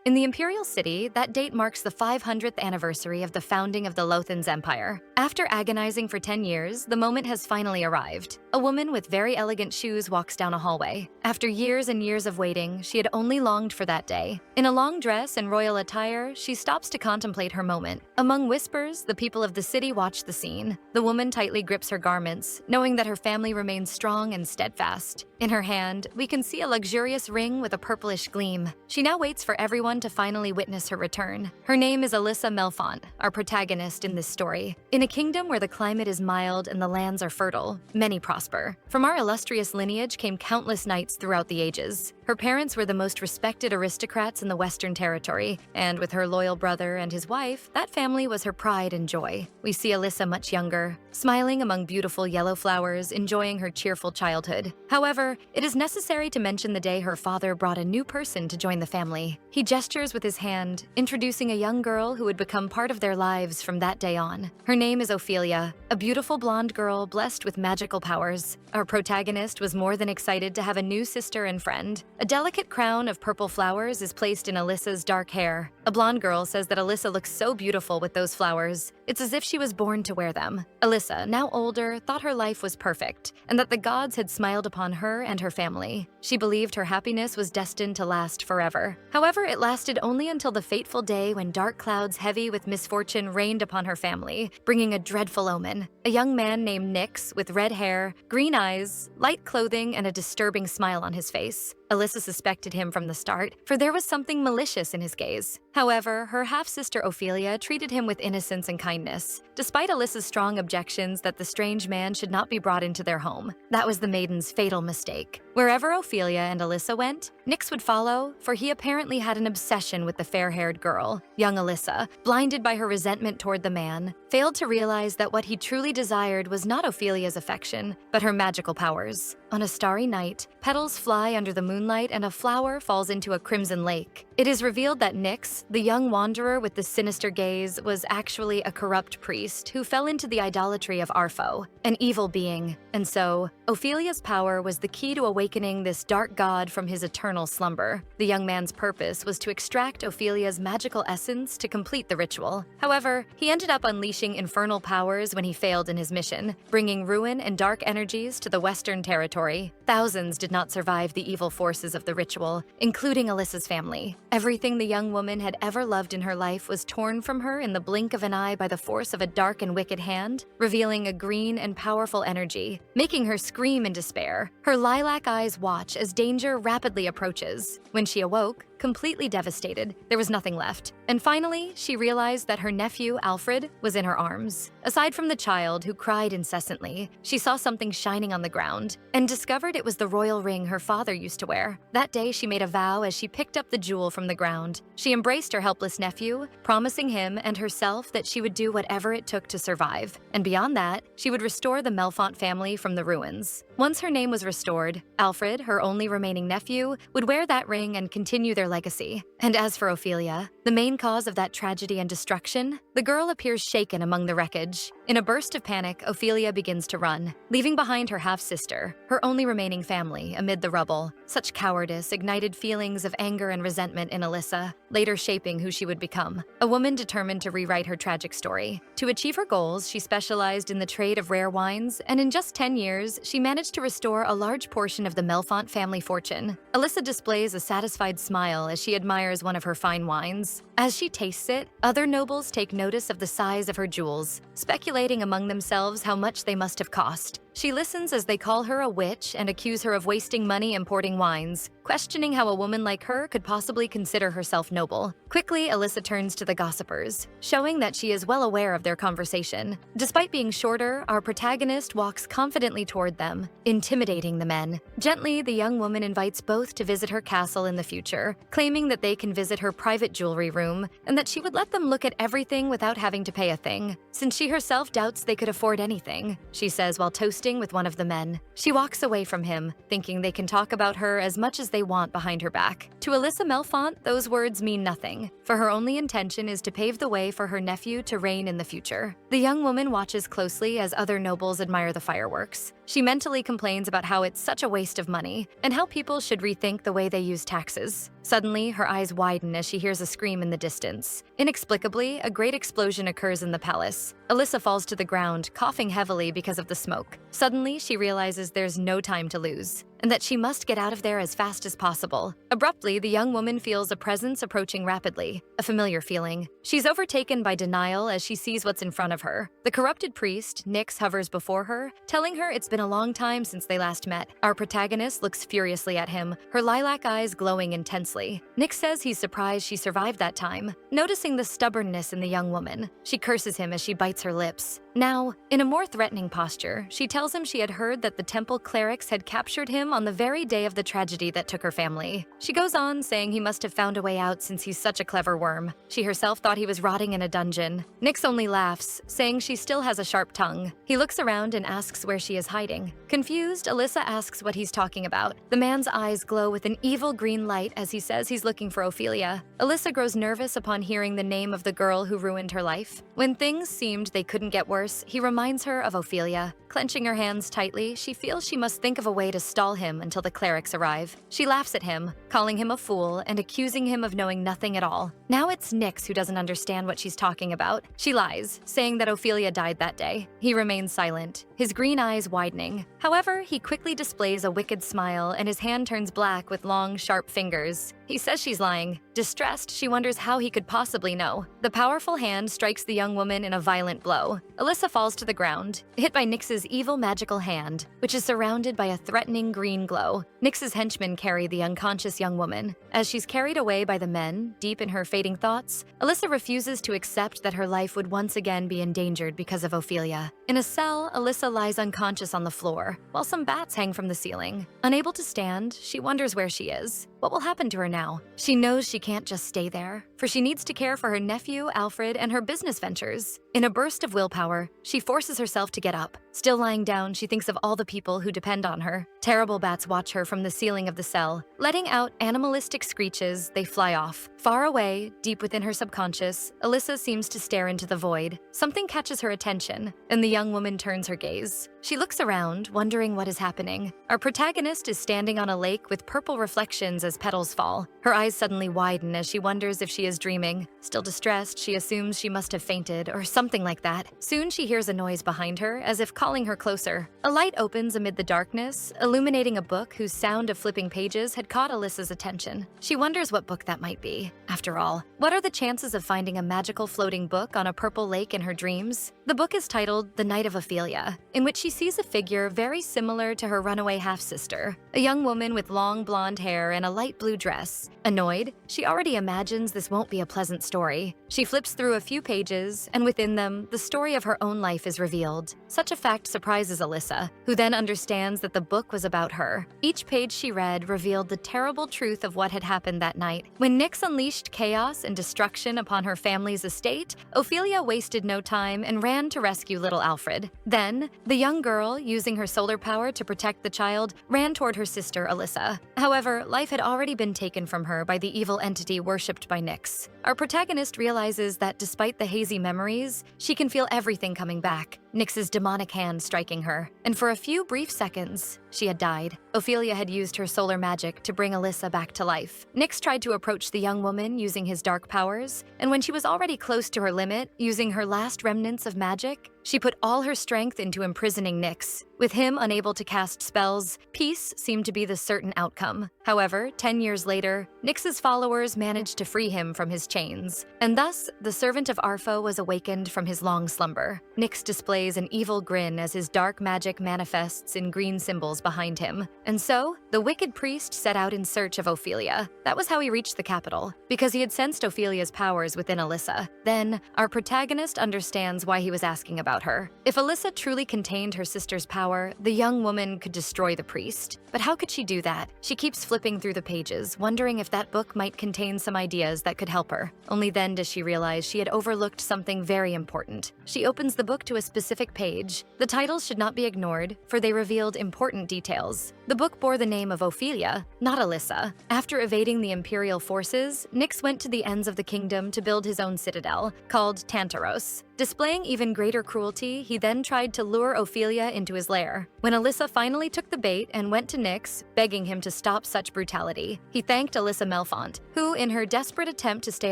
In the imperial city, that date marks the 500th anniversary of the founding of the Lothan's empire. After agonizing for 10 years, the moment has finally arrived. A woman with very elegant shoes walks down a hallway. After years and years of waiting, she had only longed for that day. In a long dress and royal attire, she stops to contemplate her moment. Among whispers, the people of the city watch the scene. The woman tightly grips her garments, knowing that her family remains strong and steadfast. In her hand, we can see a luxurious ring with a purplish gleam. She now waits for everyone to finally witness her return. Her name is Alyssa Melfont, our protagonist in this story. In a kingdom where the climate is mild and the lands are fertile, many prosper. From our illustrious lineage came countless knights throughout the ages. Her parents were the most respected aristocrats in the Western Territory, and with her loyal brother and his wife, that family was her pride and joy. We see Alyssa much younger, smiling among beautiful yellow flowers, enjoying her cheerful childhood. However, it is necessary to mention the day her father brought a new person to join the family. He gestures with his hand, introducing a young girl who would become part of their lives from that day on. Her name is Ophelia, a beautiful blonde girl blessed with magical powers. Our protagonist was more than excited to have a new sister and friend. A delicate crown of purple flowers is placed in Alyssa's dark hair. A blonde girl says that Alyssa looks so beautiful with those flowers. It's as if she was born to wear them. Alyssa, now older, thought her life was perfect, and that the gods had smiled upon her and her family. She believed her happiness was destined to last forever. However, it lasted only until the fateful day when dark clouds heavy with misfortune rained upon her family, bringing a dreadful omen. A young man named Nyx, with red hair, green eyes, light clothing, and a disturbing smile on his face. Alyssa suspected him from the start, for there was something malicious in his gaze. However, her half-sister Ophelia treated him with innocence and kindness, despite Alyssa's strong objections that the strange man should not be brought into their home. That was the maiden's fatal mistake. Wherever Ophelia and Alyssa went, Nyx would follow, for he apparently had an obsession with the fair-haired girl. Young Alyssa, blinded by her resentment toward the man, failed to realize that what he truly desired was not Ophelia's affection, but her magical powers. On a starry night, petals fly under the moonlight and a flower falls into a crimson lake. It is revealed that Nyx, the young wanderer with the sinister gaze, was actually a corrupt priest who fell into the idolatry of Arpho, an evil being. And so, Ophelia's power was the key to awakening this dark god from his eternal slumber. The young man's purpose was to extract Ophelia's magical essence to complete the ritual. However, he ended up unleashing infernal powers when he failed in his mission, bringing ruin and dark energies to the Western Territory. Thousands did not survive the evil forces of the ritual, including Alyssa's family. Everything the young woman had ever loved in her life was torn from her in the blink of an eye by the force of a dark and wicked hand, revealing a green and powerful energy, making her scream in despair. Her lilac eyes watch as danger rapidly approaches. When she awoke, completely devastated, there was nothing left. And finally, she realized that her nephew, Alfred, was in her arms. Aside from the child, who cried incessantly, she saw something shining on the ground and discovered it was the royal ring her father used to wear. That day, she made a vow as she picked up the jewel from the ground. She embraced her helpless nephew, promising him and herself that she would do whatever it took to survive. And beyond that, she would restore the Melfont family from the ruins. Once her name was restored, Alfred, her only remaining nephew, would wear that ring and continue their legacy. And as for Ophelia, the main cause of that tragedy and destruction, the girl appears shaken among the wreckage. In a burst of panic, Ophelia begins to run, leaving behind her half-sister, her only remaining family, amid the rubble. Such cowardice ignited feelings of anger and resentment in Alyssa, later shaping who she would become, a woman determined to rewrite her tragic story. To achieve her goals, she specialized in the trade of rare wines, and in just 10 years, she managed to restore a large portion of the Melfont family fortune. Alyssa displays a satisfied smile as she admires one of her fine wines. As she tastes it, other nobles take notice of the size of her jewels, speculating among themselves how much they must have cost. She listens as they call her a witch and accuse her of wasting money importing wines, questioning how a woman like her could possibly consider herself noble. Quickly, Alyssa turns to the gossipers, showing that she is well aware of their conversation. Despite being shorter, our protagonist walks confidently toward them, intimidating the men. Gently, the young woman invites both to visit her castle in the future, claiming that they can visit her private jewelry room and that she would let them look at everything without having to pay a thing, since she herself doubts they could afford anything, she says while toasting with one of the men. She walks away from him, thinking they can talk about her as much as they want behind her back. To Alyssa Melfont, those words mean nothing, for her only intention is to pave the way for her nephew to reign in the future. The young woman watches closely as other nobles admire the fireworks. She mentally complains about how it's such a waste of money and how people should rethink the way they use taxes. Suddenly, her eyes widen as she hears a scream in the distance. Inexplicably, a great explosion occurs in the palace. Alyssa falls to the ground, coughing heavily because of the smoke. Suddenly, she realizes there's no time to lose, and that she must get out of there as fast as possible. Abruptly, the young woman feels a presence approaching rapidly, a familiar feeling. She's overtaken by denial as she sees what's in front of her. The corrupted priest, Nyx, hovers before her, telling her it's been a long time since they last met. Our protagonist looks furiously at him, her lilac eyes glowing intensely. Nyx says he's surprised she survived that time. Noticing the stubbornness in the young woman, she curses him as she bites her lips. Now, in a more threatening posture, she tells him she had heard that the temple clerics had captured him on the very day of the tragedy that took her family. She goes on, saying he must have found a way out since he's such a clever worm. She herself thought he was rotting in a dungeon. Nyx only laughs, saying she still has a sharp tongue. He looks around and asks where she is hiding. Confused, Alyssa asks what he's talking about. The man's eyes glow with an evil green light as he says he's looking for Ophelia. Alyssa grows nervous upon hearing the name of the girl who ruined her life. When things seemed they couldn't get worse, he reminds her of Ophelia. Clenching her hands tightly, she feels she must think of a way to stall him until the clerics arrive. She laughs at him, calling him a fool and accusing him of knowing nothing at all. Now it's Nyx who doesn't understand what she's talking about. She lies, saying that Ophelia died that day. He remains silent, his green eyes widening. However, he quickly displays a wicked smile and his hand turns black with long, sharp fingers. He says she's lying. Distressed, she wonders how he could possibly know. The powerful hand strikes the young woman in a violent blow. Alyssa falls to the ground, hit by Nyx's evil magical hand, which is surrounded by a threatening green glow. Nyx's henchmen carry the unconscious young woman. As she's carried away by the men, deep in her fading thoughts, Alyssa refuses to accept that her life would once again be endangered because of Ophelia. In a cell, Alyssa lies unconscious on the floor, while some bats hang from the ceiling. Unable to stand, she wonders where she is. What will happen to her now? She knows she can't just stay there, for she needs to care for her nephew, Alfred, and her business ventures. In a burst of willpower, she forces herself to get up. Still lying down, she thinks of all the people who depend on her. Terrible bats watch her from the ceiling of the cell. Letting out animalistic screeches, they fly off. Far away, deep within her subconscious, Alyssa seems to stare into the void. Something catches her attention, and the young woman turns her gaze. She looks around, wondering what is happening. Our protagonist is standing on a lake with purple reflections as petals fall. Her eyes suddenly widen as she wonders if she is dreaming. Still distressed, she assumes she must have fainted or something like that. Soon she hears a noise behind her, as if calling her closer. A light opens amid the darkness, illuminating a book whose sound of flipping pages had caught Alyssa's attention. She wonders what book that might be. After all, what are the chances of finding a magical floating book on a purple lake in her dreams? The book is titled The Night of Ophelia, in which she sees a figure very similar to her runaway half-sister, a young woman with long blonde hair and a light blue dress. Annoyed, she already imagines this won't be a pleasant story. She flips through a few pages, and within them, the story of her own life is revealed. Such a fact surprises Alyssa, who then understands that the book was about her. Each page she read revealed the terrible truth of what had happened that night. When Nyx unleashed chaos and destruction upon her family's estate, Ophelia wasted no time and ran to rescue little Alfred. Then, the young girl, using her solar power to protect the child, ran toward her sister Alyssa. However, life had already been taken from her by the evil entity worshipped by Nyx. Our protagonist realizes that despite the hazy memories, she can feel everything coming back. Nyx's demonic hand striking her, and for a few brief seconds, she had died. Ophelia had used her solar magic to bring Alyssa back to life. Nyx tried to approach the young woman using his dark powers, and when she was already close to her limit, using her last remnants of magic, she put all her strength into imprisoning Nyx. With him unable to cast spells, peace seemed to be the certain outcome. However, 10 years later, Nyx's followers managed to free him from his chains, and thus, the servant of Arpho was awakened from his long slumber. Nyx displays an evil grin as his dark magic manifests in green symbols behind him. And so, the wicked priest set out in search of Ophelia. That was how he reached the capital, because he had sensed Ophelia's powers within Alyssa. Then, our protagonist understands why he was asking about her. If Alyssa truly contained her sister's power, the young woman could destroy the priest. But how could she do that? She keeps flipping through the pages, wondering if that book might contain some ideas that could help her. Only then does she realize she had overlooked something very important. She opens the book to a specific page. The titles should not be ignored, for they revealed important details. The book bore the name of Ophelia, not Alyssa. After evading the imperial forces, Nyx went to the ends of the kingdom to build his own citadel, called Tantaros. Displaying even greater cruelty, he then tried to lure Ophelia into his lair. When Alyssa finally took the bait and went to Nyx, begging him to stop such brutality, he thanked Alyssa Melfont, who, in her desperate attempt to stay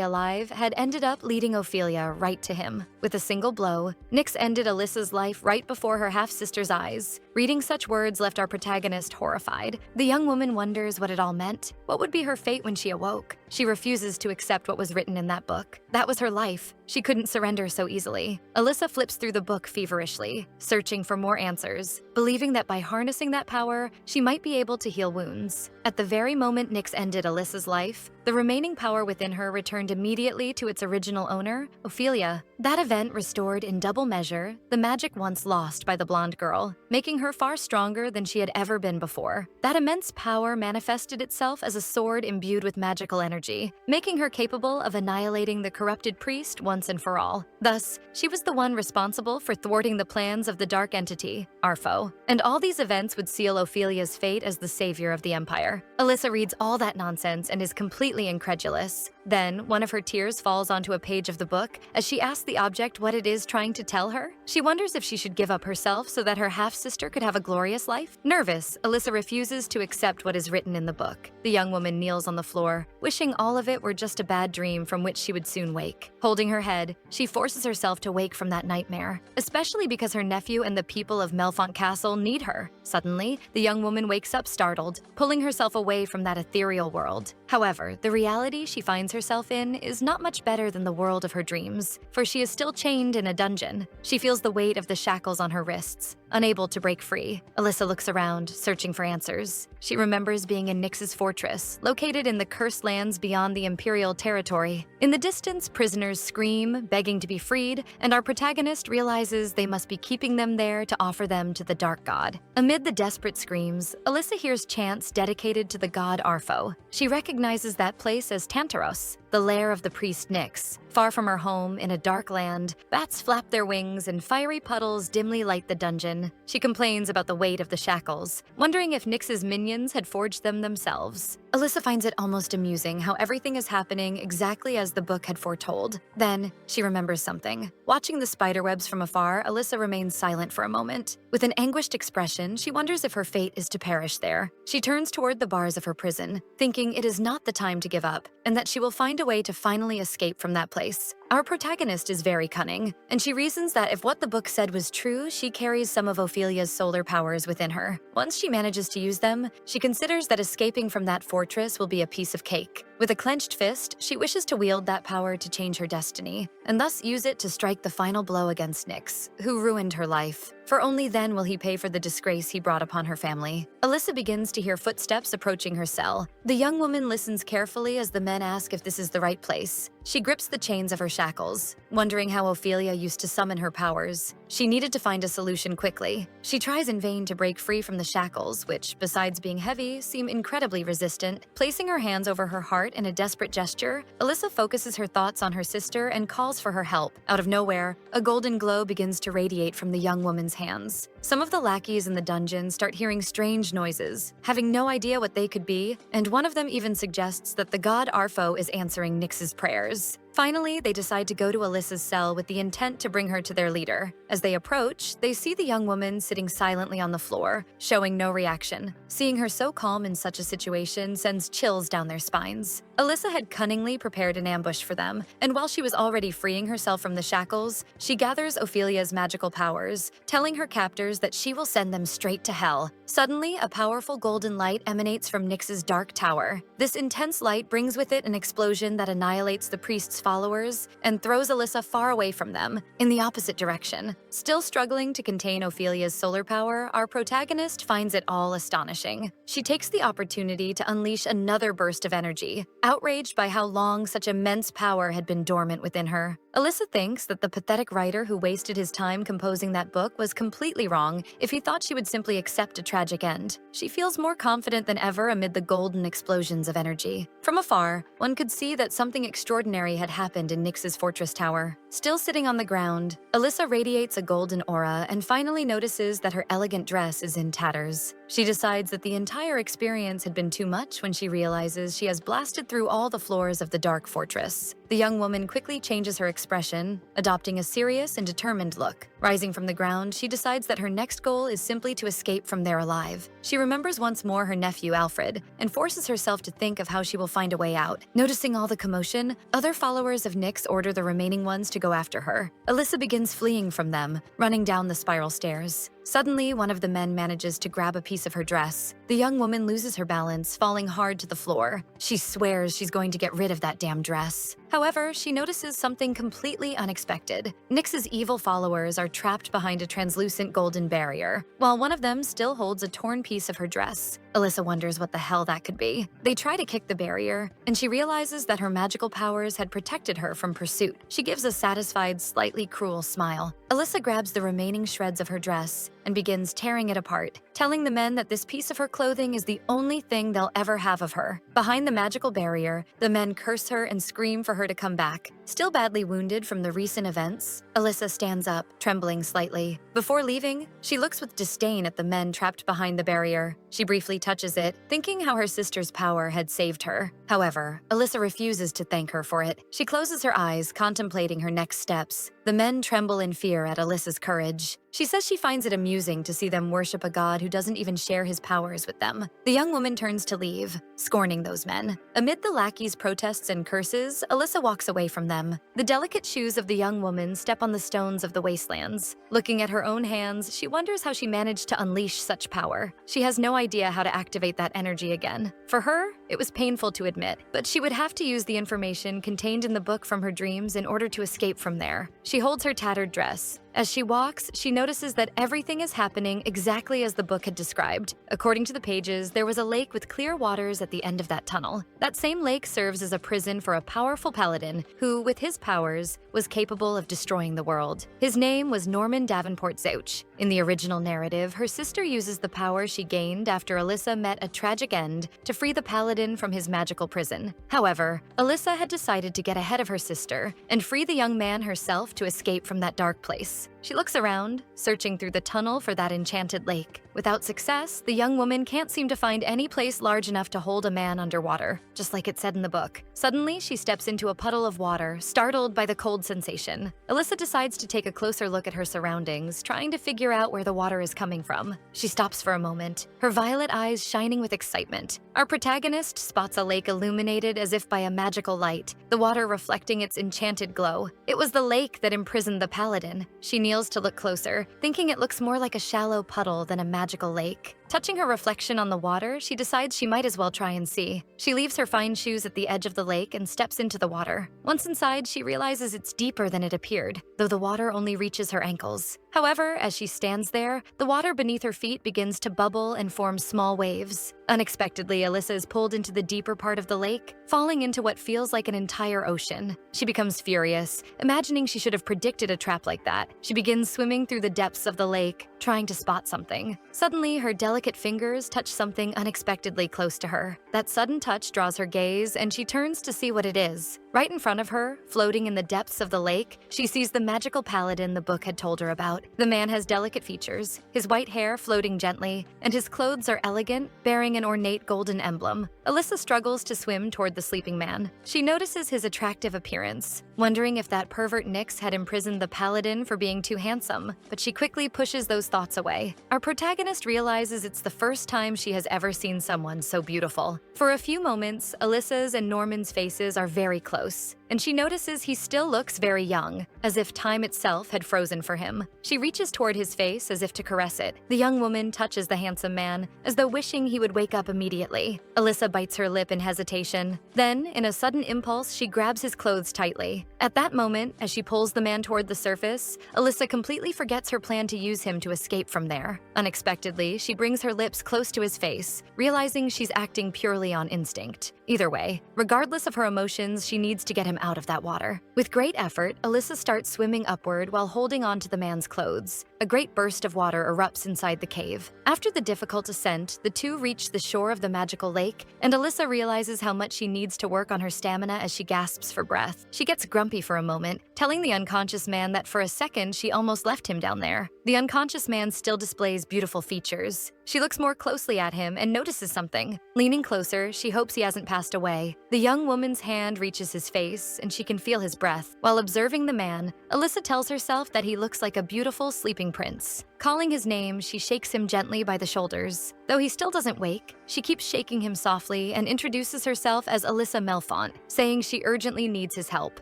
alive, had ended up leading Ophelia right to him. With a single blow, Nyx ended Alyssa's life right before her half-sister's eyes. Reading such words left our protagonist horrified. The young woman wonders what it all meant. What would be her fate when she awoke? She refuses to accept what was written in that book. That was her life. She couldn't surrender so easily. Alyssa flips through the book feverishly, searching for more answers, believing that by harnessing that power, she might be able to heal wounds. At the very moment Nyx ended Alyssa's life, the remaining power within her returned immediately to its original owner, Ophelia. That event restored in double measure the magic once lost by the blonde girl, making her far stronger than she had ever been before. That immense power manifested itself as a sword imbued with magical energy, making her capable of annihilating the corrupted priest once and for all. Thus, she was the one responsible for thwarting the plans of the dark entity, Arfo. And all these events would seal Ophelia's fate as the savior of the Empire. Alyssa reads all that nonsense and is completely incredulous. Then, one of her tears falls onto a page of the book as she asks the object what it is trying to tell her. She wonders if she should give up herself so that her half-sister could have a glorious life. Nervous, Alyssa refuses to accept what is written in the book. The young woman kneels on the floor, wishing all of it were just a bad dream from which she would soon wake. Holding her head, she forces herself to wake from that nightmare, especially because her nephew and the people of Melfont Castle need her. Suddenly, the young woman wakes up startled, pulling herself away from that ethereal world. However, the reality she finds herself in is not much better than the world of her dreams, for she is still chained in a dungeon. She feels the weight of the shackles on her wrists, unable to break free. Alyssa looks around, searching for answers. She remembers being in Nyx's fortress, located in the cursed lands beyond the Imperial territory. In the distance, prisoners scream, begging to be freed, and our protagonist realizes they must be keeping them there to offer them to the Dark God. Amid the desperate screams, Alyssa hears chants dedicated to the god Arfo. She recognizes that place as Tantaros, the lair of the priest Nyx. Far from her home, in a dark land, bats flap their wings and fiery puddles dimly light the dungeon. She complains about the weight of the shackles, wondering if Nyx's minions had forged them themselves. Alyssa finds it almost amusing how everything is happening exactly as the book had foretold. Then, she remembers something. Watching the spiderwebs from afar, Alyssa remains silent for a moment. With an anguished expression, she wonders if her fate is to perish there. She turns toward the bars of her prison, thinking it is not the time to give up, and that she will find a way to finally escape from that place. Our protagonist is very cunning, and she reasons that if what the book said was true, she carries some of Ophelia's solar powers within her. Once she manages to use them, she considers that escaping from that fortress will be a piece of cake. With a clenched fist, she wishes to wield that power to change her destiny, and thus use it to strike the final blow against Nyx, who ruined her life. For only then will he pay for the disgrace he brought upon her family. Alyssa begins to hear footsteps approaching her cell. The young woman listens carefully as the men ask if this is the right place. She grips the chains of her shackles, wondering how Ophelia used to summon her powers. She needed to find a solution quickly. She tries in vain to break free from the shackles, which, besides being heavy, seem incredibly resistant. Placing her hands over her heart in a desperate gesture, Alyssa focuses her thoughts on her sister and calls for her help. Out of nowhere, a golden glow begins to radiate from the young woman's hands. Some of the lackeys in the dungeon start hearing strange noises, having no idea what they could be, and one of them even suggests that the god Arfo is answering Nyx's prayers. Finally, they decide to go to Alyssa's cell with the intent to bring her to their leader. As they approach, they see the young woman sitting silently on the floor, showing no reaction. Seeing her so calm in such a situation sends chills down their spines. Alyssa had cunningly prepared an ambush for them, and while she was already freeing herself from the shackles, she gathers Ophelia's magical powers, telling her captors that she will send them straight to hell. Suddenly, a powerful golden light emanates from Nyx's dark tower. This intense light brings with it an explosion that annihilates the priest's followers and throws Alyssa far away from them, in the opposite direction. Still struggling to contain Ophelia's solar power, our protagonist finds it all astonishing. She takes the opportunity to unleash another burst of energy, outraged by how long such immense power had been dormant within her. Alyssa thinks that the pathetic writer who wasted his time composing that book was completely wrong if he thought she would simply accept a tragic end. She feels more confident than ever amid the golden explosions of energy. From afar, one could see that something extraordinary had happened in Nyx's fortress tower. Still sitting on the ground, Alyssa radiates a golden aura and finally notices that her elegant dress is in tatters. She decides that the entire experience had been too much when she realizes she has blasted through all the floors of the dark fortress. The young woman quickly changes her expression, adopting a serious and determined look. Rising from the ground, she decides that her next goal is simply to escape from there alive. She remembers once more her nephew Alfred and forces herself to think of how she will find a way out. Noticing all the commotion, other followers of Nyx order the remaining ones to go after her. Alyssa begins fleeing from them, running down the spiral stairs. Suddenly, one of the men manages to grab a piece of her dress. The young woman loses her balance, falling hard to the floor. She swears she's going to get rid of that damn dress. However, she notices something completely unexpected. Nyx's evil followers are trapped behind a translucent golden barrier, while one of them still holds a torn piece of her dress. Alyssa wonders what the hell that could be. They try to kick the barrier, and she realizes that her magical powers had protected her from pursuit. She gives a satisfied, slightly cruel smile. Alyssa grabs the remaining shreds of her dress and begins tearing it apart, telling the men that this piece of her clothing is the only thing they'll ever have of her. Behind the magical barrier, the men curse her and scream for her to come back. Still badly wounded from the recent events, Alyssa stands up, trembling slightly. Before leaving, she looks with disdain at the men trapped behind the barrier. She briefly touches it, thinking how her sister's power had saved her. However, Alyssa refuses to thank her for it. She closes her eyes, contemplating her next steps. The men tremble in fear at Alyssa's courage. She says she finds it amusing to see them worship a god who doesn't even share his powers with them. The young woman turns to leave, scorning those men. Amid the lackeys' protests and curses, Alyssa walks away from them. The delicate shoes of the young woman step on the stones of the wastelands. Looking at her own hands, she wonders how she managed to unleash such power. She has no idea how to activate that energy again. For her, it was painful to admit, but she would have to use the information contained in the book from her dreams in order to escape from there. She holds her tattered dress. As she walks, she notices that everything is happening exactly as the book had described. According to the pages, there was a lake with clear waters at the end of that tunnel. That same lake serves as a prison for a powerful paladin who, with his powers, was capable of destroying the world. His name was Norman Davenport Zouch. In the original narrative, her sister uses the power she gained after Alyssa met a tragic end to free the paladin from his magical prison. However, Alyssa had decided to get ahead of her sister and free the young man herself to escape from that dark place. She looks around, searching through the tunnel for that enchanted lake. Without success, the young woman can't seem to find any place large enough to hold a man underwater, just like it said in the book. Suddenly, she steps into a puddle of water, startled by the cold sensation. Alyssa decides to take a closer look at her surroundings, trying to figure out where the water is coming from. She stops for a moment, her violet eyes shining with excitement. Our protagonist spots a lake illuminated as if by a magical light, the water reflecting its enchanted glow. It was the lake that imprisoned the paladin. She kneels to look closer, thinking it looks more like a shallow puddle than a magical lake. Touching her reflection on the water, she decides she might as well try and see. She leaves her fine shoes at the edge of the lake and steps into the water. Once inside, she realizes it's deeper than it appeared, though the water only reaches her ankles. However, as she stands there, the water beneath her feet begins to bubble and form small waves. Unexpectedly, Alyssa is pulled into the deeper part of the lake, falling into what feels like an entire ocean. She becomes furious, imagining she should have predicted a trap like that. She begins swimming through the depths of the lake, trying to spot something. Suddenly, her delicate fingers touch something unexpectedly close to her. That sudden touch draws her gaze, and she turns to see what it is. Right in front of her, floating in the depths of the lake, she sees the magical paladin the book had told her about. The man has delicate features, his white hair floating gently, and his clothes are elegant, bearing an ornate golden emblem. Alyssa struggles to swim toward the sleeping man. She notices his attractive appearance, wondering if that pervert Nyx had imprisoned the paladin for being too handsome, but she quickly pushes those thoughts away. Our protagonist realizes it's the first time she has ever seen someone so beautiful. For a few moments, Alyssa's and Norman's faces are very close, and she notices he still looks very young, as if time itself had frozen for him. She reaches toward his face as if to caress it. The young woman touches the handsome man, as though wishing he would wake up immediately. Alyssa bites her lip in hesitation. Then, in a sudden impulse, she grabs his clothes tightly. At that moment, as she pulls the man toward the surface, Alyssa completely forgets her plan to use him to escape from there. Unexpectedly, she brings her lips close to his face, realizing she's acting purely on instinct. Either way, regardless of her emotions, she needs to get him out of that water. With great effort, Alyssa starts swimming upward while holding on to the man's clothes. A great burst of water erupts inside the cave. After the difficult ascent, the two reach the shore of the magical lake, and Alyssa realizes how much she needs to work on her stamina as she gasps for breath. She gets grumpy for a moment, telling the unconscious man that for a second she almost left him down there. The unconscious man still displays beautiful features. She looks more closely at him and notices something. Leaning closer, she hopes he hasn't passed away. The young woman's hand reaches his face, kiss, and she can feel his breath. While observing the man, Alyssa tells herself that he looks like a beautiful sleeping prince. Calling his name, she shakes him gently by the shoulders. Though he still doesn't wake, she keeps shaking him softly and introduces herself as Alyssa Melfont, saying she urgently needs his help.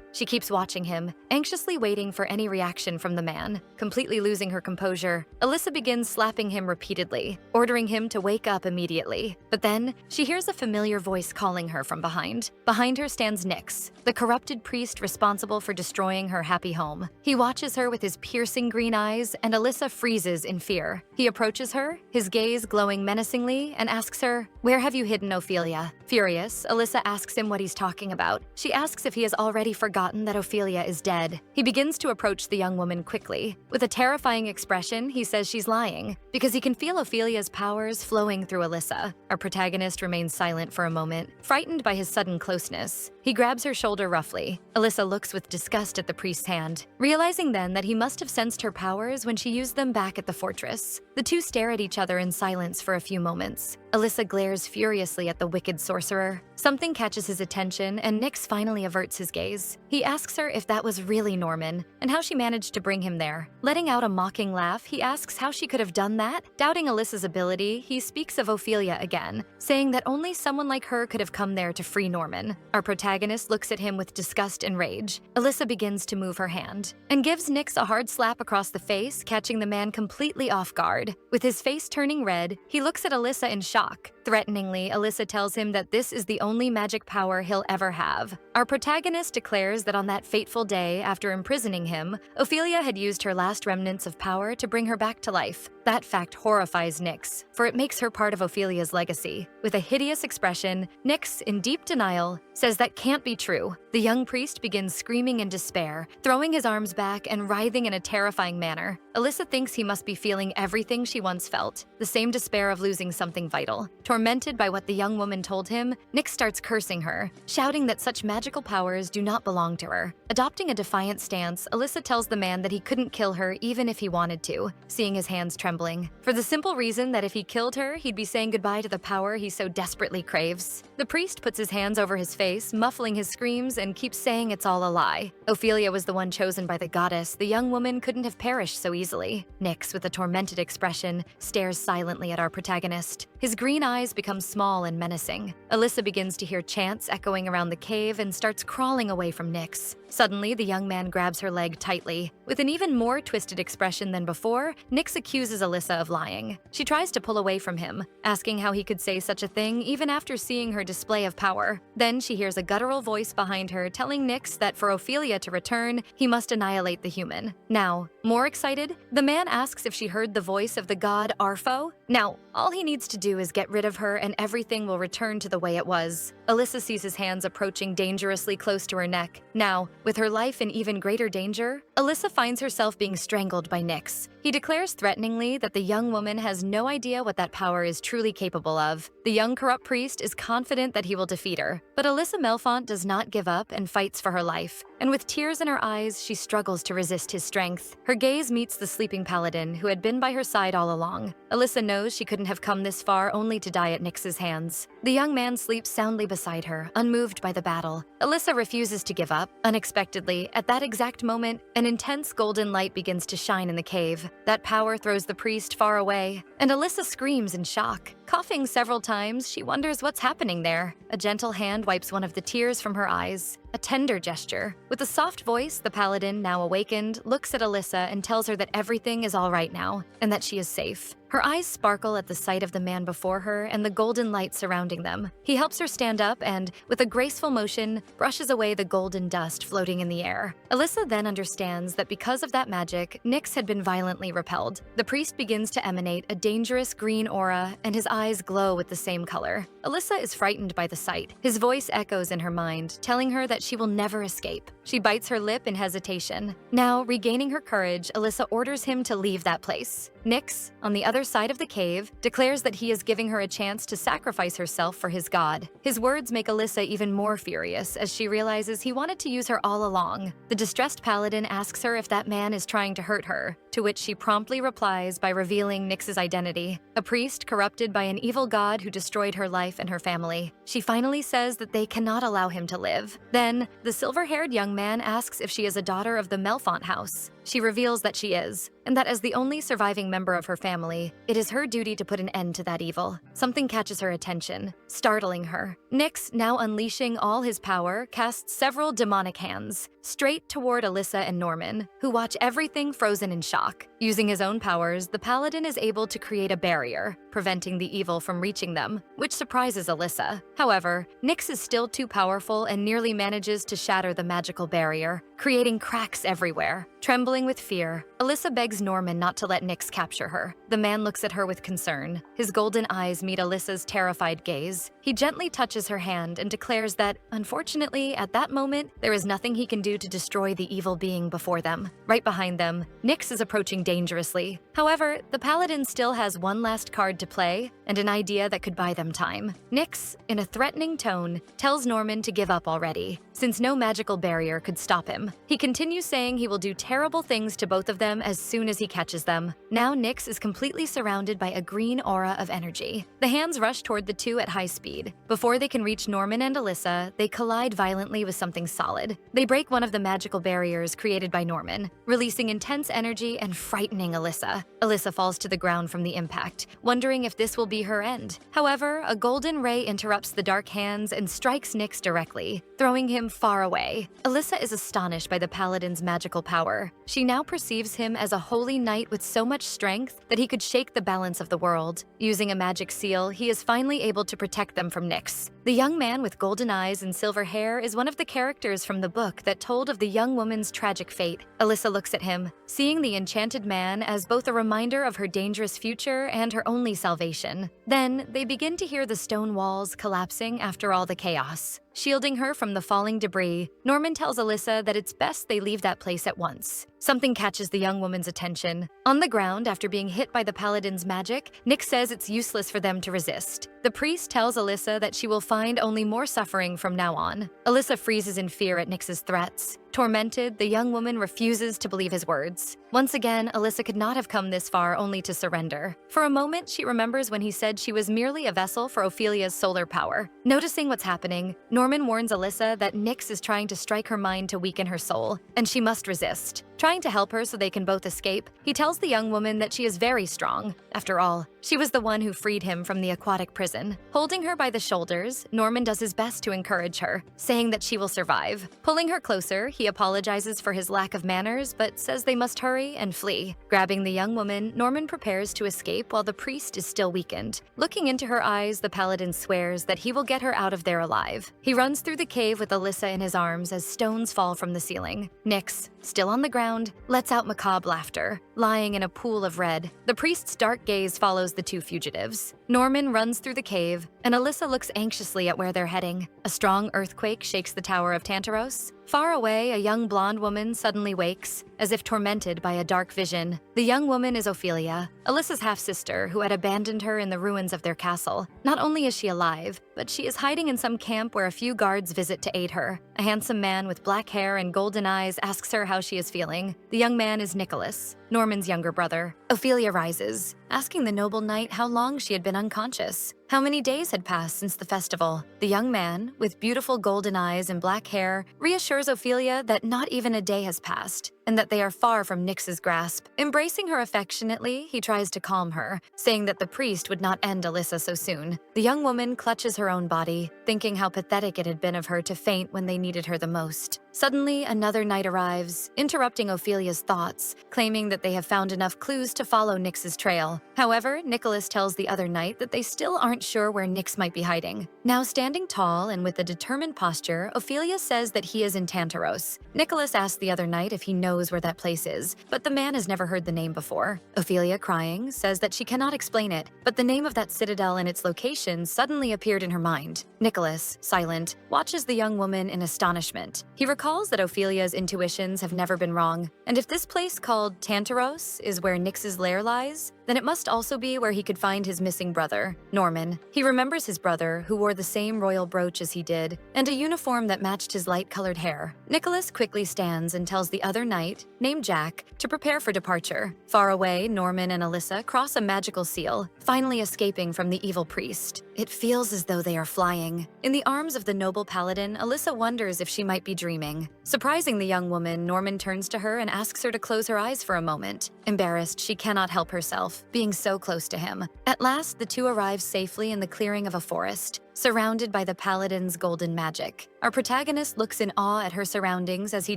She keeps watching him, anxiously waiting for any reaction from the man. Completely losing her composure, Alyssa begins slapping him repeatedly, ordering him to wake up immediately. But then, she hears a familiar voice calling her from behind. Behind her stands Nyx, the corrupted priest responsible for destroying her happy home. He watches her with his piercing green eyes, and Alyssa freezes in fear. He approaches her, his gaze glowing menacingly, and asks her, "Where have you hidden Ophelia?" Furious, Alyssa asks him what he's talking about. She asks if he has already forgotten that Ophelia is dead. He begins to approach the young woman quickly. With a terrifying expression, he says she's lying, because he can feel Ophelia's powers flowing through Alyssa. Our protagonist remains silent for a moment, frightened by his sudden closeness. He grabs her shoulder roughly. Alyssa looks with disgust at the priest's hand, realizing then that he must have sensed her powers when she used them back at the fortress. The two stare at each other in silence for a few moments. Alyssa glares furiously at the wicked sorcerer. Something catches his attention, and Nyx finally averts his gaze. He asks her if that was really Norman, and how she managed to bring him there. Letting out a mocking laugh, he asks how she could have done that. Doubting Alyssa's ability, he speaks of Ophelia again, saying that only someone like her could have come there to free Norman. Our protagonist looks at him with disgust and rage. Alyssa begins to move her hand, and gives Nyx a hard slap across the face, catching the man completely off guard. With his face turning red, he looks at Alyssa in shock. Threateningly, Alyssa tells him that this is the only magic power he'll ever have. Our protagonist declares that on that fateful day, after imprisoning him, Ophelia had used her last remnants of power to bring her back to life. That fact horrifies Nyx, for it makes her part of Ophelia's legacy. With a hideous expression, Nyx, in deep denial, says that can't be true. The young priest begins screaming in despair, throwing his arms back and writhing in a terrifying manner. Alyssa thinks he must be feeling everything she once felt, the same despair of losing something vital. Tormented by what the young woman told him, Nyx starts cursing her, shouting that such magical powers do not belong to her. Adopting a defiant stance, Alyssa tells the man that he couldn't kill her even if he wanted to, seeing his hands trembling, for the simple reason that if he killed her, he'd be saying goodbye to the power he so desperately craves. The priest puts his hands over his face, muffling his screams, and keeps saying it's all a lie. Ophelia was the one chosen by the goddess. The young woman couldn't have perished so easily. Nyx, with a tormented expression, stares silently at our protagonist. His green eyes become small and menacing. Alyssa begins to hear chants echoing around the cave and starts crawling away from Nyx. Suddenly, the young man grabs her leg tightly. With an even more twisted expression than before, Nyx accuses Alyssa of lying. She tries to pull away from him, asking how he could say such a thing even after seeing her display of power. Then she hears a guttural voice behind her telling Nyx that for Ophelia to return, he must annihilate the human. Now, more excited, the man asks if she heard the voice of the god Arpho. Now, all he needs to do is get rid of her and everything will return to the way it was. Alyssa sees his hands approaching dangerously close to her neck. Now, with her life in even greater danger, Alyssa finds herself being strangled by Nyx. He declares threateningly that the young woman has no idea what that power is truly capable of. The young corrupt priest is confident that he will defeat her, but Alyssa Melfont does not give up and fights for her life. And with tears in her eyes, she struggles to resist his strength. Her gaze meets the sleeping paladin, who had been by her side all along. Alyssa knows she couldn't have come this far only to die at Nyx's hands. The young man sleeps soundly beside her, unmoved by the battle. Alyssa refuses to give up. Unexpectedly, at that exact moment, an intense golden light begins to shine in the cave. That power throws the priest far away, and Alyssa screams in shock. Coughing several times, she wonders what's happening there. A gentle hand wipes one of the tears from her eyes. A tender gesture. With a soft voice, the paladin, now awakened, looks at Alyssa and tells her that everything is all right now, and that she is safe. Her eyes sparkle at the sight of the man before her and the golden light surrounding them. He helps her stand up and, with a graceful motion, brushes away the golden dust floating in the air. Alyssa then understands that because of that magic, Nyx had been violently repelled. The priest begins to emanate a dangerous green aura, and his eyes glow with the same color. Alyssa is frightened by the sight. His voice echoes in her mind, telling her that she will never escape. She bites her lip in hesitation. Now, regaining her courage, Alyssa orders him to leave that place. Nyx, on the other side of the cave, declares that he is giving her a chance to sacrifice herself for his god. His words make Alyssa even more furious as she realizes he wanted to use her all along. The distressed paladin asks her if that man is trying to hurt her. to which she promptly replies by revealing Nyx's identity, a priest corrupted by an evil god who destroyed her life and her family. She finally says that they cannot allow him to live. Then, the silver-haired young man asks if she is a daughter of the Melfont house. She reveals that she is, and that as the only surviving member of her family, it is her duty to put an end to that evil. Something catches her attention, startling her. Nyx, now unleashing all his power, casts several demonic hands, straight toward Alyssa and Norman, who watch everything frozen in shock. Using his own powers, the paladin is able to create a barrier, preventing the evil from reaching them, which surprises Alyssa. However, Nyx is still too powerful and nearly manages to shatter the magical barrier, creating cracks everywhere. Trembling with fear, Alyssa begs Norman not to let Nyx capture her. The man looks at her with concern. His golden eyes meet Alyssa's terrified gaze. He gently touches her hand and declares that, unfortunately, at that moment, there is nothing he can do to destroy the evil being before them. Right behind them, Nyx is approaching dangerously. However, the paladin still has one last card to play and an idea that could buy them time. Nyx, in a threatening tone, tells Norman to give up already, since no magical barrier could stop him. He continues saying he will do terrible things to both of them as soon as he catches them. Now Nyx is completely surrounded by a green aura of energy. The hands rush toward the two at high speed. Before they can reach Norman and Alyssa, they collide violently with something solid. They break one of the magical barriers created by Norman, releasing intense energy and frightening Alyssa. Alyssa falls to the ground from the impact, wondering if this will be her end. However, a golden ray interrupts the dark hands and strikes Nyx directly, throwing him far away. Alyssa is astonished by the paladin's magical power. She now perceives him as a holy knight with so much strength that he could shake the balance of the world. Using a magic seal, he is finally able to protect them from Nyx. The young man with golden eyes and silver hair is one of the characters from the book that told of the young woman's tragic fate. Alyssa looks at him, seeing the enchanted man as both a reminder of her dangerous future and her only salvation. Then, they begin to hear the stone walls collapsing after all the chaos. Shielding her from the falling debris, Norman tells Alyssa that it's best they leave that place at once. Something catches the young woman's attention. On the ground, after being hit by the paladin's magic, Nyx says it's useless for them to resist. The priest tells Alyssa that she will find only more suffering from now on. Alyssa freezes in fear at Nyx's threats. Tormented, the young woman refuses to believe his words. Once again, Alyssa could not have come this far only to surrender. For a moment, she remembers when he said she was merely a vessel for Ophelia's solar power. Noticing what's happening, Norman warns Alyssa that Nyx is trying to strike her mind to weaken her soul, and she must resist. Trying to help her so they can both escape, he tells the young woman that she is very strong. After all, she was the one who freed him from the aquatic prison. Holding her by the shoulders, Norman does his best to encourage her, saying that she will survive. Pulling her closer, he apologizes for his lack of manners, but says they must hurry and flee. Grabbing the young woman, Norman prepares to escape while the priest is still weakened. Looking into her eyes, the paladin swears that he will get her out of there alive. He runs through the cave with Alyssa in his arms as stones fall from the ceiling. Nyx, still on the ground, lets out macabre laughter, lying in a pool of red. The priest's dark gaze follows the two fugitives. Norman runs through the cave, and Alyssa looks anxiously at where they're heading. A strong earthquake shakes the tower of Tantaros. Far away, a young blonde woman suddenly wakes, as if tormented by a dark vision. The young woman is Ophelia, Alyssa's half-sister, who had abandoned her in the ruins of their castle. Not only is she alive, but she is hiding in some camp where a few guards visit to aid her. A handsome man with black hair and golden eyes asks her how she is feeling. The young man is Nicholas, Norman's younger brother. Ophelia rises, asking the noble knight how long she had been unconscious. How many days had passed since the festival? The young man, with beautiful golden eyes and black hair, reassures Ophelia that not even a day has passed, and that they are far from Nyx's grasp. Embracing her affectionately, he tries to calm her, saying that the priest would not end Alyssa so soon. The young woman clutches her own body, thinking how pathetic it had been of her to faint when they needed her the most. Suddenly, another knight arrives, interrupting Ophelia's thoughts, claiming that they have found enough clues to follow Nyx's trail. However, Nicholas tells the other knight that they still aren't sure where Nyx might be hiding. Now standing tall and with a determined posture, Ophelia says that he is in Tantaros. Nicholas asks the other knight if he knows where that place is, but the man has never heard the name before. Ophelia, crying, says that she cannot explain it, but the name of that citadel and its location suddenly appeared in her mind. Nicholas, silent, watches the young woman in astonishment. He recalls that Ophelia's intuitions have never been wrong, and if this place called Tantaros is where Nyx's lair lies, then it must also be where he could find his missing brother, Norman. He remembers his brother, who wore the same royal brooch as he did, and a uniform that matched his light-colored hair. Nicholas quickly stands and tells the other knight, named Jack, to prepare for departure. Far away, Norman and Alyssa cross a magical seal, finally escaping from the evil priest. It feels as though they are flying. In the arms of the noble paladin, Alyssa wonders if she might be dreaming. Surprising the young woman, Norman turns to her and asks her to close her eyes for a moment. Embarrassed, she cannot help herself, being so close to him. At last, the two arrive safely in the clearing of a forest, surrounded by the paladin's golden magic. Our protagonist looks in awe at her surroundings as he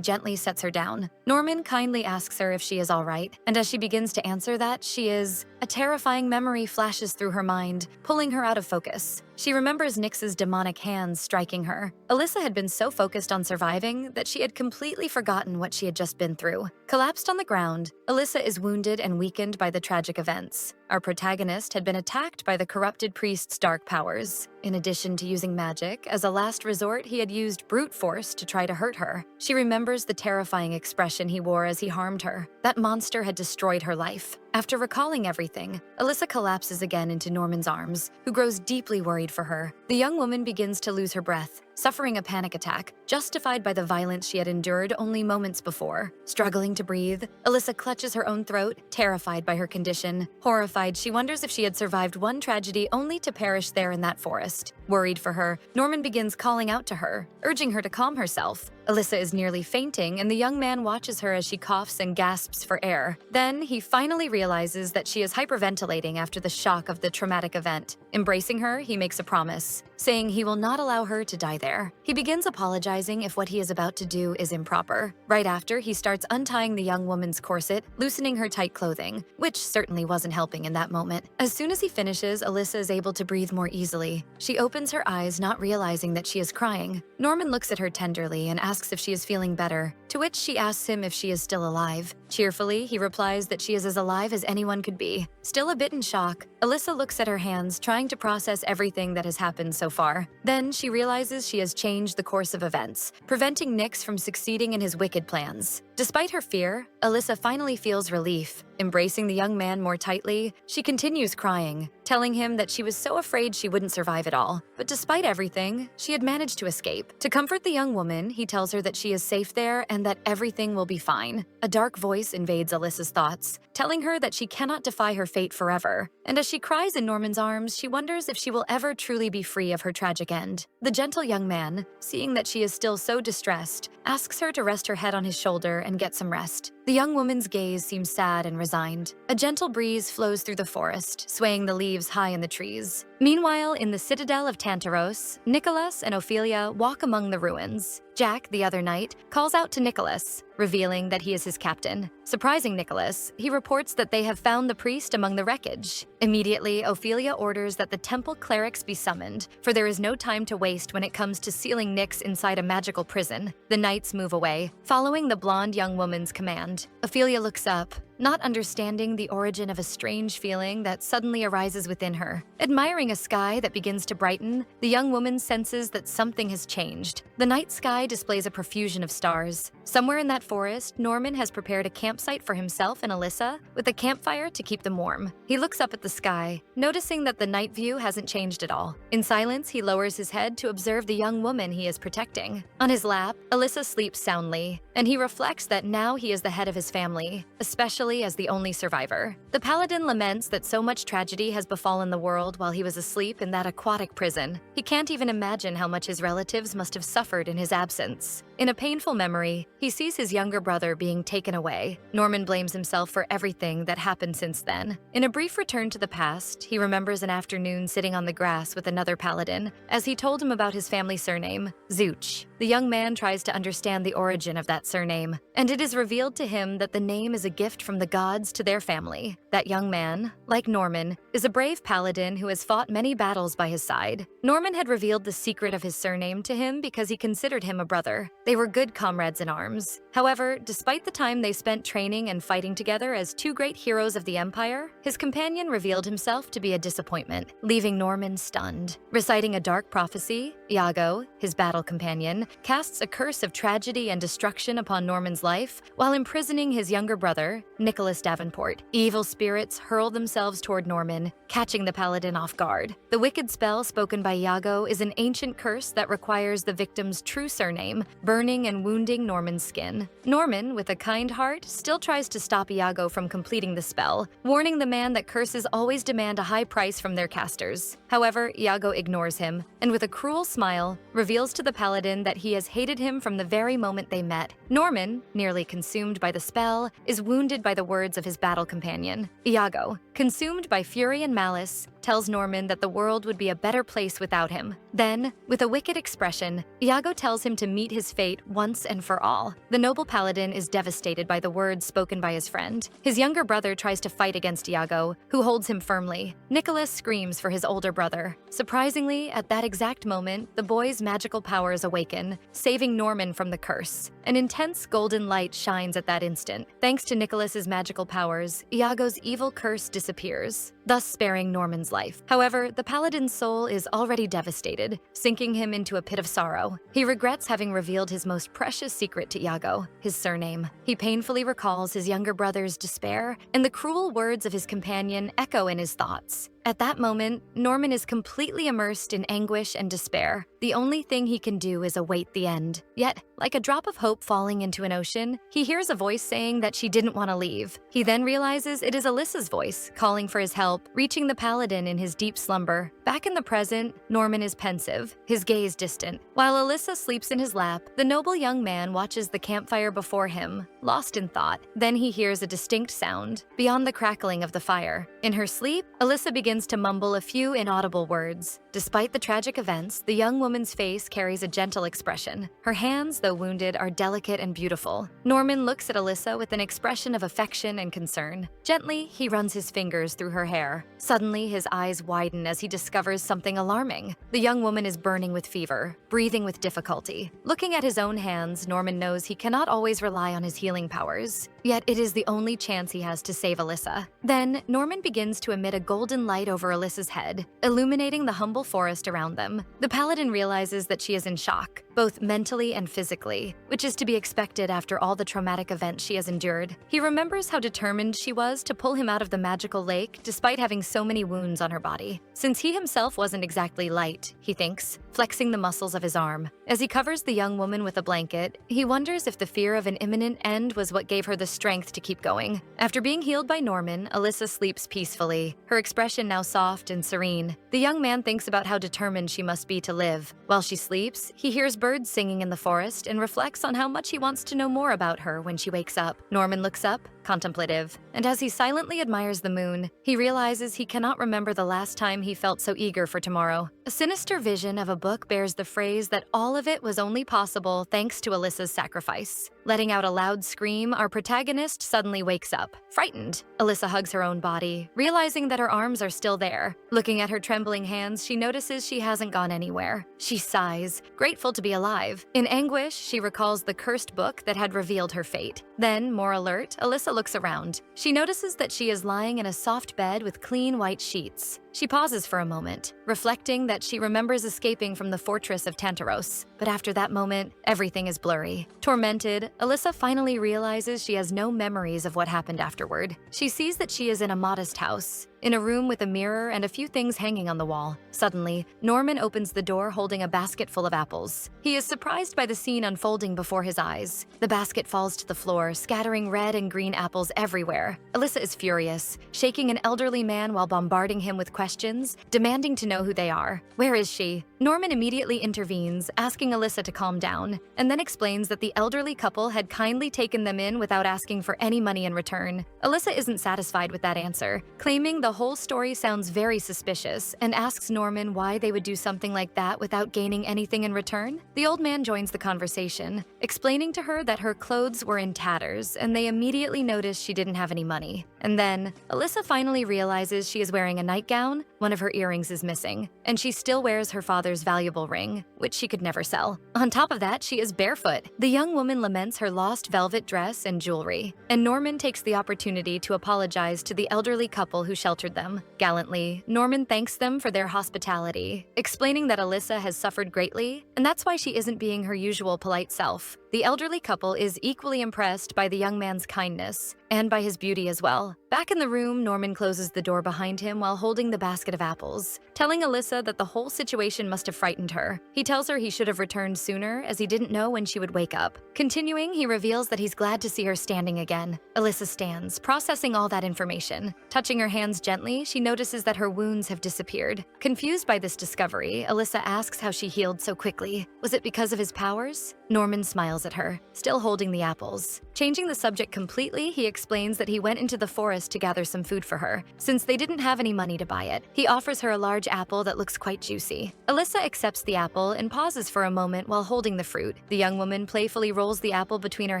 gently sets her down. Norman kindly asks her if she is all right, and as she begins to answer that she is, a terrifying memory flashes through her mind, pulling her out of focus. She remembers Nyx's demonic hands striking her. Alyssa had been so focused on surviving that she had completely forgotten what she had just been through. Collapsed on the ground, Alyssa is wounded and weakened by the tragic events. Our protagonist had been attacked by the corrupted priest's dark powers. In addition to using magic, as a last resort, he had used brute force to try to hurt her. She remembers the terrifying expression he wore as he harmed her. That monster had destroyed her life. After recalling everything, Alyssa collapses again into Norman's arms, who grows deeply worried for her. The young woman begins to lose her breath, suffering a panic attack, justified by the violence she had endured only moments before. Struggling to breathe, Alyssa clutches her own throat, terrified by her condition. Horrified, she wonders if she had survived one tragedy only to perish there in that forest. Worried for her, Norman begins calling out to her, urging her to calm herself. Alyssa is nearly fainting, and the young man watches her as she coughs and gasps for air. Then, he finally realizes that she is hyperventilating after the shock of the traumatic event. Embracing her, he makes a promise, saying he will not allow her to die there. He begins apologizing if what he is about to do is improper. Right after, he starts untying the young woman's corset, loosening her tight clothing, which certainly wasn't helping in that moment. As soon as he finishes, Alyssa is able to breathe more easily. She opens her eyes, not realizing that she is crying. Norman looks at her tenderly and asks if she is feeling better, to which she asks him if she is still alive. Cheerfully, he replies that she is as alive as anyone could be. Still a bit in shock, Alyssa looks at her hands, trying to process everything that has happened so far. Then, she realizes she has changed the course of events, preventing Nyx from succeeding in his wicked plans. Despite her fear, Alyssa finally feels relief. Embracing the young man more tightly, she continues crying, telling him that she was so afraid she wouldn't survive it all. But despite everything, she had managed to escape. To comfort the young woman, he tells her that she is safe there and that everything will be fine. A dark voice invades Alyssa's thoughts, telling her that she cannot defy her fate forever. And as she cries in Norman's arms, she wonders if she will ever truly be free of her tragic end. The gentle young man, seeing that she is still so distressed, asks her to rest her head on his shoulder and get some rest. The young woman's gaze seems sad and resigned. A gentle breeze flows through the forest, swaying the leaves high in the trees. Meanwhile, in the citadel of Tantaros, Nicholas and Ophelia walk among the ruins. Jack, the other knight, calls out to Nicholas, revealing that he is his captain. Surprising Nicholas, he reports that they have found the priest among the wreckage. Immediately, Ophelia orders that the temple clerics be summoned, for there is no time to waste when it comes to sealing Nyx inside a magical prison. The knights move away, following the blonde young woman's command. Ophelia looks up, not understanding the origin of a strange feeling that suddenly arises within her. Admiring a sky that begins to brighten, the young woman senses that something has changed. The night sky displays a profusion of stars. Somewhere in that forest, Norman has prepared a campsite for himself and Alyssa, with a campfire to keep them warm. He looks up at the sky, noticing that the night view hasn't changed at all. In silence, he lowers his head to observe the young woman he is protecting. On his lap, Alyssa sleeps soundly, and he reflects that now he is the head of his family, especially as the only survivor. The paladin laments that so much tragedy has befallen the world while he was asleep in that aquatic prison. He can't even imagine how much his relatives must have suffered in his absence. In a painful memory, he sees his younger brother being taken away. Norman blames himself for everything that happened since then. In a brief return to the past, he remembers an afternoon sitting on the grass with another paladin, as he told him about his family surname, Zooch. The young man tries to understand the origin of that surname, and it is revealed to him that the name is a gift from the gods to their family. That young man, like Norman, is a brave paladin who has fought many battles by his side. Norman had revealed the secret of his surname to him because he considered him a brother. They were good comrades in arms. However, However, despite the time they spent training and fighting together as two great heroes of the Empire, his companion revealed himself to be a disappointment, leaving Norman stunned. Reciting a dark prophecy, Iago, his battle companion, casts a curse of tragedy and destruction upon Norman's life while imprisoning his younger brother, Nicholas Davenport. Evil spirits hurl themselves toward Norman, catching the paladin off guard. The wicked spell spoken by Iago is an ancient curse that requires the victim's true surname, burning and wounding Norman's skin. Norman, with a kind heart, still tries to stop Iago from completing the spell, warning the man that curses always demand a high price from their casters. However, Iago ignores him, and with a cruel smile, reveals to the paladin that he has hated him from the very moment they met. Norman, nearly consumed by the spell, is wounded by the words of his battle companion. Iago, consumed by fury and malice, tells Norman that the world would be a better place without him. Then, with a wicked expression, Iago tells him to meet his fate once and for all. The noble paladin is devastated by the words spoken by his friend. His younger brother tries to fight against Iago, who holds him firmly. Nicholas screams for his older brother. Surprisingly, at that exact moment, the boy's magical powers awaken, saving Norman from the curse. An intense golden light shines at that instant. Thanks to Nicholas's magical powers, Iago's evil curse disappears, thus sparing Norman's life. However, the paladin's soul is already devastated, sinking him into a pit of sorrow. He regrets having revealed his most precious secret to Iago, his surname. He painfully recalls his younger brother's despair, and the cruel words of his companion echo in his thoughts. At that moment, Norman is completely immersed in anguish and despair. The only thing he can do is await the end. Yet, like a drop of hope falling into an ocean, he hears a voice saying that she didn't want to leave. He then realizes it is Alyssa's voice, calling for his help, reaching the paladin in his deep slumber. Back in the present, Norman is pensive, his gaze distant. While Alyssa sleeps in his lap, the noble young man watches the campfire before him, lost in thought. Then he hears a distinct sound, beyond the crackling of the fire. In her sleep, Alyssa begins to mumble a few inaudible words. Despite the tragic events, the young woman's face carries a gentle expression. Her hands, though wounded, are delicate and beautiful. Norman looks at Alyssa with an expression of affection and concern. Gently, he runs his fingers through her hair. Suddenly, his eyes widen as he discovers something alarming. The young woman is burning with fever, breathing with difficulty. Looking at his own hands, Norman knows he cannot always rely on his healing powers. Yet it is the only chance he has to save Alyssa. Then, Norman begins to emit a golden light over Alyssa's head, illuminating the humble forest around them. The paladin realizes that she is in shock, both mentally and physically, which is to be expected after all the traumatic events she has endured. He remembers how determined she was to pull him out of the magical lake despite having so many wounds on her body. Since he himself wasn't exactly light, he thinks, flexing the muscles of his arm. As he covers the young woman with a blanket, he wonders if the fear of an imminent end was what gave her the strength to keep going. After being healed by Norman, Alyssa sleeps peacefully, her expression now soft and serene. The young man thinks about how determined she must be to live. While she sleeps, he hears birds singing in the forest and reflects on how much he wants to know more about her when she wakes up. Norman looks up, contemplative, and as he silently admires the moon, he realizes he cannot remember the last time he felt so eager for tomorrow. A sinister vision of a book bears the phrase that all of it was only possible thanks to Alyssa's sacrifice. Letting out a loud scream, our protagonist suddenly wakes up, frightened. Alyssa hugs her own body, realizing that her arms are still there. Looking at her trembling hands, she notices she hasn't gone anywhere. She sighs, grateful to be alive. In anguish, she recalls the cursed book that had revealed her fate. Then, more alert, Alyssa looks around. She notices that she is lying in a soft bed with clean white sheets. She pauses for a moment, reflecting that she remembers escaping from the fortress of Tantaros. But after that moment, everything is blurry. Tormented, Alyssa finally realizes she has no memories of what happened afterward. She sees that she is in a modest house, in a room with a mirror and a few things hanging on the wall. Suddenly, Norman opens the door holding a basket full of apples. He is surprised by the scene unfolding before his eyes. The basket falls to the floor, scattering red and green apples everywhere. Alyssa is furious, shaking an elderly man while bombarding him with questions, demanding to know who they are. Where is she? Norman immediately intervenes, asking Alyssa to calm down, and then explains that the elderly couple had kindly taken them in without asking for any money in return. Alyssa isn't satisfied with that answer, claiming the whole story sounds very suspicious, and asks Norman why they would do something like that without gaining anything in return. The old man joins the conversation, explaining to her that her clothes were in tatters, and they immediately notice she didn't have any money. And then, Alyssa finally realizes she is wearing a nightgown, one of her earrings is missing, and she still wears her father's father's valuable ring, which she could never sell. On top of that, she is barefoot. The young woman laments her lost velvet dress and jewelry, and Norman takes the opportunity to apologize to the elderly couple who sheltered them. Gallantly, Norman thanks them for their hospitality, explaining that Alyssa has suffered greatly, and that's why she isn't being her usual polite self. The elderly couple is equally impressed by the young man's kindness, and by his beauty as well. Back in the room, Norman closes the door behind him while holding the basket of apples, telling Alyssa that the whole situation must have frightened her. He tells her he should have returned sooner, as he didn't know when she would wake up. Continuing, he reveals that he's glad to see her standing again. Alyssa stands, processing all that information. Touching her hands gently, she notices that her wounds have disappeared. Confused by this discovery, Alyssa asks how she healed so quickly. Was it because of his powers? Norman smiles at her, still holding the apples. Changing the subject completely, he explains that he went into the forest to gather some food for her, since they didn't have any money to buy it. He offers her a large apple that looks quite juicy. Alyssa accepts the apple and pauses for a moment while holding the fruit. The young woman playfully rolls the apple between her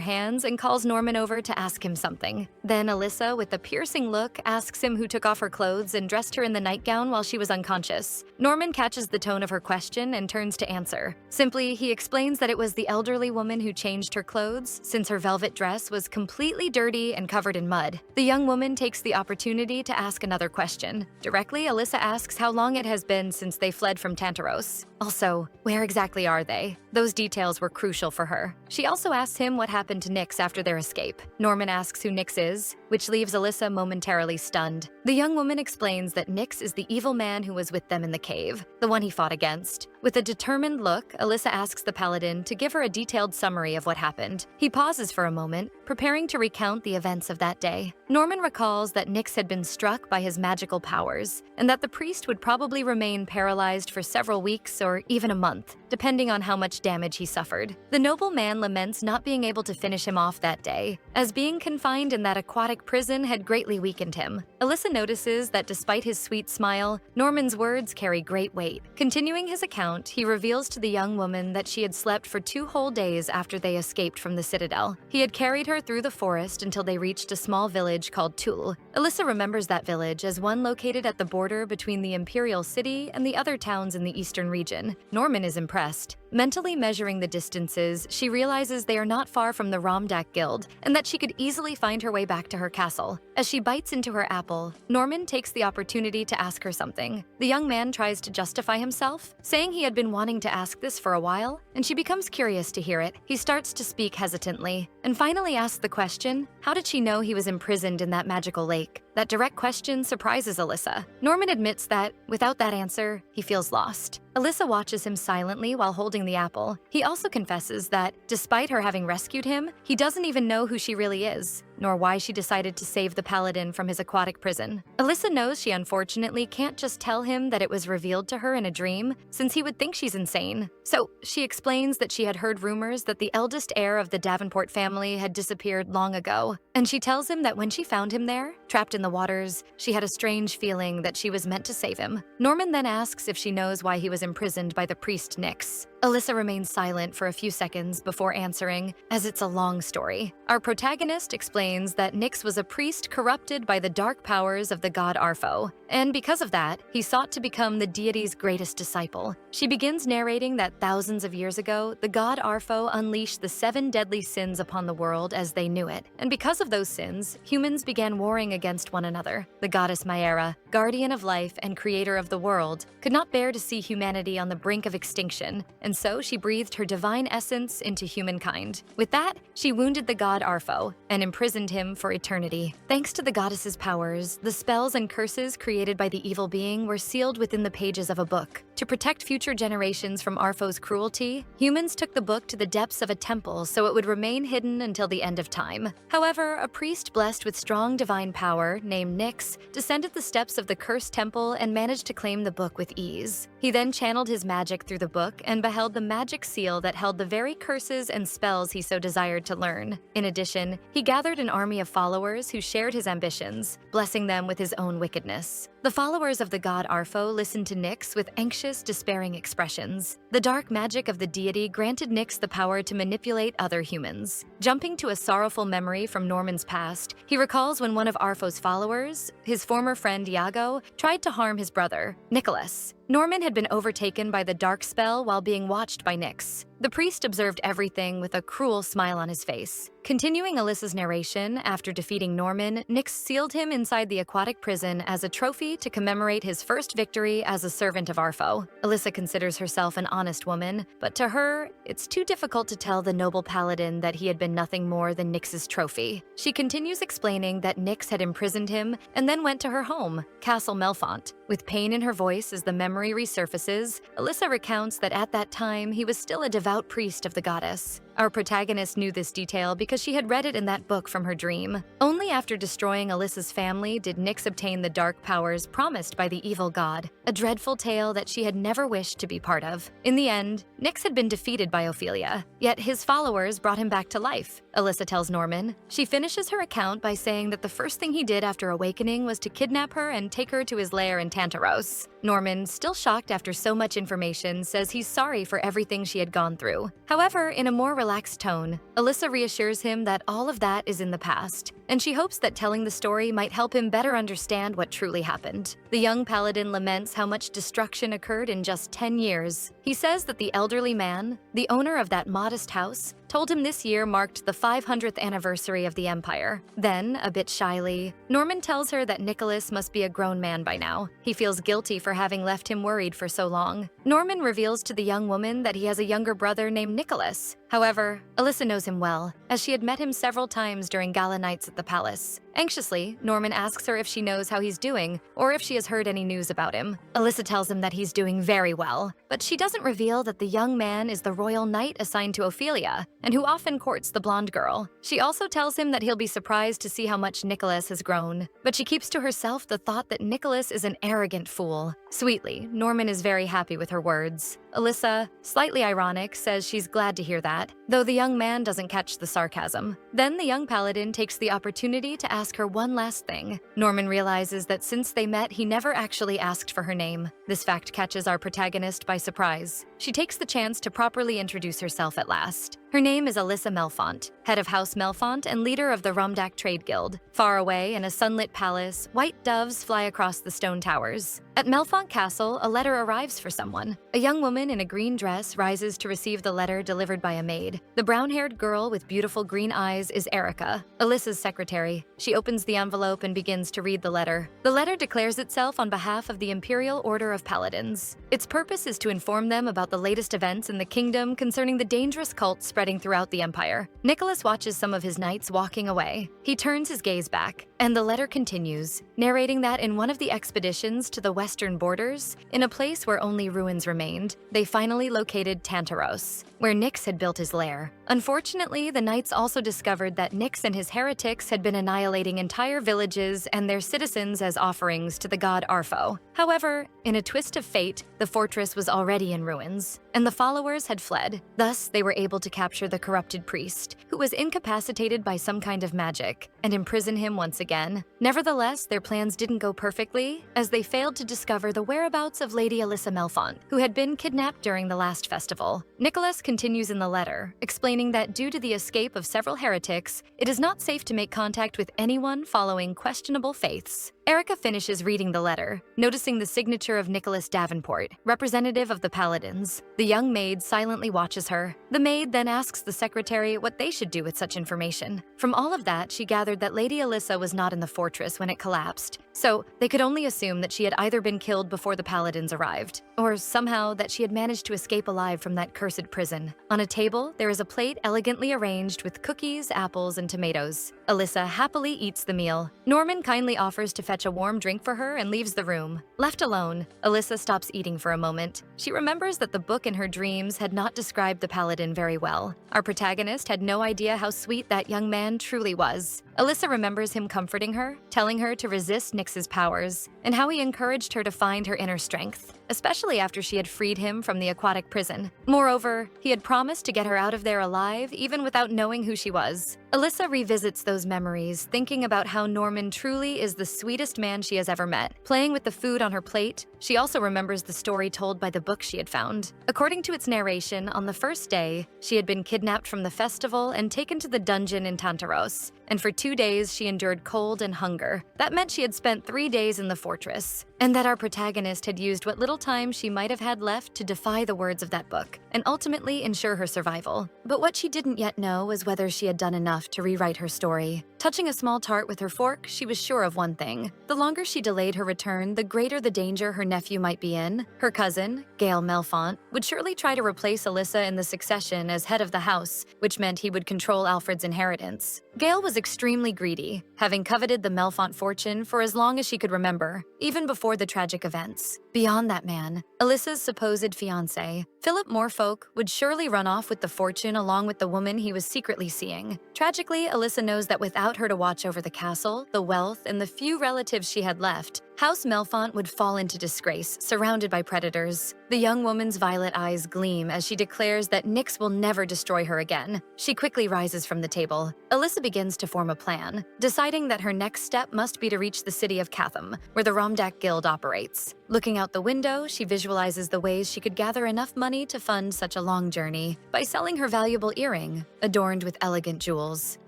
hands and calls Norman over to ask him something. Then Alyssa, with a piercing look, asks him who took off her clothes and dressed her in the nightgown while she was unconscious. Norman catches the tone of her question and turns to answer. Simply, he explains that it was the elderly woman who changed her clothes, since her velvet dress was completely dirty and covered in mud. The young woman takes the opportunity to ask another question. Directly, Alyssa asks how long it has been since they fled from Tantaros. Also, where exactly are they? Those details were crucial for her. She also asks him what happened to Nyx after their escape. Norman asks who Nyx is, which leaves Alyssa momentarily stunned. The young woman explains that Nyx is the evil man who was with them in the cave, the one he fought against. With a determined look, Alyssa asks the paladin to give her a detailed summary of what happened. He pauses for a moment, preparing to recount the events of that day. Norman recalls that Nyx had been struck by his magical powers, and that the priest would probably remain paralyzed for several weeks or even a month, depending on how much damage he suffered. The noble man laments not being able to finish him off that day, as being confined in that aquatic prison had greatly weakened him. Alyssa notices that despite his sweet smile, Norman's words carry great weight. Continuing his account, he reveals to the young woman that she had slept for 2 whole days after they escaped from the citadel. He had carried her through the forest until they reached a small village called Tul. Alyssa remembers that village as one located at the border between the Imperial City and the other towns in the eastern region. Norman is impressed. Mentally measuring the distances, she realizes they are not far from the Romdak Guild, and that she could easily find her way back to her castle. As she bites into her apple, Norman takes the opportunity to ask her something. The young man tries to justify himself, saying he had been wanting to ask this for a while, and she becomes curious to hear it. He starts to speak hesitantly, and finally asks the question, how did she know he was imprisoned in that magical lake? That direct question surprises Alyssa. Norman admits that, without that answer, he feels lost. Alyssa watches him silently while holding the apple. He also confesses that, despite her having rescued him, he doesn't even know who she really is, nor why she decided to save the paladin from his aquatic prison. Alyssa knows she unfortunately can't just tell him that it was revealed to her in a dream, since he would think she's insane. So, she explains that she had heard rumors that the eldest heir of the Davenport family had disappeared long ago, and she tells him that when she found him there, trapped in the waters, she had a strange feeling that she was meant to save him. Norman then asks if she knows why he was imprisoned by the priest Nyx. Alyssa remains silent for a few seconds before answering, as it's a long story. Our protagonist explains that Nyx was a priest corrupted by the dark powers of the god Arpho, and because of that, he sought to become the deity's greatest disciple. She begins narrating that thousands of years ago, the god Arpho unleashed the 7 deadly sins upon the world as they knew it, and because of those sins, humans began warring against one another. The goddess Maera, guardian of life and creator of the world, could not bear to see humanity on the brink of extinction, and so she breathed her divine essence into humankind. With that, she wounded the god Arpho and imprisoned him for eternity. Thanks to the goddess's powers, the spells and curses created by the evil being were sealed within the pages of a book. To protect future generations from Arpho's cruelty, humans took the book to the depths of a temple so it would remain hidden until the end of time. However, a priest blessed with strong divine power, named Nyx, descended the steps of the cursed temple and managed to claim the book with ease. He then channeled his magic through the book and beheld the magic seal that held the very curses and spells he so desired to learn. In addition, he gathered an army of followers who shared his ambitions, blessing them with his own wickedness. The followers of the god Arpho listened to Nyx with anxious, despairing expressions. The dark magic of the deity granted Nyx the power to manipulate other humans. Jumping to a sorrowful memory from Norman's past, he recalls when one of Arpho's followers, his former friend Iago, tried to harm his brother, Nicholas. Norman had been overtaken by the dark spell while being watched by Nyx. The priest observed everything with a cruel smile on his face. Continuing Alyssa's narration, after defeating Norman, Nyx sealed him inside the aquatic prison as a trophy to commemorate his first victory as a servant of Arfo. Alyssa considers herself an honest woman, but to her, it's too difficult to tell the noble paladin that he had been nothing more than Nyx's trophy. She continues explaining that Nyx had imprisoned him and then went to her home, Castle Melfont. With pain in her voice as the memory resurfaces, Alyssa recounts that at that time he was still a devout priest of the goddess. Our protagonist knew this detail because she had read it in that book from her dream. Only after destroying Alyssa's family did Nyx obtain the dark powers promised by the evil god, a dreadful tale that she had never wished to be part of. In the end, Nyx had been defeated by Ophelia, yet his followers brought him back to life, Alyssa tells Norman. She finishes her account by saying that the first thing he did after awakening was to kidnap her and take her to his lair in Tantaros. Norman, still shocked after so much information, says he's sorry for everything she had gone through. However, in a more relaxed tone, Alyssa reassures him that all of that is in the past, and she hopes that telling the story might help him better understand what truly happened. The young paladin laments how much destruction occurred in just 10 years. He says that the elderly man, the owner of that modest house, told him this year marked the 500th anniversary of the Empire. Then, a bit shyly, Norman tells her that Nicholas must be a grown man by now. He feels guilty for having left him worried for so long. Norman reveals to the young woman that he has a younger brother named Nicholas. However, Alyssa knows him well, as she had met him several times during gala nights at the palace. Anxiously, Norman asks her if she knows how he's doing, or if she has heard any news about him. Alyssa tells him that he's doing very well, but she doesn't reveal that the young man is the royal knight assigned to Ophelia, and who often courts the blonde girl. She also tells him that he'll be surprised to see how much Nicholas has grown, but she keeps to herself the thought that Nicholas is an arrogant fool. Sweetly, Norman is very happy with her words. Alyssa, slightly ironic, says she's glad to hear that, though the young man doesn't catch the sarcasm. Then the young paladin takes the opportunity to ask her one last thing. Norman realizes that since they met, he never actually asked for her name. This fact catches our protagonist by surprise. She takes the chance to properly introduce herself at last. Her name is Alyssa Melfont, head of House Melfont and leader of the Rumdak Trade Guild. Far away in a sunlit palace, white doves fly across the stone towers. At Melfont Castle, a letter arrives for someone. A young woman in a green dress rises to receive the letter delivered by a maid. The brown-haired girl with beautiful green eyes is Erica, Alyssa's secretary. She opens the envelope and begins to read the letter. The letter declares itself on behalf of the Imperial Order of Paladins. Its purpose is to inform them about the latest events in the kingdom concerning the dangerous cult spreading throughout the empire. Nicholas watches some of his knights walking away. He turns his gaze back, and the letter continues, narrating that in one of the expeditions to the western borders, in a place where only ruins remained, they finally located Tantaros, where Nyx had built his lair. Unfortunately, the knights also discovered that Nyx and his heretics had been annihilating entire villages and their citizens as offerings to the god Arfo. However, in a twist of fate, the fortress was already in ruins, and the followers had fled. Thus, they were able to capture the corrupted priest, who was incapacitated by some kind of magic, and imprison him once again. Nevertheless, their plans didn't go perfectly, as they failed to discover the whereabouts of Lady Alyssa Melfont, who had been kidnapped during the last festival. Nicholas continues in the letter, explaining that due to the escape of several heretics, it is not safe to make contact with anyone following questionable faiths. Erica finishes reading the letter, noticing the signature of Nicholas Davenport, representative of the Paladins. The young maid silently watches her. The maid then asks the secretary what they should do with such information. From all of that, she gathered that Lady Alyssa was not in the fortress when it collapsed, so they could only assume that she had either been killed before the Paladins arrived, or somehow that she had managed to escape alive from that cursed prison. On a table, there is a plate elegantly arranged with cookies, apples, and tomatoes. Alyssa happily eats the meal. Norman kindly offers to fetch a warm drink for her and leaves the room. Left alone, Alyssa stops eating for a moment. She remembers that the book in her dreams had not described the paladin very well. Our protagonist had no idea how sweet that young man truly was. Alyssa remembers him comforting her, telling her to resist Nyx's powers, and how he encouraged her to find her inner strength, especially after she had freed him from the aquatic prison. Moreover, he had promised to get her out of there alive, even without knowing who she was. Alyssa revisits those memories, thinking about how Norman truly is the sweetest man she has ever met. Playing with the food on her plate, she also remembers the story told by the book she had found. According to its narration, on the first day, she had been kidnapped from the festival and taken to the dungeon in Tantaros, and for 2 days she endured cold and hunger. That meant she had spent 3 days in the fortress. and that our protagonist had used what little time she might have had left to defy the words of that book and ultimately ensure her survival. But what she didn't yet know was whether she had done enough to rewrite her story. Touching a small tart with her fork, she was sure of one thing. The longer she delayed her return, the greater the danger her nephew might be in. Her cousin, Gail Melfont, would surely try to replace Alyssa in the succession as head of the house, which meant he would control Alfred's inheritance. Gail was extremely greedy, having coveted the Melfont fortune for as long as she could remember, even before the tragic events. Beyond that man, Alyssa's supposed fiancé, Philip Morfolk, would surely run off with the fortune along with the woman he was secretly seeing. Tragically, Alyssa knows that without her to watch over the castle, the wealth, and the few relatives she had left, House Melfont would fall into disgrace, surrounded by predators. The young woman's violet eyes gleam as she declares that Nyx will never destroy her again. She quickly rises from the table. Alyssa begins to form a plan, deciding that her next step must be to reach the city of Catham, where the Romdak Guild operates. Looking out the window, she visualizes the ways she could gather enough money to fund such a long journey by selling her valuable earring, adorned with elegant jewels.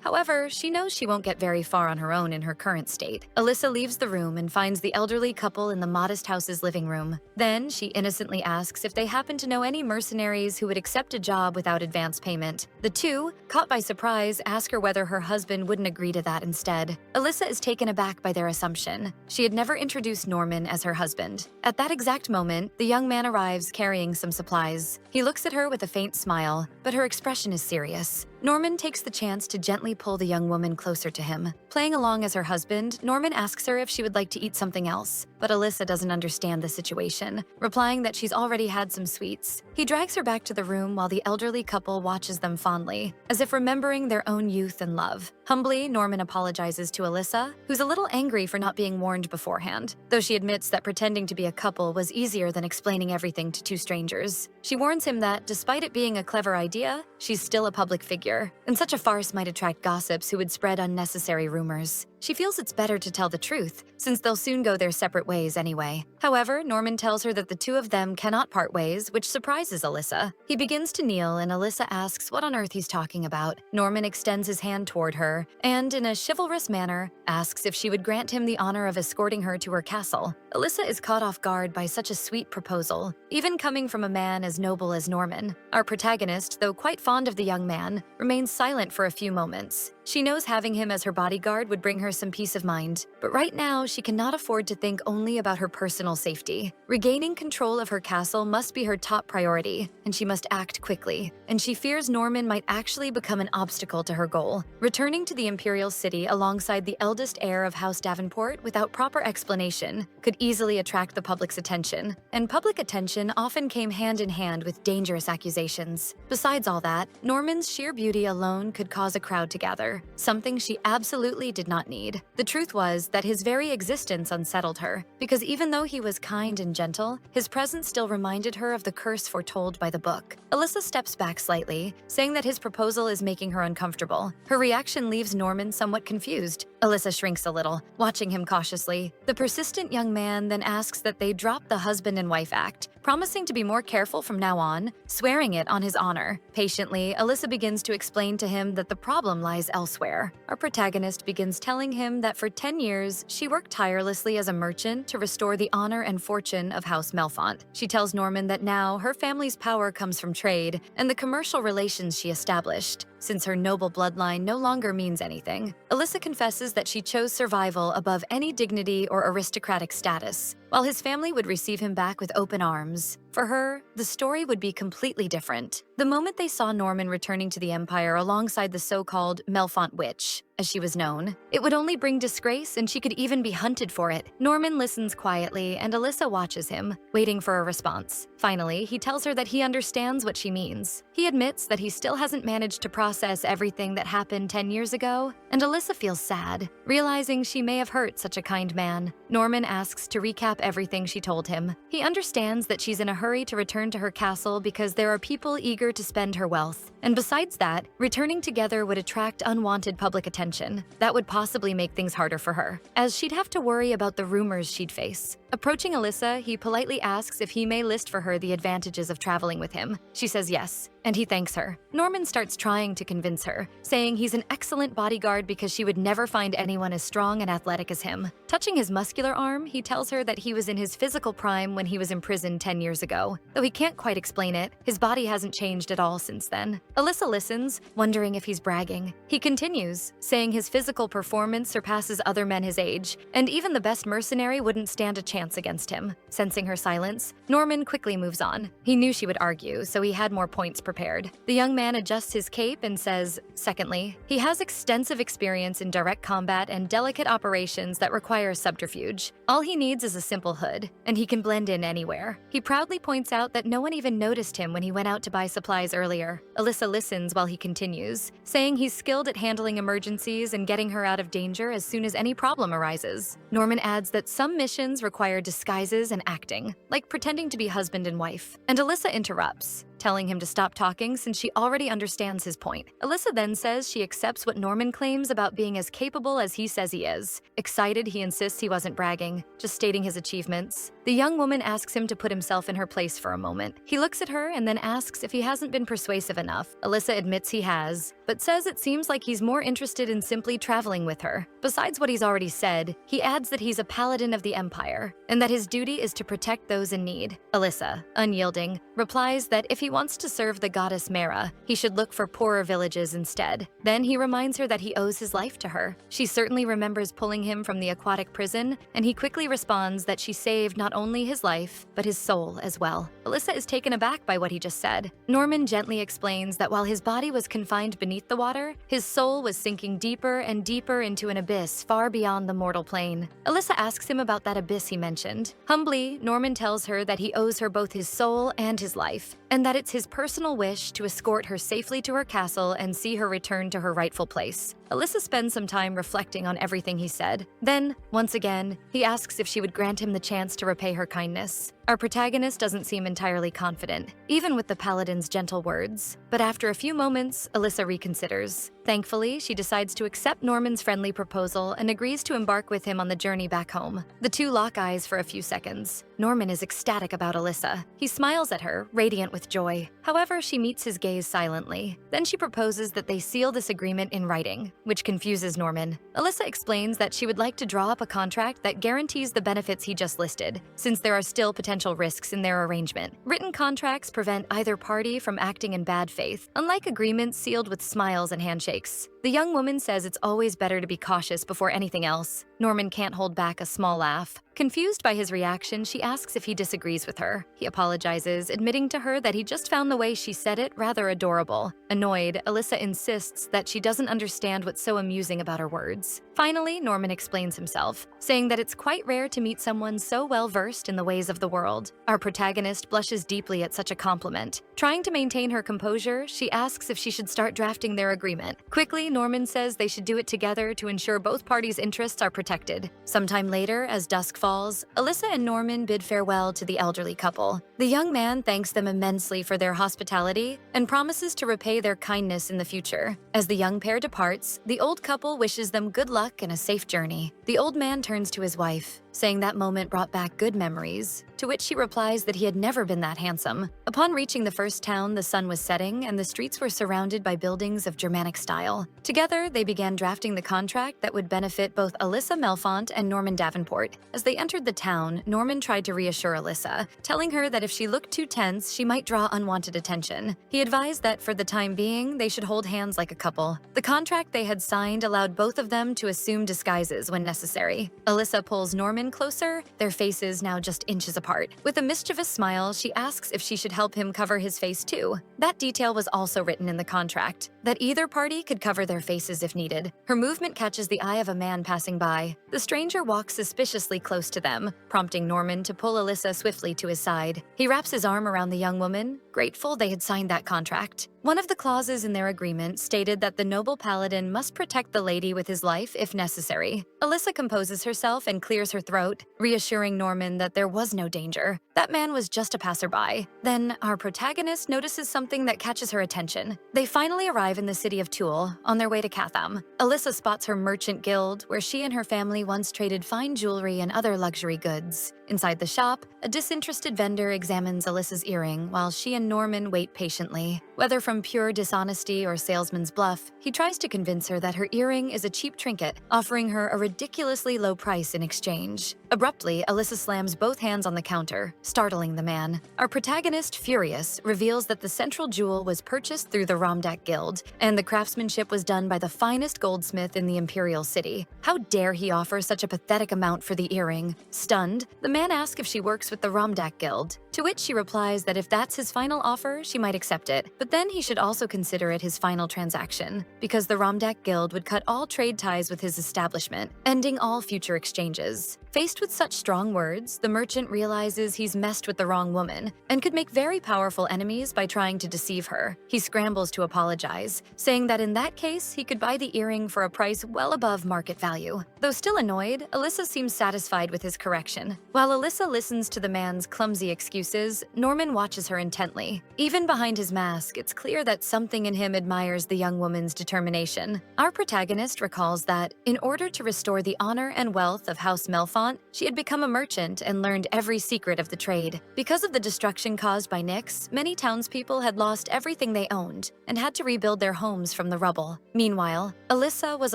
However, she knows she won't get very far on her own in her current state. Alyssa leaves the room and finds the elderly couple in the modest house's living room. Then, she innocently asks if they happen to know any mercenaries who would accept a job without advance payment. The two, caught by surprise, ask her whether her husband wouldn't agree to that instead. Alyssa is taken aback by their assumption. She had never introduced Norman as her husband. At that exact moment, the young man arrives carrying some supplies. He looks at her with a faint smile, but her expression is serious. Norman takes the chance to gently pull the young woman closer to him. Playing along as her husband, Norman asks her if she would like to eat something else, but Alyssa doesn't understand the situation, replying that she's already had some sweets. He drags her back to the room while the elderly couple watches them fondly, as if remembering their own youth and love. Humbly, Norman apologizes to Alyssa, who's a little angry for not being warned beforehand, though she admits that pretending to be a couple was easier than explaining everything to two strangers. She warns him that, despite it being a clever idea, she's still a public figure, and such a farce might attract gossips who would spread unnecessary rumors. She feels it's better to tell the truth, since they'll soon go their separate ways anyway. However, Norman tells her that the two of them cannot part ways, which surprises Alyssa. He begins to kneel, and Alyssa asks what on earth he's talking about. Norman extends his hand toward her, and in a chivalrous manner, asks if she would grant him the honor of escorting her to her castle. Alyssa is caught off guard by such a sweet proposal, even coming from a man as noble as Norman. Our protagonist, though quite fond of the young man, remains silent for a few moments. She knows having him as her bodyguard would bring her some peace of mind, but right now she cannot afford to think only about her personal safety. Regaining control of her castle must be her top priority, and she must act quickly, and she fears Norman might actually become an obstacle to her goal. Returning to the Imperial City alongside the eldest heir of House Davenport without proper explanation could easily attract the public's attention, and public attention often came hand in hand with dangerous accusations. Besides all that, Norman's sheer beauty alone could cause a crowd to gather, something she absolutely did not need. The truth was that his very existence unsettled her, because even though he was kind and gentle, his presence still reminded her of the curse foretold by the book. Alyssa steps back slightly, saying that his proposal is making her uncomfortable. Her reaction leaves Norman somewhat confused. Alyssa shrinks a little, watching him cautiously. The persistent young man then asks that they drop the husband and wife act, promising to be more careful from now on, swearing it on his honor. Patiently, Alyssa begins to explain to him that the problem lies elsewhere. Our protagonist begins telling him that for 10 years, she worked tirelessly as a merchant to restore the honor and fortune of House Melfont. She tells Norman that now her family's power comes from trade and the commercial relations she established, since her noble bloodline no longer means anything. Alyssa confesses that she chose survival above any dignity or aristocratic status, while his family would receive him back with open arms. For her, the story would be completely different. The moment they saw Norman returning to the Empire alongside the so-called Melfont Witch, as she was known, it would only bring disgrace and she could even be hunted for it. Norman listens quietly and Alyssa watches him, waiting for a response. Finally, he tells her that he understands what she means. He admits that he still hasn't managed to process everything that happened 10 years ago, and Alyssa feels sad, realizing she may have hurt such a kind man. Norman asks to recap everything she told him. He understands that she's in a hurry to return to her castle because there are people eager to spend her wealth. And besides that, returning together would attract unwanted public attention. That would possibly make things harder for her, as she'd have to worry about the rumors she'd face. Approaching Alyssa, he politely asks if he may list for her the advantages of traveling with him. She says yes, and he thanks her. Norman starts trying to convince her, saying he's an excellent bodyguard because she would never find anyone as strong and athletic as him. Touching his muscular arm, he tells her that he was in his physical prime when he was imprisoned 10 years ago. Though he can't quite explain it, his body hasn't changed at all since then. Alyssa listens, wondering if he's bragging. He continues, saying his physical performance surpasses other men his age, and even the best mercenary wouldn't stand a chance against him. Sensing her silence, Norman quickly moves on. He knew she would argue, so he had more points prepared. The young man adjusts his cape and says, secondly, he has extensive experience in direct combat and delicate operations that require subterfuge. All he needs is a simple hood, and he can blend in anywhere. He proudly points out that no one even noticed him when he went out to buy supplies earlier. Alyssa listens while he continues, saying he's skilled at handling emergencies and getting her out of danger as soon as any problem arises. Norman adds that some missions require disguises and acting, like pretending to be husband and wife. And Alyssa interrupts, telling him to stop talking since she already understands his point. Alyssa then says she accepts what Norman claims about being as capable as he says he is. Excited, he insists he wasn't bragging, just stating his achievements. The young woman asks him to put himself in her place for a moment. He looks at her and then asks if he hasn't been persuasive enough. Alyssa admits he has, but says it seems like he's more interested in simply traveling with her. Besides what he's already said, he adds that he's a paladin of the Empire, and that his duty is to protect those in need. Alyssa, unyielding, replies that if he wants to serve the goddess Mara, he should look for poorer villages instead. Then he reminds her that he owes his life to her. She certainly remembers pulling him from the aquatic prison, and he quickly responds that she saved not only his life, but his soul as well. Alyssa is taken aback by what he just said. Norman gently explains that while his body was confined beneath the water, his soul was sinking deeper and deeper into an abyss far beyond the mortal plane. Alyssa asks him about that abyss he mentioned. Humbly, Norman tells her that he owes her both his soul and his life, and that it's his personal wish to escort her safely to her castle and see her return to her rightful place. Alyssa spends some time reflecting on everything he said. Then, once again, he asks if she would grant him the chance to repay her kindness. Our protagonist doesn't seem entirely confident, even with the paladin's gentle words. But after a few moments, Alyssa reconsiders. Thankfully, she decides to accept Norman's friendly proposal and agrees to embark with him on the journey back home. The two lock eyes for a few seconds. Norman is ecstatic about Alyssa. He smiles at her, radiant with joy. However, she meets his gaze silently. Then she proposes that they seal this agreement in writing, which confuses Norman. Alyssa explains that she would like to draw up a contract that guarantees the benefits he just listed, since there are still potential risks in their arrangement. Written contracts prevent either party from acting in bad faith, unlike agreements sealed with smiles and handshakes. The young woman says it's always better to be cautious before anything else. Norman can't hold back a small laugh. Confused by his reaction, she asks if he disagrees with her. He apologizes, admitting to her that he just found the way she said it rather adorable. Annoyed, Alyssa insists that she doesn't understand what's so amusing about her words. Finally, Norman explains himself, saying that it's quite rare to meet someone so well-versed in the ways of the world. Our protagonist blushes deeply at such a compliment. Trying to maintain her composure, she asks if she should start drafting their agreement. Quickly, Norman says they should do it together to ensure both parties' interests are protected. Sometime later, as dusk falls, Alyssa and Norman bid farewell to the elderly couple. The young man thanks them immensely for their hospitality and promises to repay their kindness in the future. As the young pair departs, the old couple wishes them good luck and a safe journey. The old man turns to his wife, saying that moment brought back good memories, to which she replies that he had never been that handsome. Upon reaching the first town, the sun was setting and the streets were surrounded by buildings of Germanic style. Together, they began drafting the contract that would benefit both Alyssa Melfont and Norman Davenport. As they entered the town, Norman tried to reassure Alyssa, telling her that if she looked too tense, she might draw unwanted attention. He advised that for the time being, they should hold hands like a couple. The contract they had signed allowed both of them to assume disguises when necessary. Alyssa pulls Norman closer, their faces now just inches apart. With a mischievous smile, she asks if she should help him cover his face too. That detail was also written in the contract, that either party could cover their faces if needed. Her movement catches the eye of a man passing by. The stranger walks suspiciously close to them, prompting Norman to pull Alyssa swiftly to his side. He wraps his arm around the young woman, grateful they had signed that contract. One of the clauses in their agreement stated that the noble paladin must protect the lady with his life if necessary. Alyssa composes herself and clears her throat, reassuring Norman that there was no danger. That man was just a passerby. Then, our protagonist notices something that catches her attention. They finally arrive in the city of Tulle, on their way to Catham. Alyssa spots her merchant guild, where she and her family once traded fine jewelry and other luxury goods. Inside the shop, a disinterested vendor examines Alyssa's earring while she and Norman wait patiently. Whether from pure dishonesty or salesman's bluff, he tries to convince her that her earring is a cheap trinket, offering her a ridiculously low price in exchange. Abruptly, Alyssa slams both hands on the counter, startling the man. Our protagonist, furious, reveals that the central jewel was purchased through the Romdak Guild, and the craftsmanship was done by the finest goldsmith in the Imperial City. How dare he offer such a pathetic amount for the earring? Stunned, the man asks if she works with the Romdak Guild, to which she replies that if that's his final offer, she might accept it, but then he should also consider it his final transaction, because the Romdak Guild would cut all trade ties with his establishment, ending all future exchanges. Faced with such strong words, the merchant realizes he's messed with the wrong woman and could make very powerful enemies by trying to deceive her. He scrambles to apologize, saying that in that case, he could buy the earring for a price well above market value. Though still annoyed, Alyssa seems satisfied with his correction. While Alyssa listens to the man's clumsy excuses, Norman watches her intently. Even behind his mask, it's clear that something in him admires the young woman's determination. Our protagonist recalls that, in order to restore the honor and wealth of House Melfont, she had become a merchant and learned every secret of the trade. Because of the destruction caused by Nyx, many townspeople had lost everything they owned and had to rebuild their homes from the rubble. Meanwhile, Alyssa was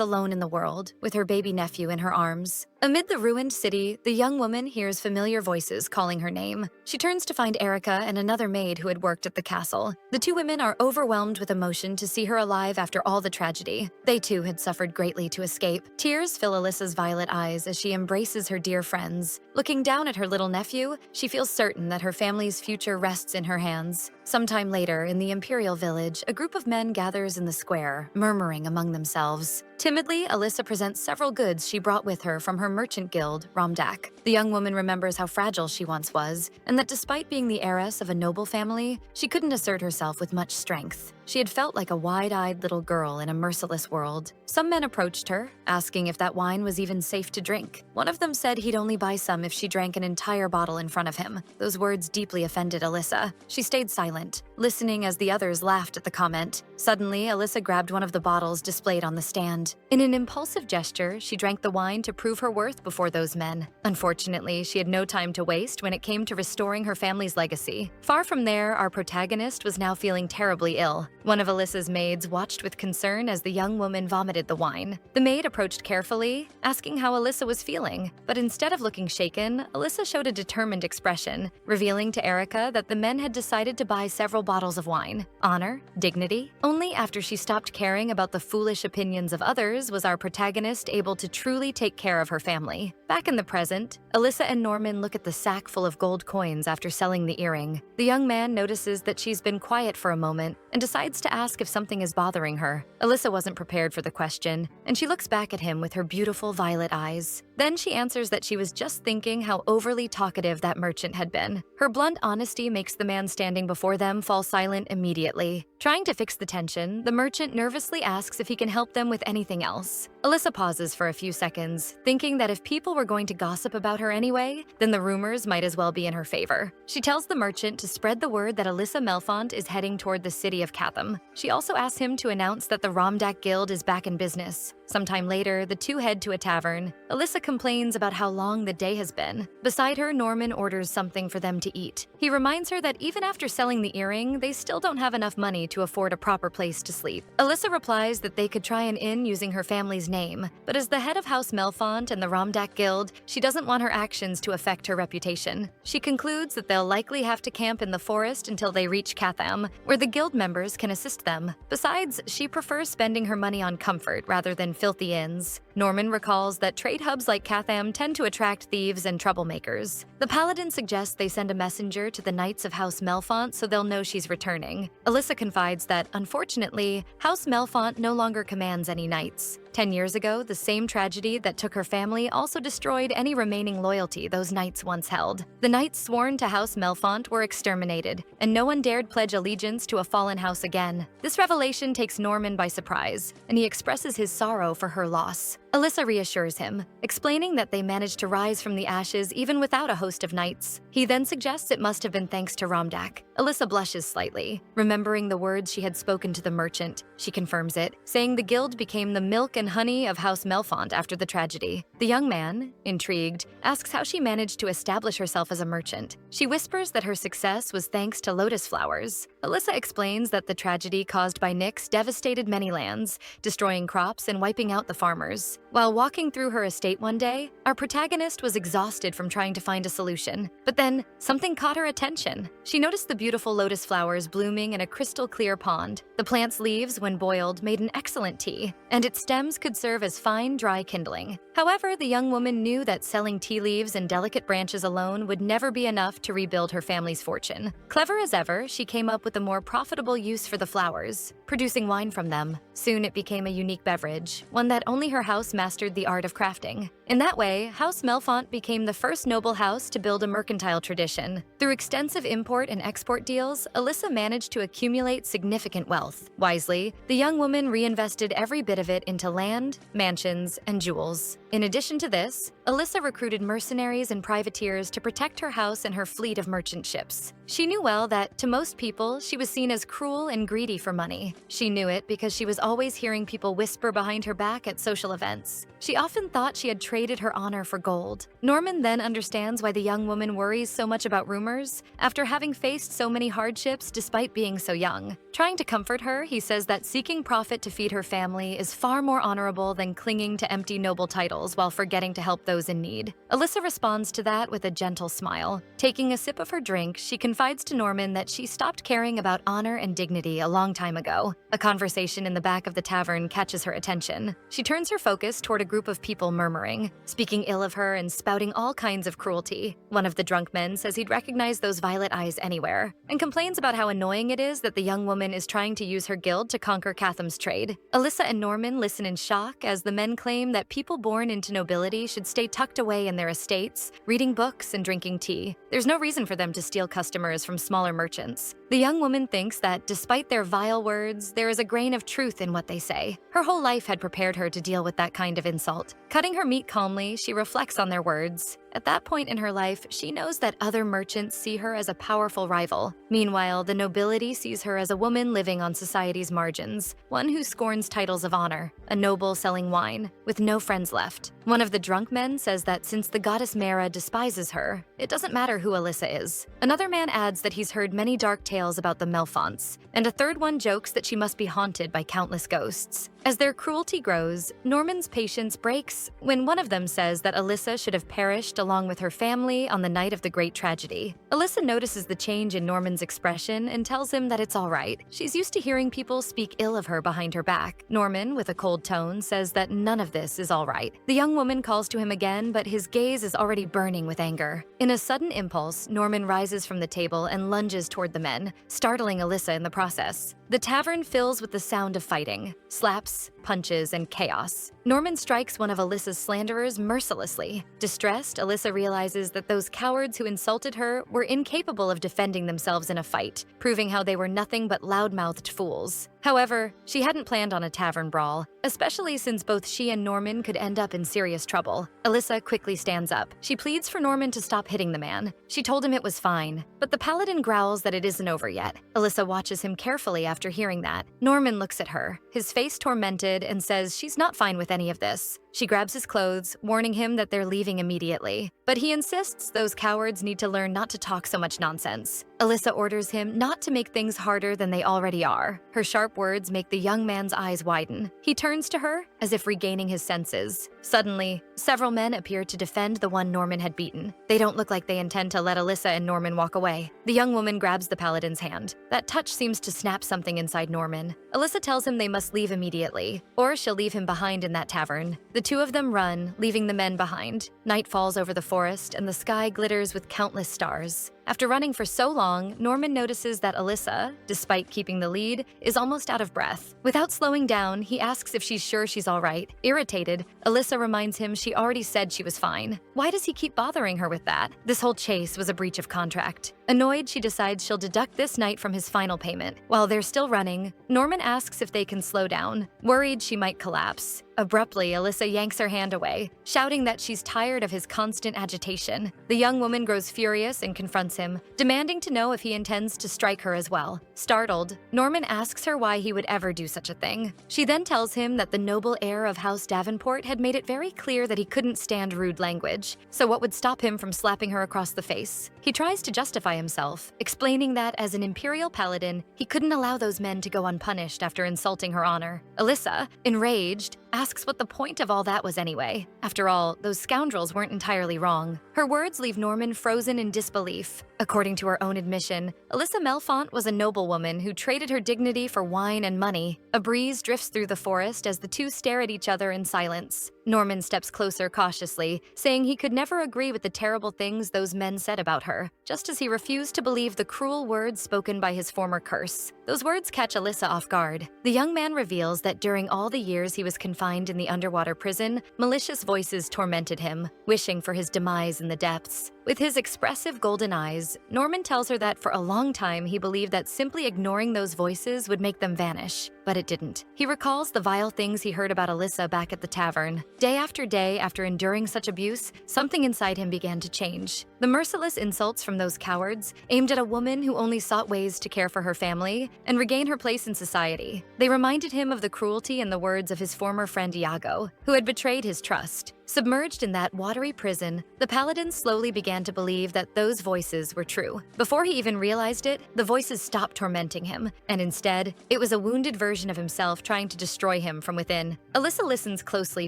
alone in the world, with her baby nephew in her arms. Amid the ruined city, the young woman hears familiar voices calling her name. She turns to find Erica and another maid who had worked at the castle. The two women are overwhelmed with emotion to see her alive after all the tragedy. They too had suffered greatly to escape. Tears fill Alyssa's violet eyes as she embraces her dear friends. Looking down at her little nephew, she feels certain that her family's future rests in her hands. Sometime later, in the Imperial village, a group of men gathers in the square, murmuring among themselves. Timidly, Alyssa presents several goods she brought with her from her merchant guild, Romdak. The young woman remembers how fragile she once was, and that despite being the heiress of a noble family, she couldn't assert herself with much strength. She had felt like a wide-eyed little girl in a merciless world. Some men approached her, asking if that wine was even safe to drink. One of them said he'd only buy some if she drank an entire bottle in front of him. Those words deeply offended Alyssa. She stayed silent, listening as the others laughed at the comment. Suddenly, Alyssa grabbed one of the bottles displayed on the stand. In an impulsive gesture, she drank the wine to prove her worth before those men. Unfortunately, she had no time to waste when it came to restoring her family's legacy. Far from there, our protagonist was now feeling terribly ill. One of Alyssa's maids watched with concern as the young woman vomited the wine. The maid approached carefully, asking how Alyssa was feeling, but instead of looking shaken, Alyssa showed a determined expression, revealing to Erica that the men had decided to buy several bottles of wine. Honor? Dignity? Only after she stopped caring about the foolish opinions of others was our protagonist able to truly take care of her family. Back in the present, Alyssa and Norman look at the sack full of gold coins after selling the earring. The young man notices that she's been quiet for a moment and decides to ask if something is bothering her. Alyssa wasn't prepared for the question, and she looks back at him with her beautiful violet eyes. Then she answers that she was just thinking how overly talkative that merchant had been. Her blunt honesty makes the man standing before them fall silent immediately. Trying to fix the tension, the merchant nervously asks if he can help them with anything else. Alyssa pauses for a few seconds, thinking that if people were going to gossip about her anyway, then the rumors might as well be in her favor. She tells the merchant to spread the word that Alyssa Melfont is heading toward the city of Catham. She also asks him to announce that the Romdak Guild is back in business. Sometime later, the two head to a tavern. Alyssa complains about how long the day has been. Beside her, Norman orders something for them to eat. He reminds her that even after selling the earring, they still don't have enough money to afford a proper place to sleep. Alyssa replies that they could try an inn using her family's name, but as the head of House Melfont and the Romdak Guild, she doesn't want her actions to affect her reputation. She concludes that they'll likely have to camp in the forest until they reach Catham, where the guild members can assist them. Besides, she prefers spending her money on comfort rather than filthy inns. Norman recalls that trade hubs like Catham tend to attract thieves and troublemakers. The paladin suggests they send a messenger to the Knights of House Melfont so they'll know she's returning. Alyssa confides that, unfortunately, House Melfont no longer commands any knights. 10 years ago, the same tragedy that took her family also destroyed any remaining loyalty those knights once held. The knights sworn to House Melfont were exterminated, and no one dared pledge allegiance to a fallen house again. This revelation takes Norman by surprise, and he expresses his sorrow for her loss. Alyssa reassures him, explaining that they managed to rise from the ashes even without a host of knights. He then suggests it must have been thanks to Ramdak. Alyssa blushes slightly, remembering the words she had spoken to the merchant. She confirms it, saying the guild became the milk and honey of House Melfont after the tragedy. The young man, intrigued, asks how she managed to establish herself as a merchant. She whispers that her success was thanks to lotus flowers. Alyssa explains that the tragedy caused by Nyx devastated many lands, destroying crops and wiping out the farmers. While walking through her estate one day, our protagonist was exhausted from trying to find a solution. But then, something caught her attention. She noticed the beautiful lotus flowers blooming in a crystal-clear pond. The plant's leaves, when boiled, made an excellent tea, and its stems could serve as fine, dry kindling. However, the young woman knew that selling tea leaves and delicate branches alone would never be enough to rebuild her family's fortune. Clever as ever, she came up with a more profitable use for the flowers, producing wine from them. Soon it became a unique beverage, one that only her house mastered the art of crafting. In that way, House Melfont became the first noble house to build a mercantile tradition. Through extensive import and export deals, Alyssa managed to accumulate significant wealth. Wisely, the young woman reinvested every bit of it into land, mansions, and jewels. In addition to this, Alyssa recruited mercenaries and privateers to protect her house and her fleet of merchant ships. She knew well that, to most people, she was seen as cruel and greedy for money. She knew it because she was always hearing people whisper behind her back at social events. She often thought she had traded her honor for gold. Norman then understands why the young woman worries so much about rumors, after having faced so many hardships despite being so young. Trying to comfort her, he says that seeking profit to feed her family is far more honorable than clinging to empty noble titles while forgetting to help those in need. Alyssa responds to that with a gentle smile. Taking a sip of her drink, she confides to Norman that she stopped caring about honor and dignity a long time ago. A conversation in the back of the tavern catches her attention. She turns her focus toward a group of people murmuring, speaking ill of her and spouting all kinds of cruelty. One of the drunk men says he'd recognize those violet eyes anywhere, and complains about how annoying it is that the young woman is trying to use her guild to conquer Catham's trade. Alyssa and Norman listen in shock as the men claim that people born into nobility should stay tucked away in their estates, reading books and drinking tea. There's no reason for them to steal customers from smaller merchants. The young woman thinks that, despite their vile words, there is a grain of truth in what they say. Her whole life had prepared her to deal with that kind of insult. Cutting her meat calmly, she reflects on their words. At that point in her life, she knows that other merchants see her as a powerful rival. Meanwhile, the nobility sees her as a woman living on society's margins, one who scorns titles of honor, a noble selling wine, with no friends left. One of the drunk men says that since the goddess Mara despises her, it doesn't matter who Alyssa is. Another man adds that he's heard many dark tales about the Melfonts, and a third one jokes that she must be haunted by countless ghosts. As their cruelty grows, Norman's patience breaks when one of them says that Alyssa should have perished along with her family on the night of the great tragedy. Alyssa notices the change in Norman's expression and tells him that it's all right. She's used to hearing people speak ill of her behind her back. Norman, with a cold tone, says that none of this is all right. The young woman calls to him again, but his gaze is already burning with anger. In a sudden impulse, Norman rises from the table and lunges toward the men, startling Alyssa in the process. The tavern fills with the sound of fighting, slaps, punches, and chaos. Norman strikes one of Alyssa's slanderers mercilessly. Distressed, Alyssa realizes that those cowards who insulted her were incapable of defending themselves in a fight, proving how they were nothing but loud-mouthed fools. However, she hadn't planned on a tavern brawl, especially since both she and Norman could end up in serious trouble. Alyssa quickly stands up. She pleads for Norman to stop hitting the man. She told him it was fine, but the paladin growls that it isn't over yet. Alyssa watches him carefully after hearing that. Norman looks at her, his face tormented, and says she's not fine with any of this. She grabs his clothes, warning him that they're leaving immediately. But he insists those cowards need to learn not to talk so much nonsense. Alyssa orders him not to make things harder than they already are. Her sharp words make the young man's eyes widen. He turns to her, as if regaining his senses. Suddenly, several men appear to defend the one Norman had beaten. They don't look like they intend to let Alyssa and Norman walk away. The young woman grabs the paladin's hand. That touch seems to snap something inside Norman. Alyssa tells him they must leave immediately, or she'll leave him behind in that tavern. The two of them run, leaving the men behind. Night falls over the forest, and the sky glitters with countless stars. After running for so long, Norman notices that Alyssa, despite keeping the lead, is almost out of breath. Without slowing down, he asks if she's sure she's all right. Irritated, Alyssa reminds him she already said she was fine. Why does he keep bothering her with that? This whole chase was a breach of contract. Annoyed, she decides she'll deduct this night from his final payment. While they're still running, Norman asks if they can slow down, worried she might collapse. Abruptly, Alyssa yanks her hand away, shouting that she's tired of his constant agitation. The young woman grows furious and confronts him, demanding to know if he intends to strike her as well. Startled, Norman asks her why he would ever do such a thing. She then tells him that the noble heir of House Davenport had made it very clear that he couldn't stand rude language, so what would stop him from slapping her across the face? He tries to justify himself, explaining that as an Imperial Paladin, he couldn't allow those men to go unpunished after insulting her honor. Alyssa, enraged, asks what the point of all that was anyway. After all, those scoundrels weren't entirely wrong. Her words leave Norman frozen in disbelief. According to her own admission, Alyssa Melfont was a noblewoman who traded her dignity for wine and money. A breeze drifts through the forest as the two stare at each other in silence. Norman steps closer cautiously, saying he could never agree with the terrible things those men said about her, just as he refused to believe the cruel words spoken by his former curse. Those words catch Alyssa off guard. The young man reveals that during all the years he was confined in the underwater prison, malicious voices tormented him, wishing for his demise in the depths. With his expressive golden eyes, Norman tells her that for a long time he believed that simply ignoring those voices would make them vanish, but it didn't. He recalls the vile things he heard about Alyssa back at the tavern. Day, after enduring such abuse, something inside him began to change. The merciless insults from those cowards, aimed at a woman who only sought ways to care for her family and regain her place in society. They reminded him of the cruelty in the words of his former friend Iago, who had betrayed his trust. Submerged in that watery prison, the paladin slowly began to believe that those voices were true. Before he even realized it, the voices stopped tormenting him, and instead, it was a wounded version of himself trying to destroy him from within. Alyssa listens closely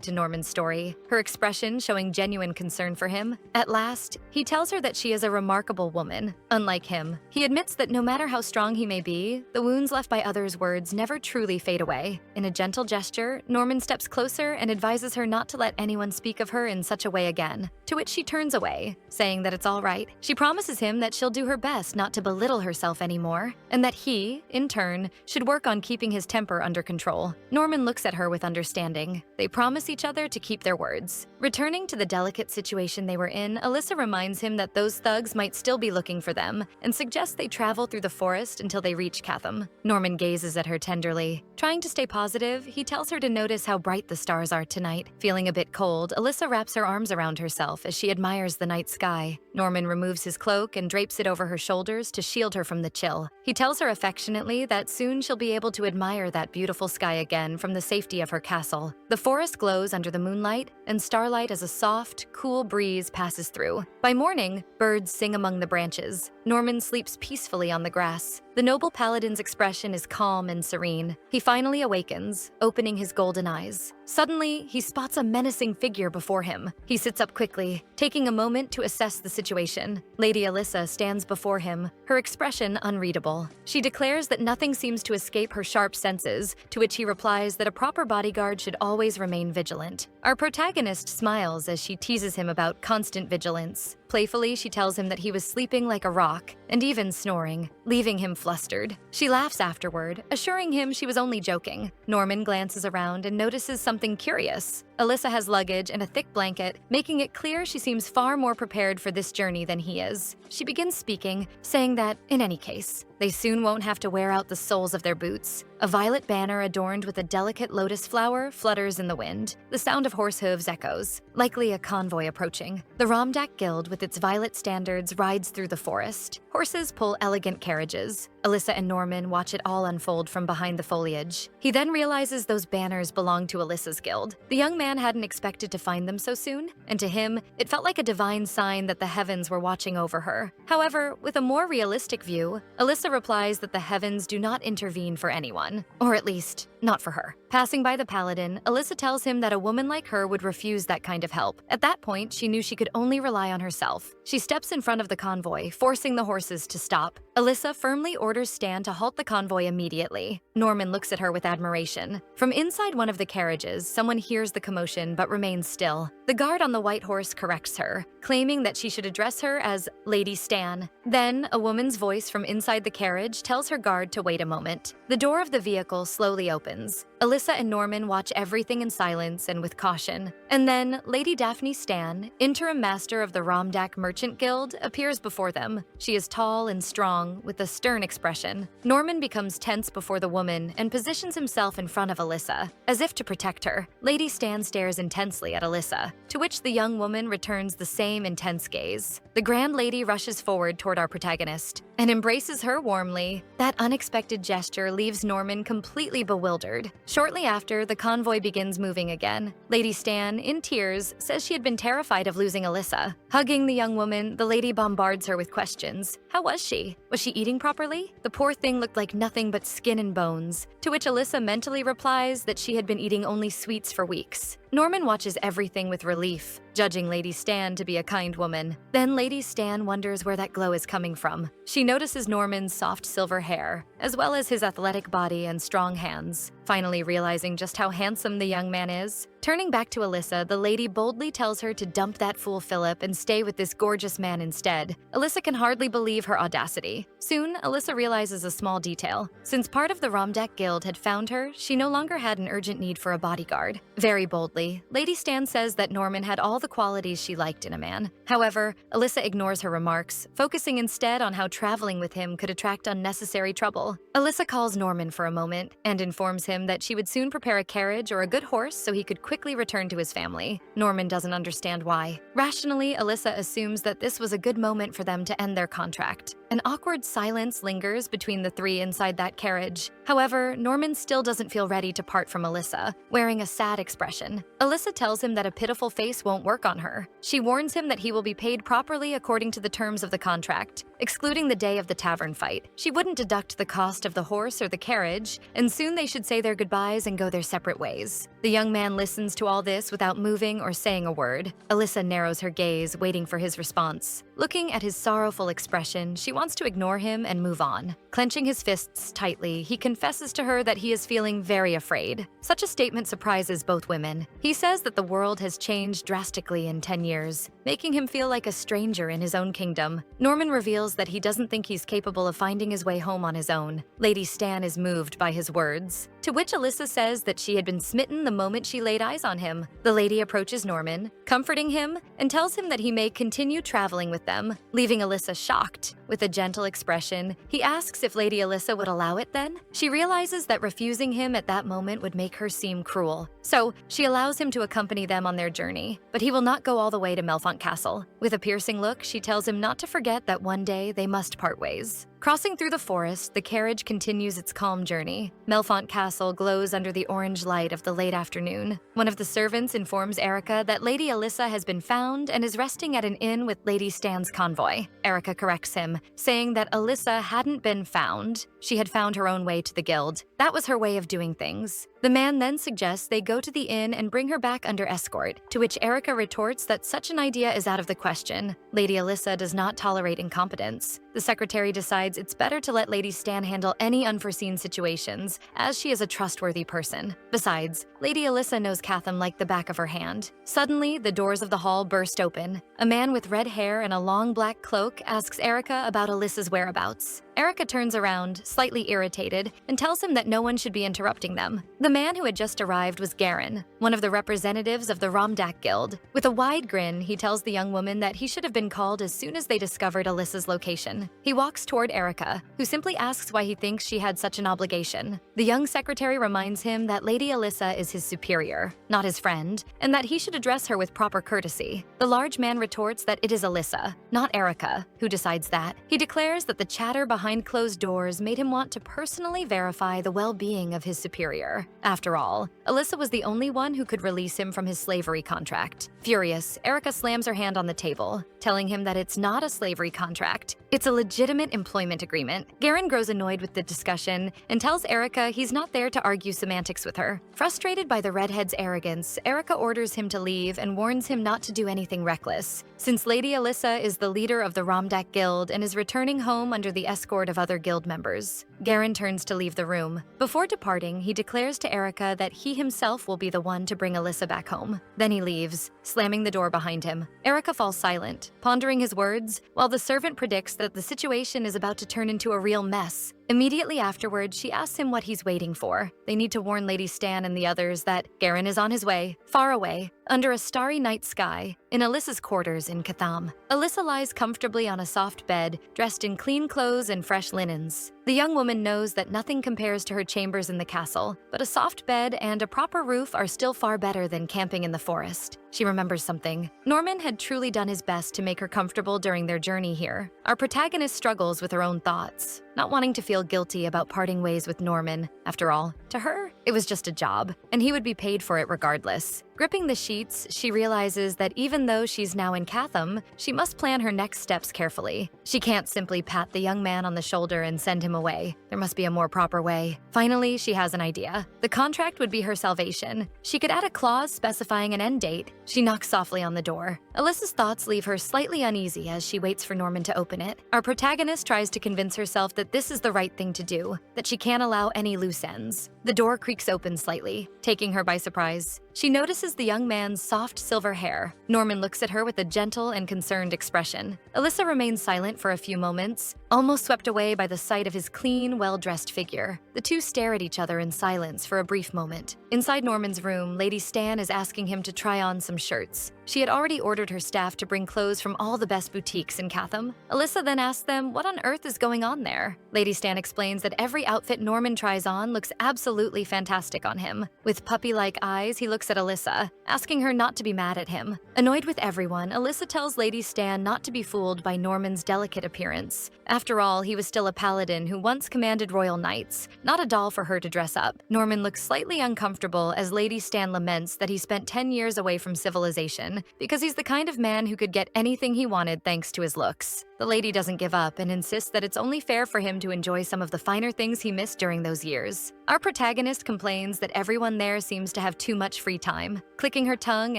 to Norman's story, her expression showing genuine concern for him. At last, he tells her that she is a remarkable woman. Unlike him, he admits that no matter how strong he may be, the wounds left by others' words never truly fade away. In a gentle gesture, Norman steps closer and advises her not to let anyone speak of her in such a way again, to which she turns away, saying that it's all right. She promises him that she'll do her best not to belittle herself anymore, and that he, in turn, should work on keeping his temper under control. Norman looks at her with understanding. They promise each other to keep their words. Returning to the delicate situation they were in, Alyssa reminds him that those thugs might still be looking for them, and suggests they travel through the forest until they reach Catham. Norman gazes at her tenderly. Trying to stay positive, he tells her to notice how bright the stars are tonight. Feeling a bit cold, Alyssa wraps her arms around herself as she admires the night sky. Norman removes his cloak and drapes it over her shoulders to shield her from the chill. He tells her affectionately that soon she'll be able to admire that beautiful sky again from the safety of her castle. The forest glows under the moonlight and starlight as a soft, cool breeze passes through. By morning, birds sing among the branches. Norman sleeps peacefully on the grass. The noble paladin's expression is calm and serene. He finally awakens, opening his golden eyes. Suddenly, he spots a menacing figure before him. He sits up quickly, taking a moment to assess the situation. Lady Alyssa stands before him, her expression unreadable. She declares that nothing seems to escape her sharp senses, to which he replies that a proper bodyguard should always remain vigilant. Our protagonist smiles as she teases him about constant vigilance. Playfully, she tells him that he was sleeping like a rock, and even snoring, leaving him flustered. She laughs afterward, assuring him she was only joking. Norman glances around and notices something curious. Alyssa has luggage and a thick blanket, making it clear she seems far more prepared for this journey than he is. She begins speaking, saying that, in any case, they soon won't have to wear out the soles of their boots. A violet banner adorned with a delicate lotus flower flutters in the wind. The sound of horse hooves echoes, likely a convoy approaching. The Romdak Guild, with its violet standards, rides through the forest. Horses pull elegant carriages. Alyssa and Norman watch it all unfold from behind the foliage. He then realizes those banners belong to Alyssa's guild. The young man hadn't expected to find them so soon, and to him, it felt like a divine sign that the heavens were watching over her. However, with a more realistic view, Alyssa replies that the heavens do not intervene for anyone, or at least, not for her. Passing by the paladin, Alyssa tells him that a woman like her would refuse that kind of help. At that point, she knew she could only rely on herself. She steps in front of the convoy, forcing the horses to stop. Alyssa firmly orders Stan to halt the convoy immediately. Norman looks at her with admiration. From inside one of the carriages, someone hears the commotion but remains still. The guard on the white horse corrects her, claiming that she should address her as Lady Stan. Then, a woman's voice from inside the carriage tells her guard to wait a moment. The door of the vehicle slowly opens. Alyssa and Norman watch everything in silence and with caution. And then, Lady Daphne Stan, interim master of the Romdak Merchant Guild, appears before them. She is tall and strong, with a stern expression. Norman becomes tense before the woman and positions himself in front of Alyssa, as if to protect her. Lady Stan stares intensely at Alyssa, to which the young woman returns the same intense gaze. The Grand Lady rushes forward toward our protagonist and embraces her warmly. That unexpected gesture leaves Norman completely bewildered. Shortly after, the convoy begins moving again. Lady Stan, in tears, says she had been terrified of losing Alyssa. Hugging the young woman, the lady bombards her with questions. How was she? Was she eating properly? The poor thing looked like nothing but skin and bones, to which Alyssa mentally replies that she had been eating only sweets for weeks. Norman watches everything with relief, judging Lady Stan to be a kind woman. Then Lady Stan wonders where that glow is coming from. She notices Norman's soft silver hair, as well as his athletic body and strong hands. Finally realizing just how handsome the young man is, turning back to Alyssa, the lady boldly tells her to dump that fool Philip and stay with this gorgeous man instead. Alyssa can hardly believe her audacity. Soon, Alyssa realizes a small detail. Since part of the Romdak Guild had found her, she no longer had an urgent need for a bodyguard. Very boldly, Lady Stan says that Norman had all the qualities she liked in a man. However, Alyssa ignores her remarks, focusing instead on how traveling with him could attract unnecessary trouble. Alyssa calls Norman for a moment and informs him that she would soon prepare a carriage or a good horse so he could quickly return to his family. Norman doesn't understand why. Rationally, Alyssa assumes that this was a good moment for them to end their contract. An awkward silence lingers between the three inside that carriage. However, Norman still doesn't feel ready to part from Alyssa, wearing a sad expression. Alyssa tells him that a pitiful face won't work on her. She warns him that he will be paid properly according to the terms of the contract, excluding the day of the tavern fight. She wouldn't deduct the cost of the horse or the carriage, and soon they should say their goodbyes and go their separate ways. The young man listens to all this without moving or saying a word. Alyssa narrows her gaze, waiting for his response. Looking at his sorrowful expression, she wants to ignore him and move on. Clenching his fists tightly, he confesses to her that he is feeling very afraid. Such a statement surprises both women. He says that the world has changed drastically in 10 years, making him feel like a stranger in his own kingdom. Norman reveals that he doesn't think he's capable of finding his way home on his own. Lady Stan is moved by his words, to which Alyssa says that she had been smitten the moment she laid eyes on him. The lady approaches Norman, comforting him, and tells him that he may continue traveling with them, leaving Alyssa shocked. With a gentle expression, he asks if Lady Alyssa would allow it then. She realizes that refusing him at that moment would make her seem cruel, so she allows him to accompany them on their journey, but he will not go all the way to Melfont Castle. With a piercing look, she tells him not to forget that one day they must part ways. Crossing through the forest, the carriage continues its calm journey. Melfont Castle glows under the orange light of the late afternoon. One of the servants informs Erica that Lady Alyssa has been found and is resting at an inn with Lady Stan's convoy. Erica corrects him, saying that Alyssa hadn't been found. She had found her own way to the guild. That was her way of doing things. The man then suggests they go to the inn and bring her back under escort, to which Erica retorts that such an idea is out of the question. Lady Alyssa does not tolerate incompetence. The secretary decides it's better to let Lady Stan handle any unforeseen situations, as she is a trustworthy person. Besides, Lady Alyssa knows Catham like the back of her hand. Suddenly, the doors of the hall burst open. A man with red hair and a long black cloak asks Erica about Alyssa's whereabouts. Erica turns around, slightly irritated, and tells him that no one should be interrupting them. The man who had just arrived was Garen, one of the representatives of the Romdak Guild. With a wide grin, he tells the young woman that he should have been called as soon as they discovered Alyssa's location. He walks toward Erica, who simply asks why he thinks she had such an obligation. The young secretary reminds him that Lady Alyssa is his superior, not his friend, and that he should address her with proper courtesy. The large man retorts that it is Alyssa, not Erica, who decides that. He declares that the chatter behind behind closed doors made him want to personally verify the well-being of his superior. After all, Alyssa was the only one who could release him from his slavery contract. Furious, Erica slams her hand on the table, telling him that it's not a slavery contract. It's a legitimate employment agreement. Garen grows annoyed with the discussion and tells Erica he's not there to argue semantics with her. Frustrated by the redhead's arrogance, Erica orders him to leave and warns him not to do anything reckless. Since Lady Alyssa is the leader of the Romdak Guild and is returning home under the escort of other guild members, Garen turns to leave the room. Before departing, he declares to Erica that he himself will be the one to bring Alyssa back home. Then he leaves, slamming the door behind him. Erica falls silent, pondering his words, while the servant predicts that the situation is about to turn into a real mess. Immediately afterward, she asks him what he's waiting for. They need to warn Lady Stan and the others that Garen is on his way, far away, under a starry night sky, in Alyssa's quarters in Katham. Alyssa lies comfortably on a soft bed, dressed in clean clothes and fresh linens. The young woman knows that nothing compares to her chambers in the castle, but a soft bed and a proper roof are still far better than camping in the forest. She remembers something. Norman had truly done his best to make her comfortable during their journey here. Our protagonist struggles with her own thoughts, not wanting to feel guilty about parting ways with Norman. After all, to her, it was just a job, and he would be paid for it regardless. Gripping the sheets, she realizes that even though she's now in Katham, she must plan her next steps carefully. She can't simply pat the young man on the shoulder and send him away. There must be a more proper way. Finally, she has an idea. The contract would be her salvation. She could add a clause specifying an end date. She knocks softly on the door. Alyssa's thoughts leave her slightly uneasy as she waits for Norman to open it. Our protagonist tries to convince herself that this is the right thing to do, that she can't allow any loose ends. The door creaks open slightly, taking her by surprise. She notices the young man's soft silver hair. Norman looks at her with a gentle and concerned expression. Alyssa remains silent for a few moments, almost swept away by the sight of his clean, well-dressed figure. The two stare at each other in silence for a brief moment. Inside Norman's room, Lady Stan is asking him to try on some shirts. She had already ordered her staff to bring clothes from all the best boutiques in Katham. Alyssa then asks them what on earth is going on there. Lady Stan explains that every outfit Norman tries on looks absolutely fantastic on him. With puppy-like eyes, he looks at Alyssa, asking her not to be mad at him. Annoyed with everyone, Alyssa tells Lady Stan not to be fooled by Norman's delicate appearance. After all, he was still a paladin who once commanded royal knights, not a doll for her to dress up. Norman looks slightly uncomfortable as Lady Stan laments that he spent 10 years away from civilization because he's the kind of man who could get anything he wanted thanks to his looks. The lady doesn't give up and insists that it's only fair for him to enjoy some of the finer things he missed during those years. Our protagonist complains that everyone there seems to have too much free time. Clicking her tongue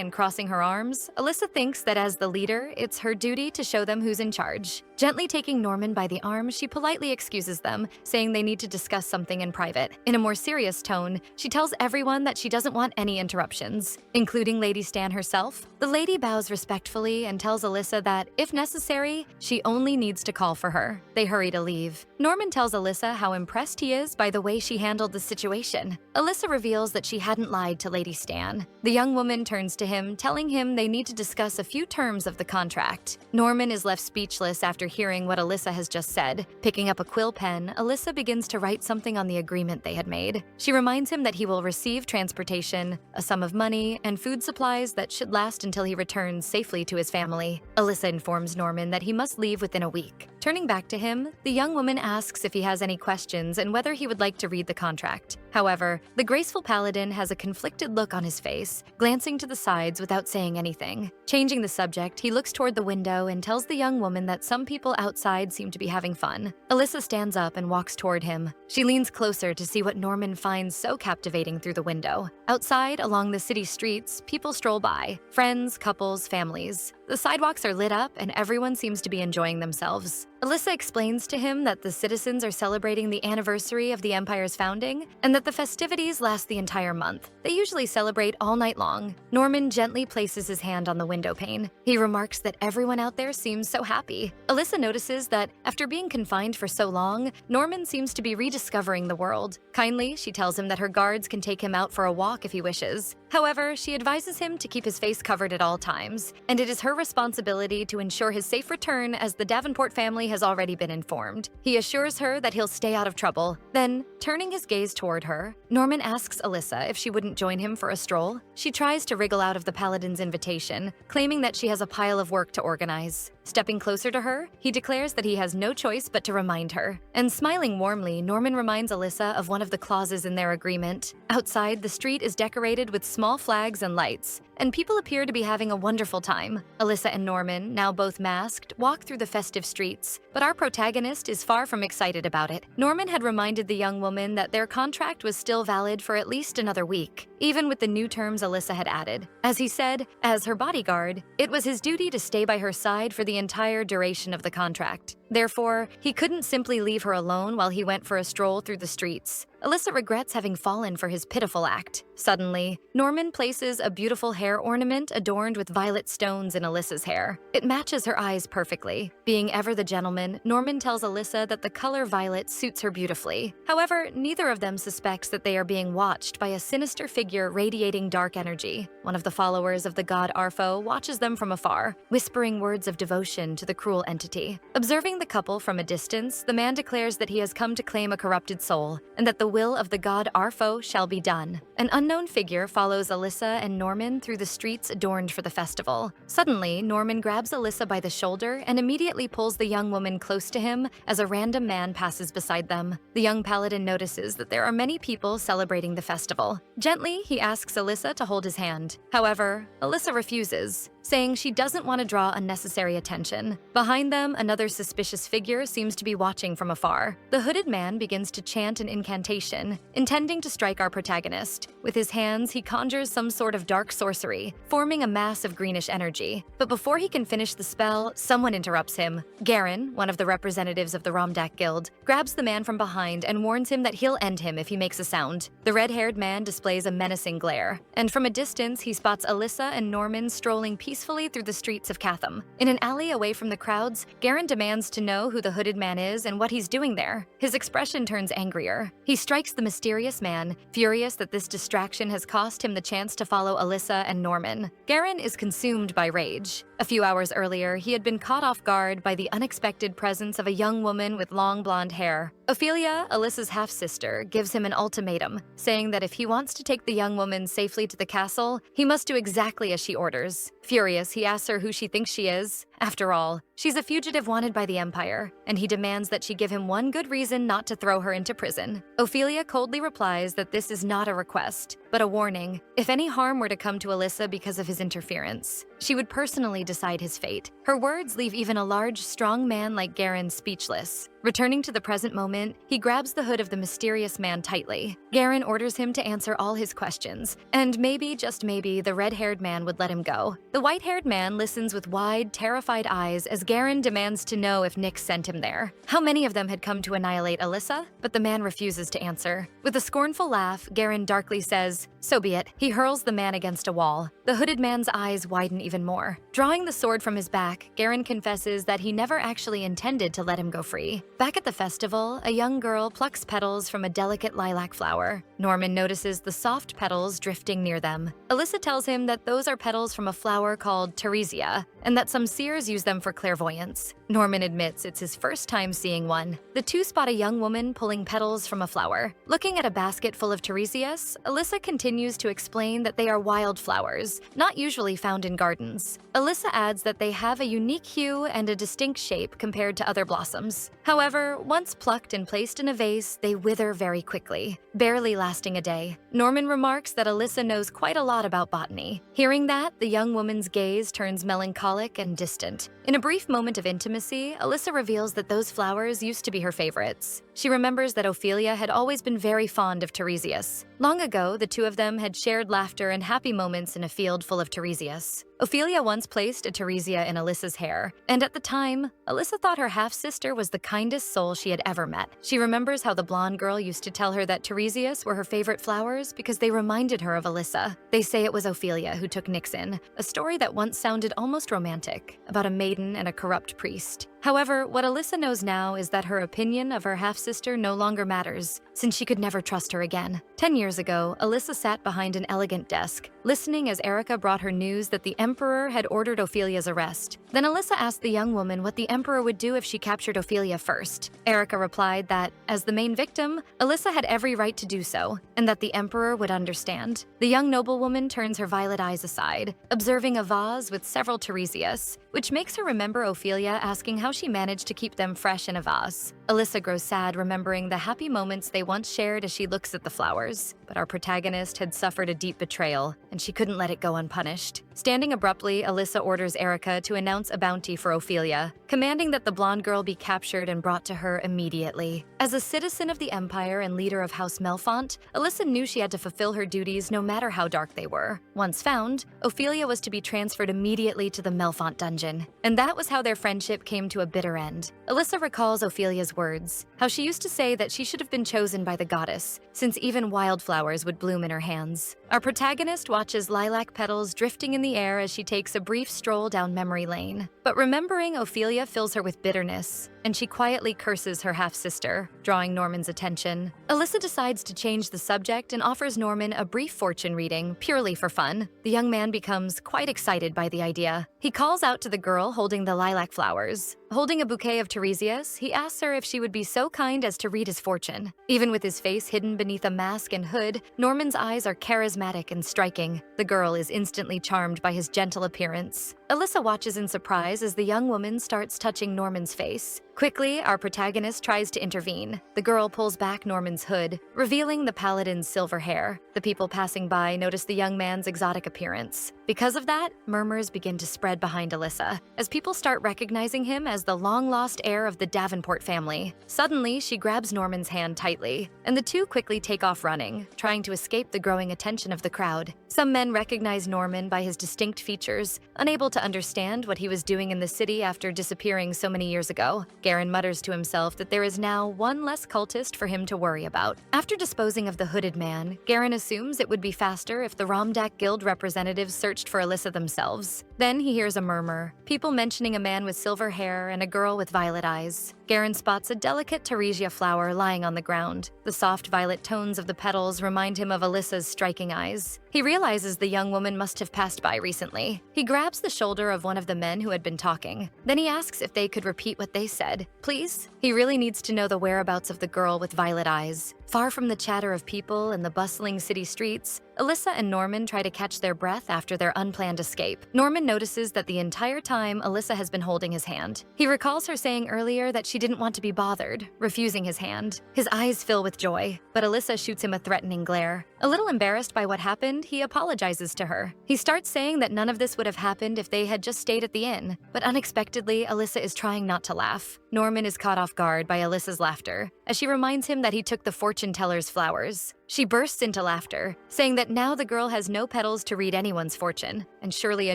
and crossing her arms, Alyssa thinks that as the leader, it's her duty to show them who's in charge. Gently taking Norman by the arm, she politely excuses them, saying they need to discuss something in private. In a more serious tone, she tells everyone that she doesn't want any interruptions, including Lady Stan herself. The lady bows respectfully and tells Alyssa that, if necessary, she only needs to call for her. They hurry to leave. Norman tells Alyssa how impressed he is by the way she handled the situation. Alyssa reveals that she hadn't lied to Lady Stan. The young woman turns to him, telling him they need to discuss a few terms of the contract. Norman is left speechless after hearing what Alyssa has just said. Picking up a quill pen, Alyssa begins to write something on the agreement they had made. She reminds him that he will receive transportation, a sum of money, and food supplies that should last until he returns safely to his family. Alyssa informs Norman that he must leave within a week. Turning back to him, the young woman asks if he has any questions and whether he would like to read the contract. However, the graceful paladin has a conflicted look on his face, glancing to the sides without saying anything. Changing the subject, he looks toward the window and tells the young woman that some people outside seem to be having fun. Alyssa stands up and walks toward him. She leans closer to see what Norman finds so captivating through the window. Outside, along the city streets, people stroll by. Friends, couples, families. The sidewalks are lit up and everyone seems to be enjoying themselves. Alyssa explains to him that the citizens are celebrating the anniversary of the Empire's founding and that the festivities last the entire month. They usually celebrate all night long. Norman gently places his hand on the window pane. He remarks that everyone out there seems so happy. Alyssa notices that after being confined for so long, Norman seems to be rediscovering the world. Kindly, she tells him that her guards can take him out for a walk if he wishes. However, she advises him to keep his face covered at all times, and it is her responsibility to ensure his safe return as the Davenport family has already been informed. He assures her that he'll stay out of trouble. Then, turning his gaze toward her, Norman asks Alyssa if she wouldn't join him for a stroll. She tries to wriggle out of the paladin's invitation, claiming that she has a pile of work to organize. Stepping closer to her, he declares that he has no choice but to remind her. And smiling warmly, Norman reminds Alyssa of one of the clauses in their agreement. Outside, the street is decorated with small flags and lights, and people appear to be having a wonderful time. Alyssa and Norman, now both masked, walk through the festive streets, but our protagonist is far from excited about it. Norman had reminded the young woman that their contract was still valid for at least another week, even with the new terms Alyssa had added. As he said, as her bodyguard, it was his duty to stay by her side for the entire duration of the contract. Therefore, he couldn't simply leave her alone while he went for a stroll through the streets. Alyssa regrets having fallen for his pitiful act. Suddenly, Norman places a beautiful hair ornament adorned with violet stones in Alyssa's hair. It matches her eyes perfectly. Being ever the gentleman, Norman tells Alyssa that the color violet suits her beautifully. However, neither of them suspects that they are being watched by a sinister figure radiating dark energy. One of the followers of the god Arpho watches them from afar, whispering words of devotion to the cruel entity. Observing the couple from a distance, the man declares that he has come to claim a corrupted soul, and that the will of the god Arpho shall be done. An unknown figure follows Alyssa and Norman through the streets adorned for the festival. Suddenly, Norman grabs Alyssa by the shoulder and immediately pulls the young woman close to him as a random man passes beside them. The young paladin notices that there are many people celebrating the festival. Gently, he asks Alyssa to hold his hand. However, Alyssa refuses, saying she doesn't want to draw unnecessary attention. Behind them, another suspicious figure seems to be watching from afar. The hooded man begins to chant an incantation, intending to strike our protagonist. With his hands, he conjures some sort of dark sorcery, forming a mass of greenish energy. But before he can finish the spell, someone interrupts him. Garen, one of the representatives of the Romdak Guild, grabs the man from behind and warns him that he'll end him if he makes a sound. The red-haired man displays a menacing glare, and from a distance, he spots Alyssa and Norman strolling peacefully through the streets of Catham. In an alley away from the crowds, Garen demands to know who the hooded man is and what he's doing there. His expression turns angrier. He strikes the mysterious man, furious that this distraction has cost him the chance to follow Alyssa and Norman. Garen is consumed by rage. A few hours earlier, he had been caught off guard by the unexpected presence of a young woman with long blonde hair. Ophelia, Alyssa's half-sister, gives him an ultimatum, saying that if he wants to take the young woman safely to the castle, he must do exactly as she orders. Furious, he asks her who she thinks she is. After all, she's a fugitive wanted by the Empire, and he demands that she give him one good reason not to throw her into prison. Ophelia coldly replies that this is not a request, but a warning. If any harm were to come to Alyssa because of his interference, she would personally decide his fate. Her words leave even a large, strong man like Garen speechless. Returning to the present moment, he grabs the hood of the mysterious man tightly. Garen orders him to answer all his questions, and maybe, just maybe, the red-haired man would let him go. The white-haired man listens with wide, terrified eyes as Garen demands to know if Nyx sent him there. How many of them had come to annihilate Alyssa? But the man refuses to answer. With a scornful laugh, Garen darkly says, "So be it." He hurls the man against a wall. The hooded man's eyes widen even more. Drawing the sword from his back, Garen confesses that he never actually intended to let him go free. Back at the festival, a young girl plucks petals from a delicate lilac flower. Norman notices the soft petals drifting near them. Alyssa tells him that those are petals from a flower called Teresia, and that some seers use them for clairvoyance. Norman admits it's his first time seeing one. The two spot a young woman pulling petals from a flower. Looking at a basket full of Teresias, Alyssa continues to explain that they are wildflowers, not usually found in gardens. Alyssa adds that they have a unique hue and a distinct shape compared to other blossoms. However, once plucked and placed in a vase, they wither very quickly, barely lasting a day. Norman remarks that Alyssa knows quite a lot about botany. Hearing that, the young woman's gaze turns melancholic and distant. In a brief moment of intimacy, Alyssa reveals that those flowers used to be her favorites. She remembers that Ophelia had always been very fond of Teresias. Long ago, the two of them had shared laughter and happy moments in a field full of Teresias. Ophelia once placed a Teresia in Alyssa's hair, and at the time, Alyssa thought her half-sister was the kindest soul she had ever met. She remembers how the blonde girl used to tell her that Teresias were her favorite flowers because they reminded her of Alyssa. They say it was Ophelia who took Nyx in, a story that once sounded almost romantic, about a maiden and a corrupt priest. However, what Alyssa knows now is that her opinion of her half-sister sister no longer matters, since she could never trust her again. 10 years ago, Alyssa sat behind an elegant desk, listening as Erica brought her news that the Emperor had ordered Ophelia's arrest. Then Alyssa asked the young woman what the Emperor would do if she captured Ophelia first. Erica replied that, as the main victim, Alyssa had every right to do so, and that the Emperor would understand. The young noblewoman turns her violet eyes aside, observing a vase with several Tiresias, which makes her remember Ophelia asking how she managed to keep them fresh in a vase. Alyssa grows sad remembering the happy moments they once shared as she looks at the flowers. But our protagonist had suffered a deep betrayal, and she couldn't let it go unpunished. Standing abruptly, Alyssa orders Erica to announce a bounty for Ophelia, commanding that the blonde girl be captured and brought to her immediately. As a citizen of the Empire and leader of House Melfont, Alyssa knew she had to fulfill her duties no matter how dark they were. Once found, Ophelia was to be transferred immediately to the Melfont dungeon, and that was how their friendship came to a bitter end. Alyssa recalls Ophelia's words, how she used to say that she should have been chosen by the goddess, since even wildflowers would bloom in her hands. Our protagonist watches lilac petals drifting in the air as she takes a brief stroll down memory lane. But remembering Ophelia fills her with bitterness, and she quietly curses her half-sister, drawing Norman's attention. Alyssa decides to change the subject and offers Norman a brief fortune reading, purely for fun. The young man becomes quite excited by the idea. He calls out to the girl holding the lilac flowers. Holding a bouquet of Tiresias, he asks her if she would be so kind as to read his fortune. Even with his face hidden beneath a mask and hood, Norman's eyes are charismatic and striking. The girl is instantly charmed by his gentle appearance. Alyssa watches in surprise as the young woman starts touching Norman's face. Quickly, our protagonist tries to intervene. The girl pulls back Norman's hood, revealing the paladin's silver hair. The people passing by notice the young man's exotic appearance. Because of that, murmurs begin to spread behind Alyssa, as people start recognizing him as the long-lost heir of the Davenport family. Suddenly, she grabs Norman's hand tightly, and the two quickly take off running, trying to escape the growing attention of the crowd. Some men recognize Norman by his distinct features, unable to understand what he was doing in the city after disappearing so many years ago. Garen mutters to himself that there is now one less cultist for him to worry about. After disposing of the hooded man, Garen assumes it would be faster if the Romdak Guild representatives searched for Alyssa themselves. Then he hears a murmur, people mentioning a man with silver hair and a girl with violet eyes. Garen spots a delicate Teresia flower lying on the ground. The soft violet tones of the petals remind him of Alyssa's striking eyes. He realizes the young woman must have passed by recently. He grabs the shoulder of one of the men who had been talking. Then he asks if they could repeat what they said. Please? He really needs to know the whereabouts of the girl with violet eyes. Far from the chatter of people and the bustling city streets, Alyssa and Norman try to catch their breath after their unplanned escape. Norman notices that the entire time Alyssa has been holding his hand. He recalls her saying earlier that she didn't want to be bothered, refusing his hand. His eyes fill with joy, but Alyssa shoots him a threatening glare. A little embarrassed by what happened, he apologizes to her. He starts saying that none of this would have happened if they had just stayed at the inn, but unexpectedly, Alyssa is trying not to laugh. Norman is caught off guard by Alyssa's laughter, as she reminds him that he took the fortune teller's flowers. She bursts into laughter, saying that now the girl has no petals to read anyone's fortune, and surely a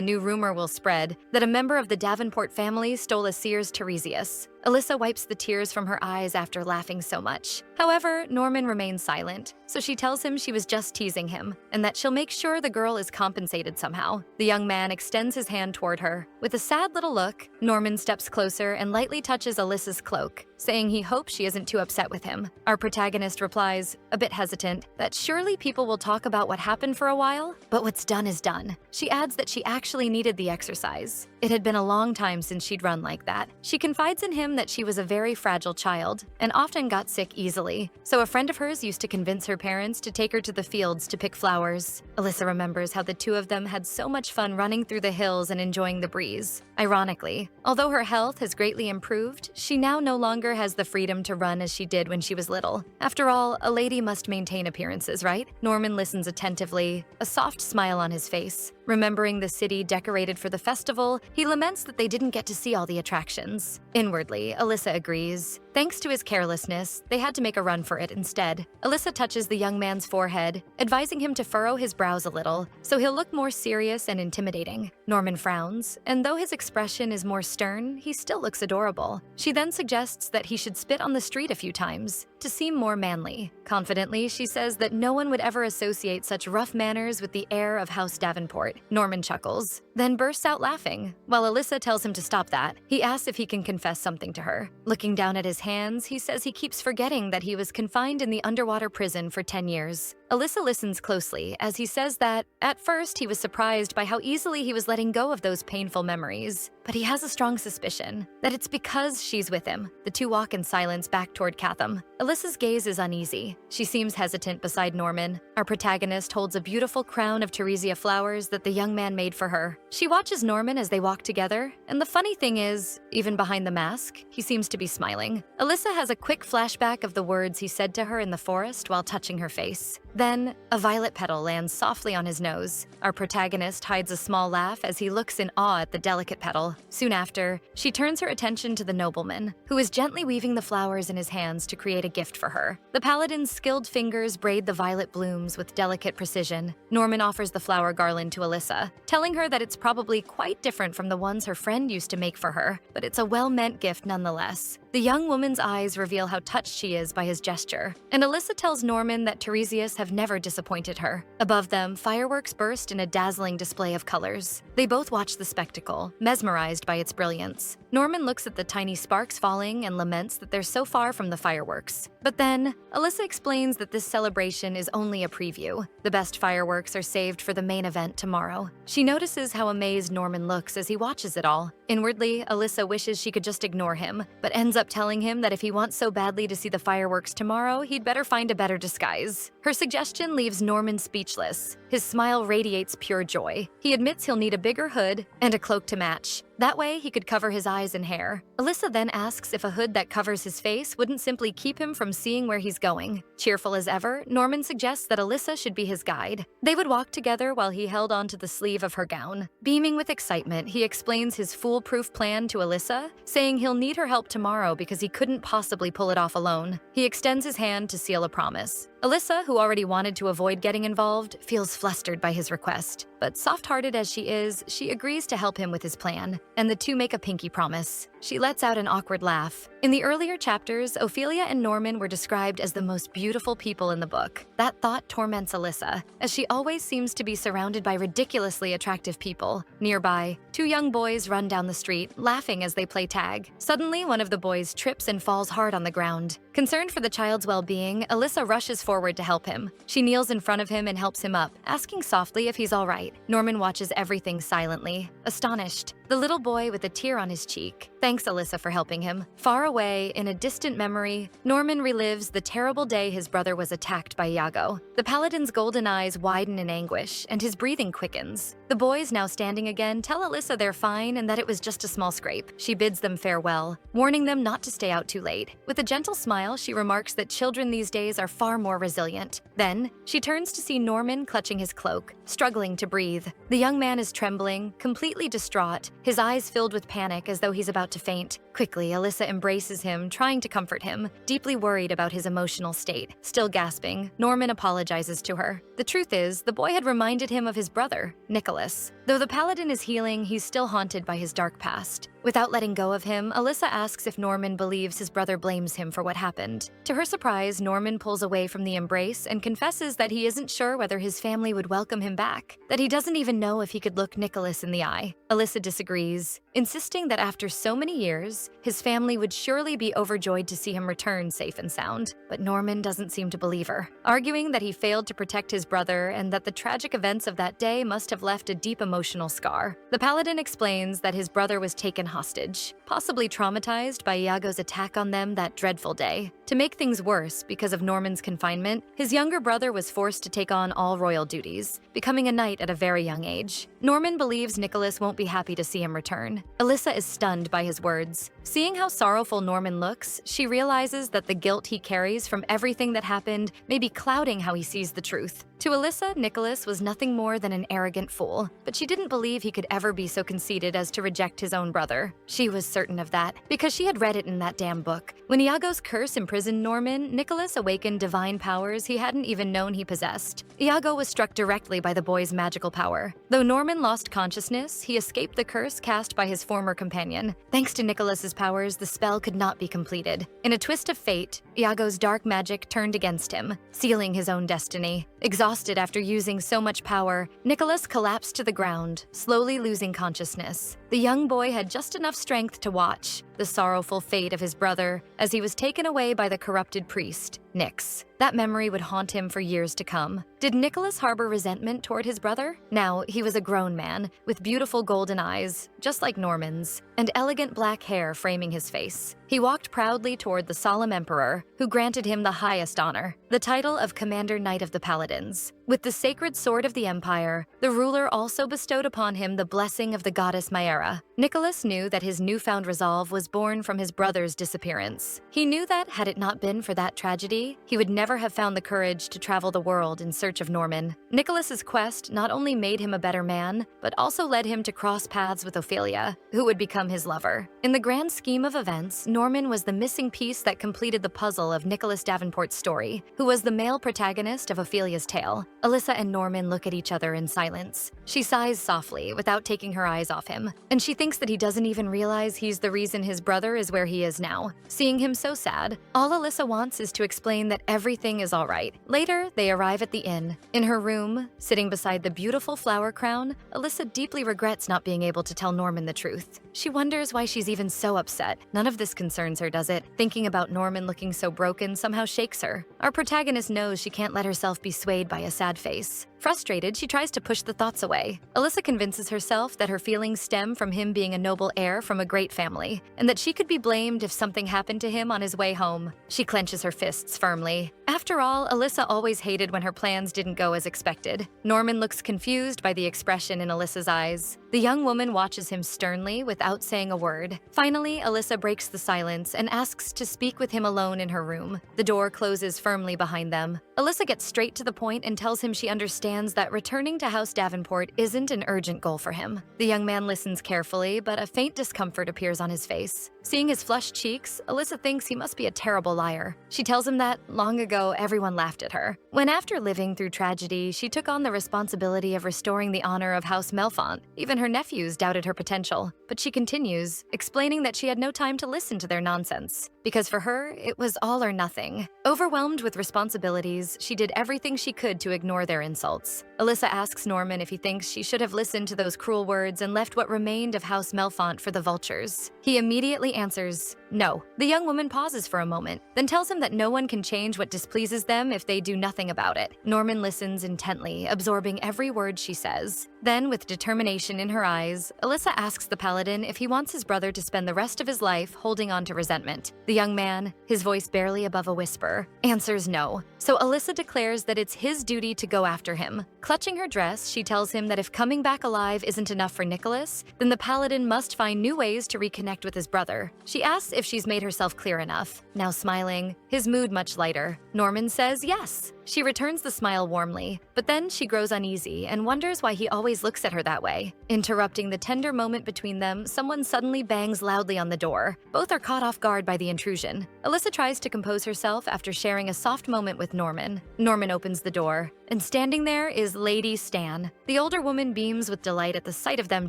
new rumor will spread that a member of the Davenport family stole a seer's Tiresias. Alyssa wipes the tears from her eyes after laughing so much. However, Norman remains silent, so she tells him she was just teasing him, and that she'll make sure the girl is compensated somehow. The young man extends his hand toward her. With a sad little look, Norman steps closer and lightly touches Alyssa's cloak, saying he hopes she isn't too upset with him. Our protagonist replies, a bit hesitant, that surely people will talk about what happened for a while, but what's done is done. She adds that she actually needed the exercise. It had been a long time since she'd run like that. She confides in him that she was a very fragile child and often got sick easily, so a friend of hers used to convince her parents to take her to the fields to pick flowers. Alyssa remembers how the two of them had so much fun running through the hills and enjoying the breeze. Ironically, although her health has greatly improved, she now no longer has the freedom to run as she did when she was little. After all, a lady must maintain appearances, right? Norman listens attentively, a soft smile on his face. Remembering the city decorated for the festival, he laments that they didn't get to see all the attractions. Inwardly, Alyssa agrees. Thanks to his carelessness, they had to make a run for it instead. Alyssa touches the young man's forehead, advising him to furrow his brows a little, so he'll look more serious and intimidating. Norman frowns, and though his expression is more stern, he still looks adorable. She then suggests that he should spit on the street a few times to seem more manly. Confidently, she says that no one would ever associate such rough manners with the heir of House Davenport. Norman chuckles, then bursts out laughing. While Alyssa tells him to stop that, he asks if he can confess something to her. Looking down at his hands, he says he keeps forgetting that he was confined in the underwater prison for 10 years. Alyssa listens closely as he says that, at first, he was surprised by how easily he was letting go of those painful memories. But he has a strong suspicion that it's because she's with him. The two walk in silence back toward Catham. Alyssa's gaze is uneasy. She seems hesitant beside Norman. Our protagonist holds a beautiful crown of Teresia flowers that the young man made for her. She watches Norman as they walk together, and the funny thing is, even behind the mask, he seems to be smiling. Alyssa has a quick flashback of the words he said to her in the forest while touching her face. Then, a violet petal lands softly on his nose. Our protagonist hides a small laugh as he looks in awe at the delicate petal. Soon after, she turns her attention to the nobleman, who is gently weaving the flowers in his hands to create a gift for her. The paladin's skilled fingers braid the violet blooms with delicate precision. Norman offers the flower garland to Alyssa, telling her that it's probably quite different from the ones her friend used to make for her, but it's a well-meant gift nonetheless. The young woman's eyes reveal how touched she is by his gesture, and Alyssa tells Norman that Tiresias have never disappointed her. Above them, fireworks burst in a dazzling display of colors. They both watch the spectacle, mesmerized by its brilliance. Norman looks at the tiny sparks falling and laments that they're so far from the fireworks. But then, Alyssa explains that this celebration is only a preview. The best fireworks are saved for the main event tomorrow. She notices how amazed Norman looks as he watches it all. Inwardly, Alyssa wishes she could just ignore him, but ends up telling him that if he wants so badly to see the fireworks tomorrow, he'd better find a better disguise. Her suggestion leaves Norman speechless. His smile radiates pure joy. He admits he'll need a bigger hood and a cloak to match. That way, he could cover his eyes and hair. Alyssa then asks if a hood that covers his face wouldn't simply keep him from seeing where he's going. Cheerful as ever, Norman suggests that Alyssa should be his guide. They would walk together while he held onto the sleeve of her gown. Beaming with excitement, he explains his foolproof plan to Alyssa, saying he'll need her help tomorrow because he couldn't possibly pull it off alone. He extends his hand to seal a promise. Alyssa, who already wanted to avoid getting involved, feels flustered by his request. But soft-hearted as she is, she agrees to help him with his plan, and the two make a pinky promise. She lets out an awkward laugh. In the earlier chapters, Ophelia and Norman were described as the most beautiful people in the book. That thought torments Alyssa, as she always seems to be surrounded by ridiculously attractive people. Nearby, two young boys run down the street, laughing as they play tag. Suddenly, one of the boys trips and falls hard on the ground. Concerned for the child's well-being, Alyssa rushes forward to help him. She kneels in front of him and helps him up, asking softly if he's all right. Norman watches everything silently, astonished. The little boy with a tear on his cheek thanks Alyssa for helping him. Far away, in a distant memory, Norman relives the terrible day his brother was attacked by Iago. The paladin's golden eyes widen in anguish, and his breathing quickens. The boys, now standing again, tell Alyssa they're fine and that it was just a small scrape. She bids them farewell, warning them not to stay out too late. With a gentle smile, she remarks that children these days are far more resilient. Then, she turns to see Norman clutching his cloak, struggling to breathe. The young man is trembling, completely distraught, his eyes filled with panic as though he's about to faint. Quickly, Alyssa embraces him, trying to comfort him, deeply worried about his emotional state. Still gasping, Norman apologizes to her. The truth is, the boy had reminded him of his brother, Nicholas. Though the paladin is healing, he's still haunted by his dark past. Without letting go of him, Alyssa asks if Norman believes his brother blames him for what happened. To her surprise, Norman pulls away from the embrace and confesses that he isn't sure whether his family would welcome him back, that he doesn't even know if he could look Nicholas in the eye. Alyssa disagrees, insisting that after so many years, his family would surely be overjoyed to see him return safe and sound. But Norman doesn't seem to believe her, arguing that he failed to protect his brother and that the tragic events of that day must have left a deep emotional scar. The paladin explains that his brother was taken hostage, possibly traumatized by Iago's attack on them that dreadful day. To make things worse, because of Norman's confinement, his younger brother was forced to take on all royal duties, becoming a knight at a very young age. Norman believes Nicholas won't be happy to see him return. Alyssa is stunned by his words. Seeing how sorrowful Norman looks, she realizes that the guilt he carries from everything that happened may be clouding how he sees the truth. To Alyssa, Nicholas was nothing more than an arrogant fool, but she didn't believe he could ever be so conceited as to reject his own brother. future. She was certain of that, because she had read it in that damn book. When Iago's curse imprisoned Norman, Nicholas awakened divine powers he hadn't even known he possessed. Iago was struck directly by the boy's magical power. Though Norman lost consciousness, he escaped the curse cast by his former companion. Thanks to Nicholas's powers, the spell could not be completed. In a twist of fate, Iago's dark magic turned against him, sealing his own destiny. Exhausted after using so much power, Nicholas collapsed to the ground, slowly losing consciousness. The young boy had just enough strength to watch the sorrowful fate of his brother as he was taken away by the corrupted priest, Nyx. That memory would haunt him for years to come. Did Nicholas harbor resentment toward his brother? Now, he was a grown man, with beautiful golden eyes, just like Norman's, and elegant black hair framing his face. He walked proudly toward the solemn emperor, who granted him the highest honor, the title of Commander Knight of the Paladins. With the sacred sword of the empire, the ruler also bestowed upon him the blessing of the goddess Maera. Nicholas knew that his newfound resolve was born from his brother's disappearance. He knew that, had it not been for that tragedy, he would never have found the courage to travel the world in search of Norman. Nicholas's quest not only made him a better man, but also led him to cross paths with Ophelia, who would become his lover. In the grand scheme of events, Norman was the missing piece that completed the puzzle of Nicholas Davenport's story, who was the male protagonist of Ophelia's tale. Alyssa and Norman look at each other in silence. She sighs softly, without taking her eyes off him, and she thinks that he doesn't even realize he's the reason his brother is where he is now. Seeing him so sad, all Alyssa wants is to explain that everything is all right. Later, they arrive at the inn. In her room, sitting beside the beautiful flower crown, Alyssa deeply regrets not being able to tell Norman the truth. She wonders why she's even so upset. None of this concerns her, does it? Thinking about Norman looking so broken somehow shakes her. Our protagonist knows she can't let herself be swayed by a sad face. Frustrated, she tries to push the thoughts away. Alyssa convinces herself that her feelings stem from him being a noble heir from a great family, and that she could be blamed if something happened to him on his way home. She clenches her fists firmly. After all, Alyssa always hated when her plans didn't go as expected. Norman looks confused by the expression in Alyssa's eyes. The young woman watches him sternly without saying a word. Finally, Alyssa breaks the silence and asks to speak with him alone in her room. The door closes firmly behind them. Alyssa gets straight to the point and tells him she understands that returning to House Davenport isn't an urgent goal for him. The young man listens carefully, but a faint discomfort appears on his face. Seeing his flushed cheeks, Alyssa thinks he must be a terrible liar. She tells him that, long ago, everyone laughed at her. When after living through tragedy, she took on the responsibility of restoring the honor of House Melfont, even her nephews doubted her potential. But she continues, explaining that she had no time to listen to their nonsense, because for her, it was all or nothing. Overwhelmed with responsibilities, she did everything she could to ignore their insults. Alyssa asks Norman if he thinks she should have listened to those cruel words and left what remained of House Melfont for the vultures. He immediately answers, no. The young woman pauses for a moment, then tells him that no one can change what displeases them if they do nothing about it. Norman listens intently, absorbing every word she says. Then, with determination in her eyes, Alyssa asks the paladin if he wants his brother to spend the rest of his life holding on to resentment. The young man, his voice barely above a whisper, answers no. So Alyssa declares that it's his duty to go after him. Clutching her dress, she tells him that if coming back alive isn't enough for Nicholas, then the paladin must find new ways to reconnect with his brother. She asks if she's made herself clear enough. Now smiling, his mood much lighter, Norman says yes. She returns the smile warmly, but then she grows uneasy and wonders why he always looks at her that way. Interrupting the tender moment between them, someone suddenly bangs loudly on the door. Both are caught off guard by the intrusion. Alyssa tries to compose herself after sharing a soft moment with Norman. Norman opens the door, and standing there is Lady Stan. The older woman beams with delight at the sight of them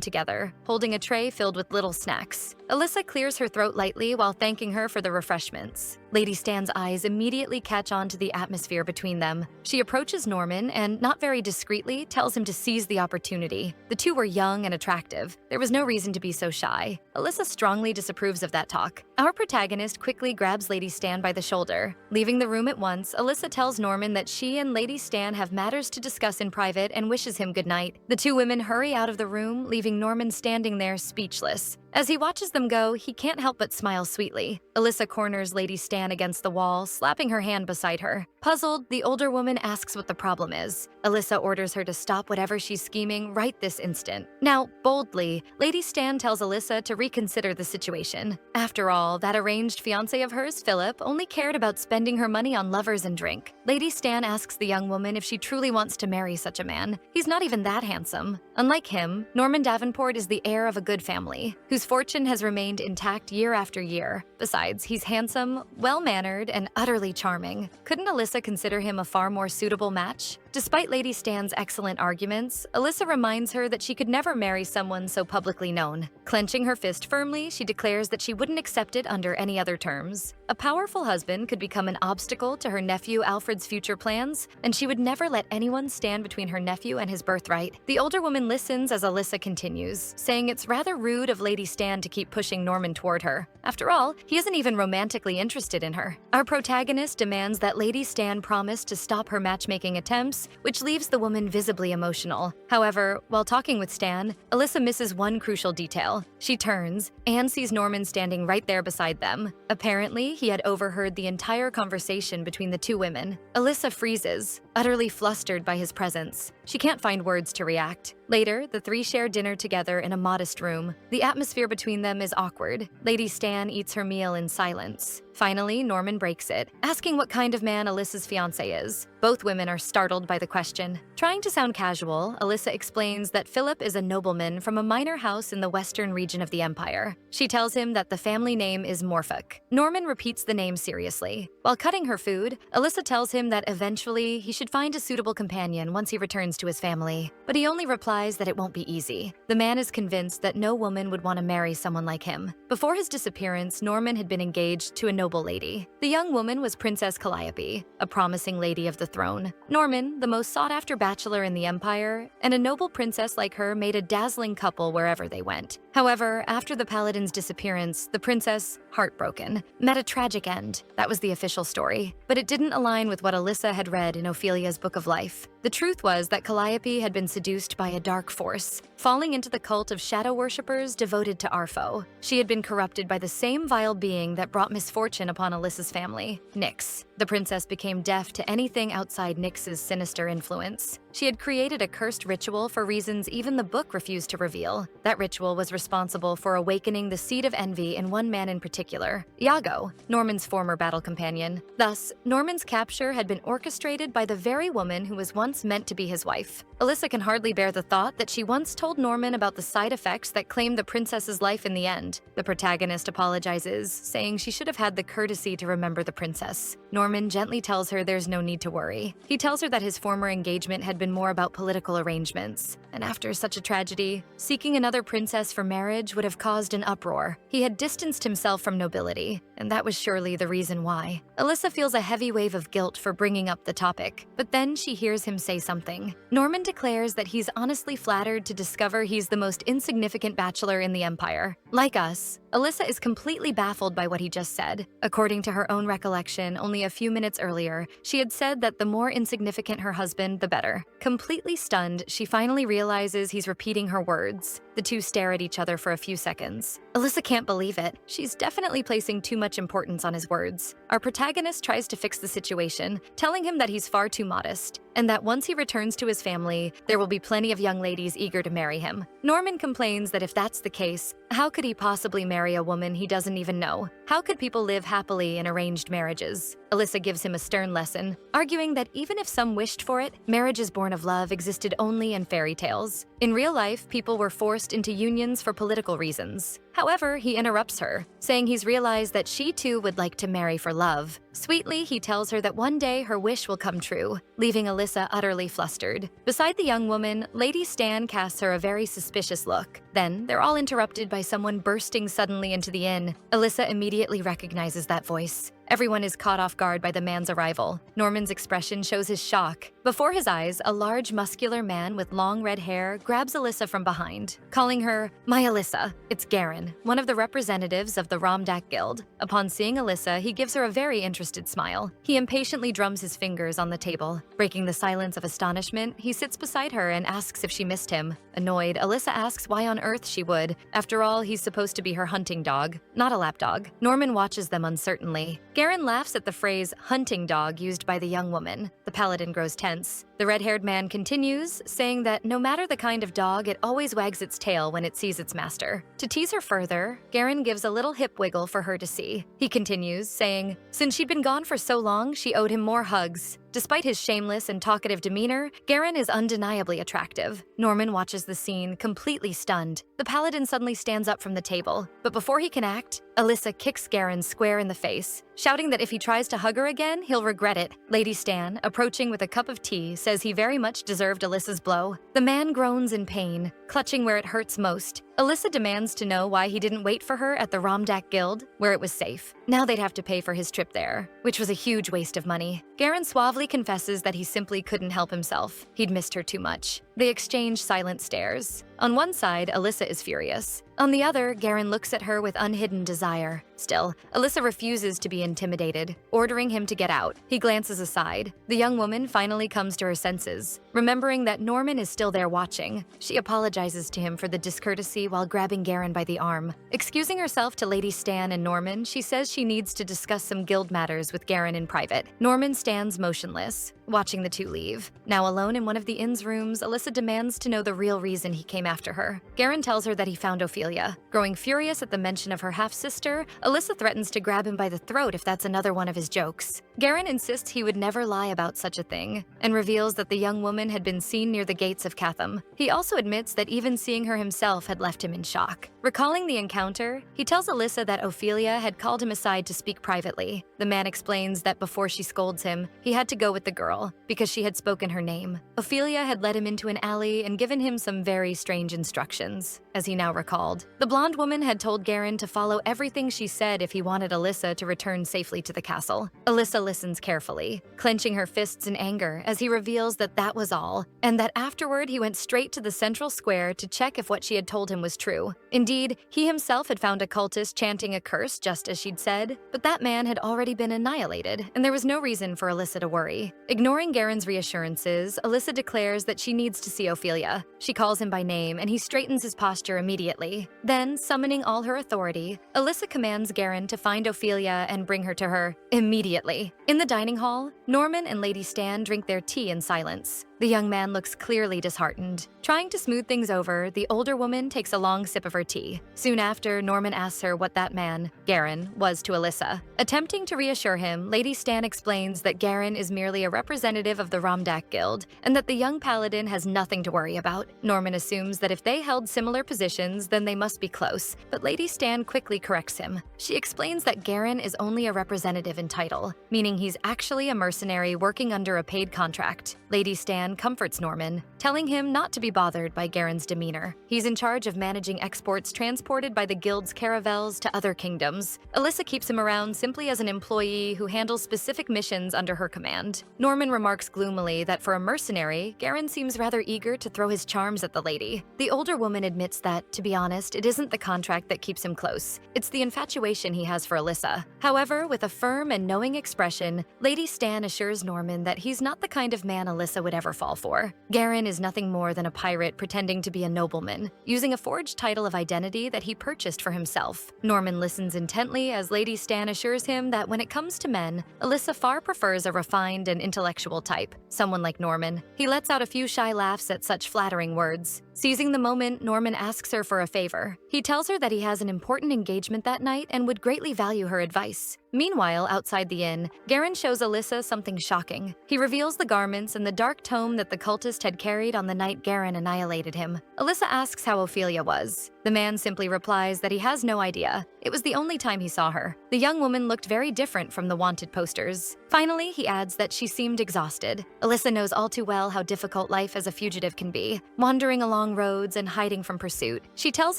together, holding a tray filled with little snacks. Alyssa clears her throat lightly while thanking her for the refreshments. Lady Stan's eyes immediately catch on to the atmosphere between them. She approaches Norman and, not very discreetly, tells him to seize the opportunity. The two were young and attractive. There was no reason to be so shy. Alyssa strongly disapproves of that talk. Our protagonist quickly grabs Lady Stan by the shoulder. Leaving the room at once, Alyssa tells Norman that she and Lady Stan have matters to discuss in private and wishes him good night. The two women hurry out of the room, leaving Norman standing there speechless. As he watches them go, he can't help but smile sweetly. Alyssa corners Lady Stan Stan against the wall, slapping her hand beside her. Puzzled, the older woman asks what the problem is. Alyssa orders her to stop whatever she's scheming right this instant. Now, boldly, Lady Stan tells Alyssa to reconsider the situation. After all, that arranged fiancé of hers, Philip, only cared about spending her money on lovers and drink. Lady Stan asks the young woman if she truly wants to marry such a man. He's not even that handsome. Unlike him, Norman Davenport is the heir of a good family, whose fortune has remained intact year after year. Besides, he's handsome, well-mannered, and utterly charming. Couldn't Alyssa consider him a far more suitable match? Despite Lady Stan's excellent arguments, Alyssa reminds her that she could never marry someone so publicly known. Clenching her fist firmly, she declares that she wouldn't accept it under any other terms. A powerful husband could become an obstacle to her nephew Alfred's future plans, and she would never let anyone stand between her nephew and his birthright. The older woman listens as Alyssa continues, saying it's rather rude of Lady Stan to keep pushing Norman toward her. After all, he isn't even romantically interested in her. Our protagonist demands that Lady Stan promise to stop her matchmaking attempts, which leaves the woman visibly emotional. However, while talking with Stan, Alyssa misses one crucial detail. She turns and sees Norman standing right there beside them. Apparently, he had overheard the entire conversation between the two women. Alyssa freezes, utterly flustered by his presence. She can't find words to react. Later, the three share dinner together in a modest room. The atmosphere between them is awkward. Lady Stan eats her meal in silence. Finally, Norman breaks it, asking what kind of man Alyssa's fiancé is. Both women are startled by the question. Trying to sound casual, Alyssa explains that Philip is a nobleman from a minor house in the western region of the empire. She tells him that the family name is Morphic. Norman repeats the name seriously. While cutting her food, Alyssa tells him that eventually he should find a suitable companion once he returns to his family. But he only replies that it won't be easy. The man is convinced that no woman would want to marry someone like him. Before his disappearance, Norman had been engaged to a noble lady. The young woman was Princess Calliope, a promising lady of the throne. Norman, the most sought-after bachelor in the empire, and a noble princess like her made a dazzling couple wherever they went. However, after the paladin's disappearance, the princess, heartbroken, met a tragic end. That was the official story. But it didn't align with what Alyssa had read in Ophelia's Book of Life. The truth was that Calliope had been seduced by a dark force, falling into the cult of shadow worshippers devoted to Arpho. She had been corrupted by the same vile being that brought misfortune upon Alyssa's family, Nyx. The princess became deaf to anything outside Nyx's sinister influence. She had created a cursed ritual for reasons even the book refused to reveal. That ritual was responsible for awakening the seed of envy in one man in particular, Iago, Norman's former battle companion. Thus, Norman's capture had been orchestrated by the very woman who was once meant to be his wife. Alyssa can hardly bear the thought that she once told Norman about the side effects that claimed the princess's life in the end. The protagonist apologizes, saying she should have had the courtesy to remember the princess. Norman gently tells her there's no need to worry. He tells her that his former engagement had been more about political arrangements, and after such a tragedy, seeking another princess for marriage would have caused an uproar. He had distanced himself from nobility, and that was surely the reason why. Alyssa feels a heavy wave of guilt for bringing up the topic, but then she hears him say something. Norman declares that he's honestly flattered to discover he's the most insignificant bachelor in the empire. Like us, Alyssa is completely baffled by what he just said. According to her own recollection, only a few minutes earlier, she had said that the more insignificant her husband, the better. Completely stunned, she finally realizes he's repeating her words. The two stare at each other for a few seconds. Alyssa can't believe it. She's definitely placing too much importance on his words. Our protagonist tries to fix the situation, telling him that he's far too modest, and that once he returns to his family, there will be plenty of young ladies eager to marry him. Norman complains that if that's the case, how could he possibly marry a woman he doesn't even know? How could people live happily in arranged marriages? Alyssa gives him a stern lesson, arguing that even if some wished for it, marriages born of love existed only in fairy tales. In real life, people were forced into unions for political reasons. However, he interrupts her, saying he's realized that she too would like to marry for love. Sweetly, he tells her that one day her wish will come true, leaving Alyssa utterly flustered. Beside the young woman, Lady Stan casts her a very suspicious look. Then, they're all interrupted by someone bursting suddenly into the inn. Alyssa immediately recognizes that voice. Everyone is caught off guard by the man's arrival. Norman's expression shows his shock. Before his eyes, a large, muscular man with long red hair grabs Alyssa from behind, calling her, "My Alyssa, it's Garen." Garen, one of the representatives of the Romdak Guild. Upon seeing Alyssa, he gives her a very interested smile. He impatiently drums his fingers on the table. Breaking the silence of astonishment, he sits beside her and asks if she missed him. Annoyed, Alyssa asks why on earth she would. After all, he's supposed to be her hunting dog, not a lapdog. Norman watches them uncertainly. Garen laughs at the phrase hunting dog used by the young woman. The paladin grows tense. The red-haired man continues, saying that no matter the kind of dog, it always wags its tail when it sees its master. To tease her further, Garen gives a little hip wiggle for her to see. He continues, saying, since she'd been gone for so long, she owed him more hugs. Despite his shameless and talkative demeanor, Garen is undeniably attractive. Norman watches the scene, completely stunned. The paladin suddenly stands up from the table, but before he can act, Alyssa kicks Garen square in the face, shouting that if he tries to hug her again, he'll regret it. Lady Stan, approaching with a cup of tea, says he very much deserved Alyssa's blow. The man groans in pain, clutching where it hurts most. Alyssa demands to know why he didn't wait for her at the Romdak Guild, where it was safe. Now they'd have to pay for his trip there, which was a huge waste of money. Garen suavely confesses that he simply couldn't help himself. He'd missed her too much. They exchange silent stares. On one side, Alyssa is furious. On the other, Garen looks at her with unhidden desire. Still, Alyssa refuses to be intimidated, ordering him to get out. He glances aside. The young woman finally comes to her senses. Remembering that Norman is still there watching, she apologizes to him for the discourtesy while grabbing Garen by the arm. Excusing herself to Lady Stan and Norman, she says she needs to discuss some guild matters with Garen in private. Norman stands motionless, watching the two leave. Now alone in one of the inn's rooms, Alyssa demands to know the real reason he came after her. Garen tells her that he found Ophelia. Growing furious at the mention of her half-sister, Alyssa threatens to grab him by the throat if that's another one of his jokes. Garen insists he would never lie about such a thing, and reveals that the young woman had been seen near the gates of Catham. He also admits that even seeing her himself had left him in shock. Recalling the encounter, he tells Alyssa that Ophelia had called him aside to speak privately. The man explains that before she scolds him, he had to go with the girl, because she had spoken her name. Ophelia had led him into an alley and given him some very strange instructions, as he now recalled. The blonde woman had told Garen to follow everything she said if he wanted Alyssa to return safely to the castle. Alyssa listens carefully, clenching her fists in anger as he reveals that that was all, and that afterward he went straight to the central square to check if what she had told him was true. Indeed, he himself had found a cultist chanting a curse just as she'd said, but that man had already been annihilated, and there was no reason for Alyssa to worry. Ignoring Garen's reassurances, Alyssa declares that she needs to see Ophelia. She calls him by name, and he straightens his posture immediately. Then, summoning all her authority, Alyssa commands Garen to find Ophelia and bring her to her immediately. In the dining hall, Norman and Lady Stan drink their tea in silence. The young man looks clearly disheartened. Trying to smooth things over, the older woman takes a long sip of her tea. Soon after, Norman asks her what that man, Garen, was to Alyssa. Attempting to reassure him, Lady Stan explains that Garen is merely a representative of the Romdak Guild, and that the young paladin has nothing to worry about. Norman assumes that if they held similar positions, then they must be close, but Lady Stan quickly corrects him. She explains that Garen is only a representative in title, meaning he's actually a mercenary working under a paid contract. Lady Stan comforts Norman, telling him not to be bothered by Garen's demeanor. He's in charge of managing exports transported by the guild's caravels to other kingdoms. Alyssa keeps him around simply as an employee who handles specific missions under her command. Norman remarks gloomily that for a mercenary, Garen seems rather eager to throw his charms at the lady. The older woman admits that, to be honest, it isn't the contract that keeps him close. It's the infatuation he has for Alyssa. However, with a firm and knowing expression, Lady Stan assures Norman that he's not the kind of man Alyssa would ever fall for. Garen is nothing more than a pirate pretending to be a nobleman, using a forged title of identity that he purchased for himself. Norman listens intently as Lady Stan assures him that when it comes to men, Alyssa far prefers a refined and intellectual type, someone like Norman. He lets out a few shy laughs at such flattering words. Seizing the moment, Norman asks her for a favor. He tells her that he has an important engagement that night and would greatly value her advice. Meanwhile, outside the inn, Garen shows Alyssa something shocking. He reveals the garments and the dark tome that the cultist had carried on the night Garen annihilated him. Alyssa asks how Ophelia was. The man simply replies that he has no idea. It was the only time he saw her. The young woman looked very different from the wanted posters. Finally, he adds that she seemed exhausted. Alyssa knows all too well how difficult life as a fugitive can be, wandering along roads and hiding from pursuit. She tells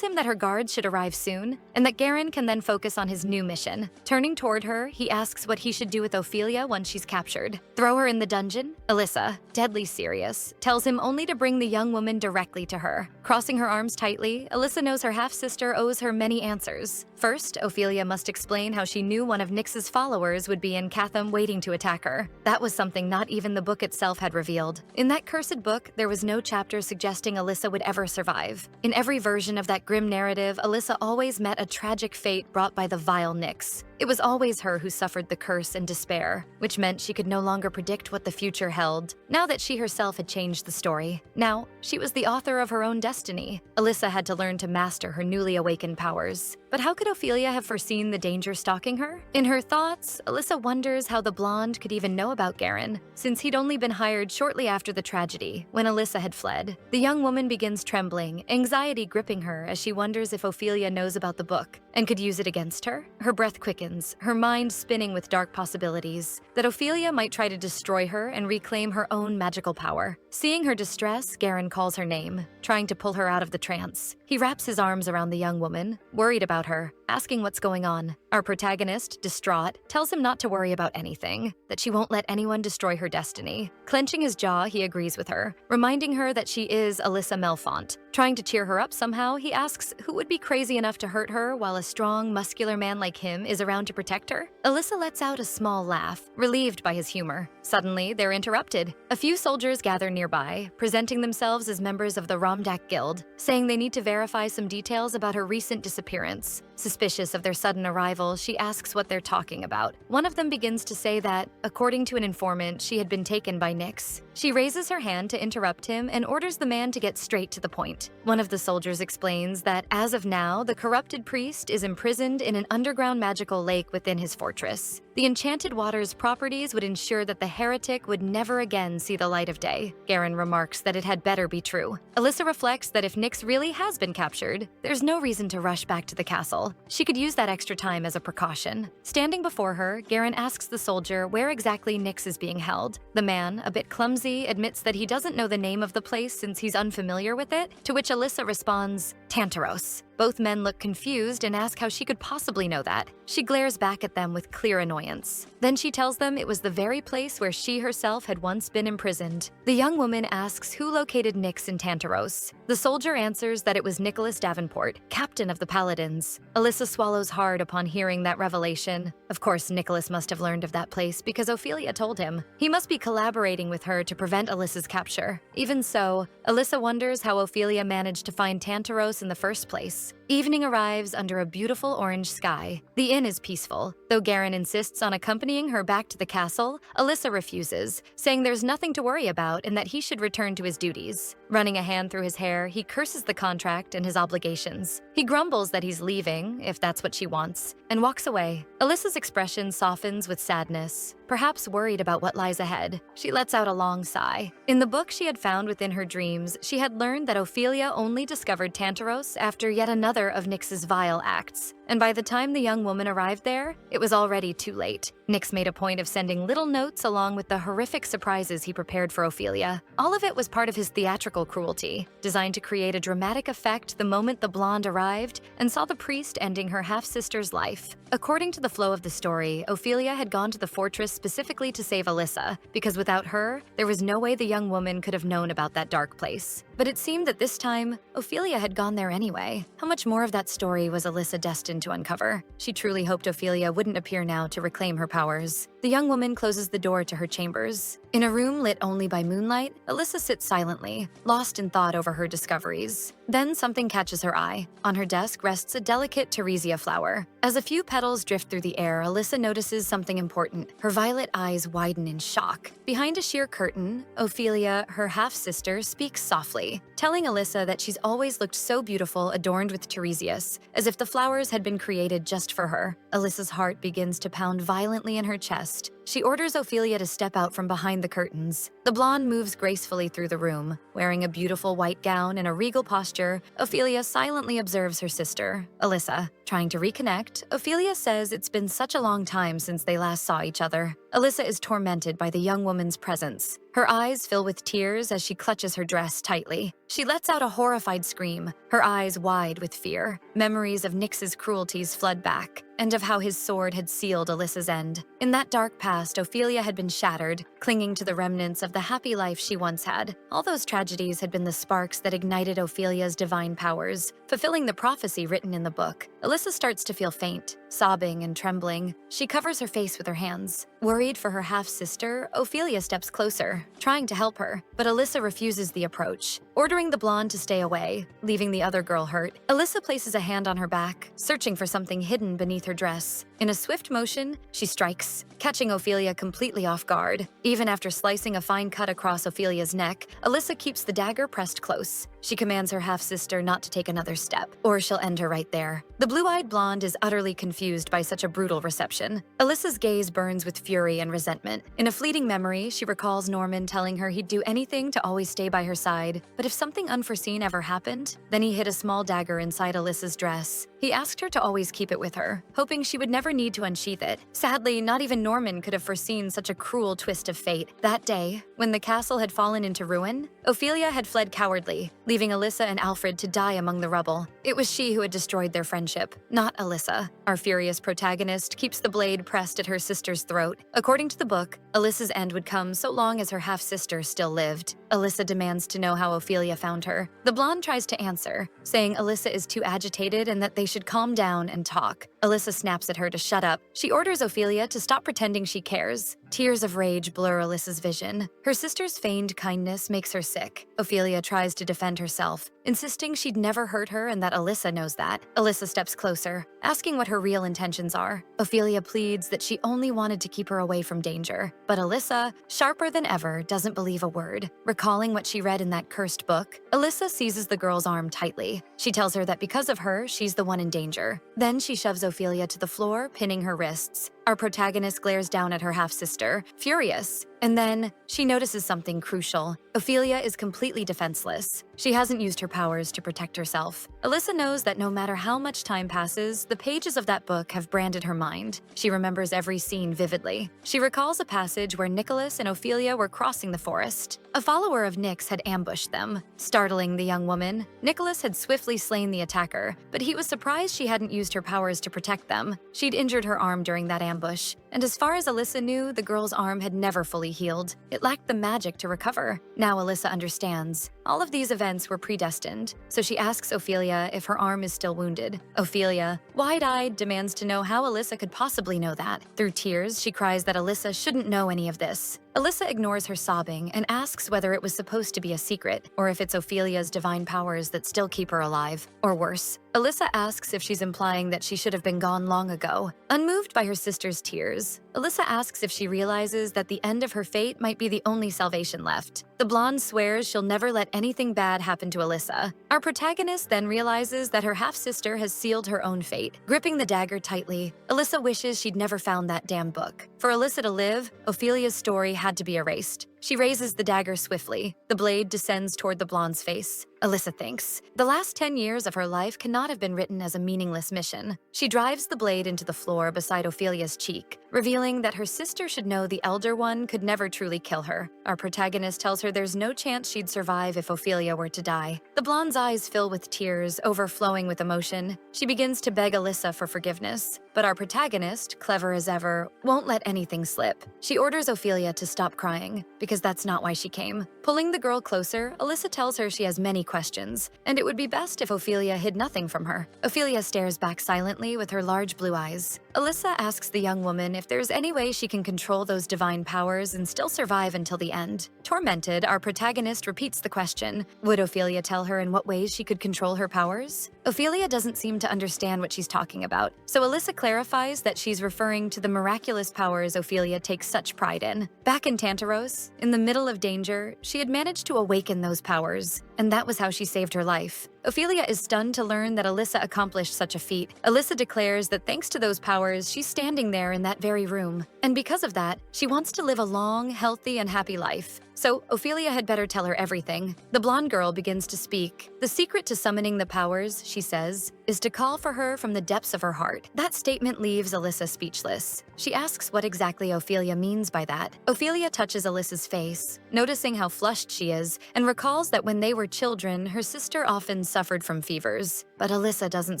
him that her guards should arrive soon, and that Garen can then focus on his new mission. Turning toward her her, he asks what he should do with Ophelia once she's captured. Throw her in the dungeon? Alyssa, deadly serious, tells him only to bring the young woman directly to her. Crossing her arms tightly, Alyssa knows her half-sister owes her many answers. First, Ophelia must explain how she knew one of Nyx's followers would be in Catham waiting to attack her. That was something not even the book itself had revealed. In that cursed book, there was no chapter suggesting Alyssa would ever survive. In every version of that grim narrative, Alyssa always met a tragic fate brought by the vile Nyx. It was always her who suffered the curse and despair, which meant she could no longer predict what the future held. Now that she herself had changed the story, now she was the author of her own destiny. Alyssa had to learn to master her newly awakened powers. But how could Ophelia have foreseen the danger stalking her? In her thoughts, Alyssa wonders how the blonde could even know about Garen, since he'd only been hired shortly after the tragedy, when Alyssa had fled. The young woman begins trembling, anxiety gripping her as she wonders if Ophelia knows about the book and could use it against her. Her breath quickens, her mind spinning with dark possibilities, that Ophelia might try to destroy her and reclaim her own magical power. Seeing her distress, Garen calls her name, trying to pull her out of the trance. He wraps his arms around the young woman, worried about her, asking what's going on. Our protagonist, distraught, tells him not to worry about anything, that she won't let anyone destroy her destiny. Clenching his jaw, he agrees with her, reminding her that she is Alyssa Melfont. Trying to cheer her up somehow, he asks who would be crazy enough to hurt her while a strong, muscular man like him is around to protect her. Alyssa lets out a small laugh, relieved by his humor. Suddenly, they're interrupted. A few soldiers gather nearby, presenting themselves as members of the Romdak Guild, saying they need to verify some details about her recent disappearance. Suspicious of their sudden arrival, she asks what they're talking about. One of them begins to say that, according to an informant, she had been taken by Nyx. She raises her hand to interrupt him and orders the man to get straight to the point. One of the soldiers explains that, as of now, the corrupted priest is imprisoned in an underground magical lake within his fortress. The enchanted water's properties would ensure that the heretic would never again see the light of day. Garen remarks that it had better be true. Alyssa reflects that if Nyx really has been captured, there's no reason to rush back to the castle. She could use that extra time as a precaution. Standing before her, Garen asks the soldier where exactly Nyx is being held. The man, a bit clumsy, admits that he doesn't know the name of the place since he's unfamiliar with it, to which Alyssa responds, Tantaros. Both men look confused and ask how she could possibly know that. She glares back at them with clear annoyance. Then she tells them it was the very place where she herself had once been imprisoned. The young woman asks who located Nyx in Tantaros. The soldier answers that it was Nicholas Davenport, captain of the Paladins. Alyssa swallows hard upon hearing that revelation. Of course, Nicholas must have learned of that place because Ophelia told him. He must be collaborating with her to prevent Alyssa's capture. Even so, Alyssa wonders how Ophelia managed to find Tantaros in the first place. Evening arrives under a beautiful orange sky. The inn is peaceful. Though Garen insists on accompanying her back to the castle, Alyssa refuses, saying there's nothing to worry about and that he should return to his duties. Running a hand through his hair, he curses the contract and his obligations. He grumbles that he's leaving, if that's what she wants, and walks away. Alyssa's expression softens with sadness, perhaps worried about what lies ahead. She lets out a long sigh. In the book she had found within her dreams, she had learned that Ophelia only discovered Tantaros after yet another of Nyx's vile acts. And by the time the young woman arrived there, it was already too late. Nyx made a point of sending little notes along with the horrific surprises he prepared for Ophelia. All of it was part of his theatrical cruelty, designed to create a dramatic effect the moment the blonde arrived and saw the priest ending her half-sister's life. According to the flow of the story, Ophelia had gone to the fortress specifically to save Alyssa, because without her, there was no way the young woman could have known about that dark place. But it seemed that this time, Ophelia had gone there anyway. How much more of that story was Alyssa destined to uncover? She truly hoped Ophelia wouldn't appear now to reclaim her powers. The young woman closes the door to her chambers. In a room lit only by moonlight, Alyssa sits silently, lost in thought over her discoveries. Then something catches her eye. On her desk rests a delicate Teresia flower. As a few petals drift through the air, Alyssa notices something important. Her violet eyes widen in shock. Behind a sheer curtain, Ophelia, her half-sister, speaks softly, telling Alyssa that she's always looked so beautiful adorned with Teresias, as if the flowers had been created just for her. Alyssa's heart begins to pound violently in her chest. She orders Ophelia to step out from behind the curtains. The blonde moves gracefully through the room. Wearing a beautiful white gown and a regal posture, Ophelia silently observes her sister, Alyssa. Trying to reconnect, Ophelia says it's been such a long time since they last saw each other. Alyssa is tormented by the young woman's presence. Her eyes fill with tears as she clutches her dress tightly. She lets out a horrified scream, her eyes wide with fear. Memories of Nyx's cruelties flood back, and of how his sword had sealed Alyssa's end. In that dark past, Ophelia had been shattered, clinging to the remnants of the happy life she once had. All those tragedies had been the sparks that ignited Ophelia's divine powers, fulfilling the prophecy written in the book. Alyssa starts to feel faint, sobbing and trembling. She covers her face with her hands. Worried for her half-sister, Ophelia steps closer, trying to help her, but Alyssa refuses the approach, ordering the blonde to stay away, leaving the other girl hurt. Alyssa places a hand on her back, searching for something hidden beneath her dress. In a swift motion, she strikes, catching Ophelia completely off guard. Even after slicing a fine cut across Ophelia's neck, Alyssa keeps the dagger pressed close. She commands her half-sister not to take another step, or she'll end her right there. The blue-eyed blonde is utterly confused by such a brutal reception. Alyssa's gaze burns with fury and resentment. In a fleeting memory, she recalls Norman telling her he'd do anything to always stay by her side, but if something unforeseen ever happened, then he hid a small dagger inside Alyssa's dress. He asked her to always keep it with her, hoping she would never need to unsheath it. Sadly, not even Norman could have foreseen such a cruel twist of fate. That day, when the castle had fallen into ruin, Ophelia had fled cowardly, leaving Alyssa and Alfred to die among the rubble. It was she who had destroyed their friendship, not Alyssa. Our furious protagonist keeps the blade pressed at her sister's throat. According to the book, Alyssa's end would come so long as her half-sister still lived. Alyssa demands to know how Ophelia found her. The blonde tries to answer, saying Alyssa is too agitated and that they should calm down and talk. Alyssa snaps at her to shut up. She orders Ophelia to stop pretending she cares. Tears of rage blur Alyssa's vision. Her sister's feigned kindness makes her sick. Ophelia tries to defend herself, insisting she'd never hurt her and that Alyssa knows that. Alyssa steps closer, asking what her real intentions are. Ophelia pleads that she only wanted to keep her away from danger. But Alyssa, sharper than ever, doesn't believe a word. Recalling what she read in that cursed book, Alyssa seizes the girl's arm tightly. She tells her that because of her, she's the one in danger. Then she shoves Ophelia to the floor, pinning her wrists. Our protagonist glares down at her half-sister, furious. And then, she notices something crucial. Ophelia is completely defenseless. She hasn't used her powers to protect herself. Alyssa knows that no matter how much time passes, the pages of that book have branded her mind. She remembers every scene vividly. She recalls a passage where Nicholas and Ophelia were crossing the forest. A follower of Nyx had ambushed them, startling the young woman. Nicholas had swiftly slain the attacker, but he was surprised she hadn't used her powers to protect them. She'd injured her arm during that ambush, and as far as Alyssa knew, the girl's arm had never fully healed. It lacked the magic to recover. Now Alyssa understands. All of these events were predestined, so she asks Ophelia if her arm is still wounded. Ophelia, wide-eyed, demands to know how Alyssa could possibly know that. Through tears, she cries that Alyssa shouldn't know any of this. Alyssa ignores her sobbing and asks whether it was supposed to be a secret, or if it's Ophelia's divine powers that still keep her alive. Or worse, Alyssa asks if she's implying that she should have been gone long ago. Unmoved by her sister's tears, Alyssa asks if she realizes that the end of her fate might be the only salvation left. The blonde swears she'll never let anything bad happen to Alyssa. Our protagonist then realizes that her half-sister has sealed her own fate. Gripping the dagger tightly, Alyssa wishes she'd never found that damn book. For Alyssa to live, Ophelia's story had to be erased. She raises the dagger swiftly. The blade descends toward the blonde's face. Alyssa thinks, the last 10 years of her life cannot have been written as a meaningless mission. She drives the blade into the floor beside Ophelia's cheek, revealing that her sister should know the Elder One could never truly kill her. Our protagonist tells her there's no chance she'd survive if Ophelia were to die. The blonde's eyes fill with tears, overflowing with emotion. She begins to beg Alyssa for forgiveness, but our protagonist, clever as ever, won't let anything slip. She orders Ophelia to stop crying, because that's not why she came. Pulling the girl closer, Alyssa tells her she has many questions, and it would be best if Ophelia hid nothing from her. Ophelia stares back silently with her large blue eyes. Alyssa asks the young woman if there's any way she can control those divine powers and still survive until the end. Tormented, our protagonist repeats the question. Would Ophelia tell her in what ways she could control her powers? Ophelia doesn't seem to understand what she's talking about, so Alyssa clarifies that she's referring to the miraculous powers Ophelia takes such pride in. Back in Tantaros, in the middle of danger, she had managed to awaken those powers. and that was how she saved her life. Ophelia is stunned to learn that Alyssa accomplished such a feat. Alyssa declares that thanks to those powers, she's standing there in that very room. And because of that, she wants to live a long, healthy, and happy life. So Ophelia had better tell her everything. The blonde girl begins to speak. The secret to summoning the powers, she says, is to call for her from the depths of her heart. That statement leaves Alyssa speechless. She asks what exactly Ophelia means by that. Ophelia touches Alyssa's face, noticing how flushed she is, and recalls that when they were children, her sister often suffered from fevers. But Alyssa doesn't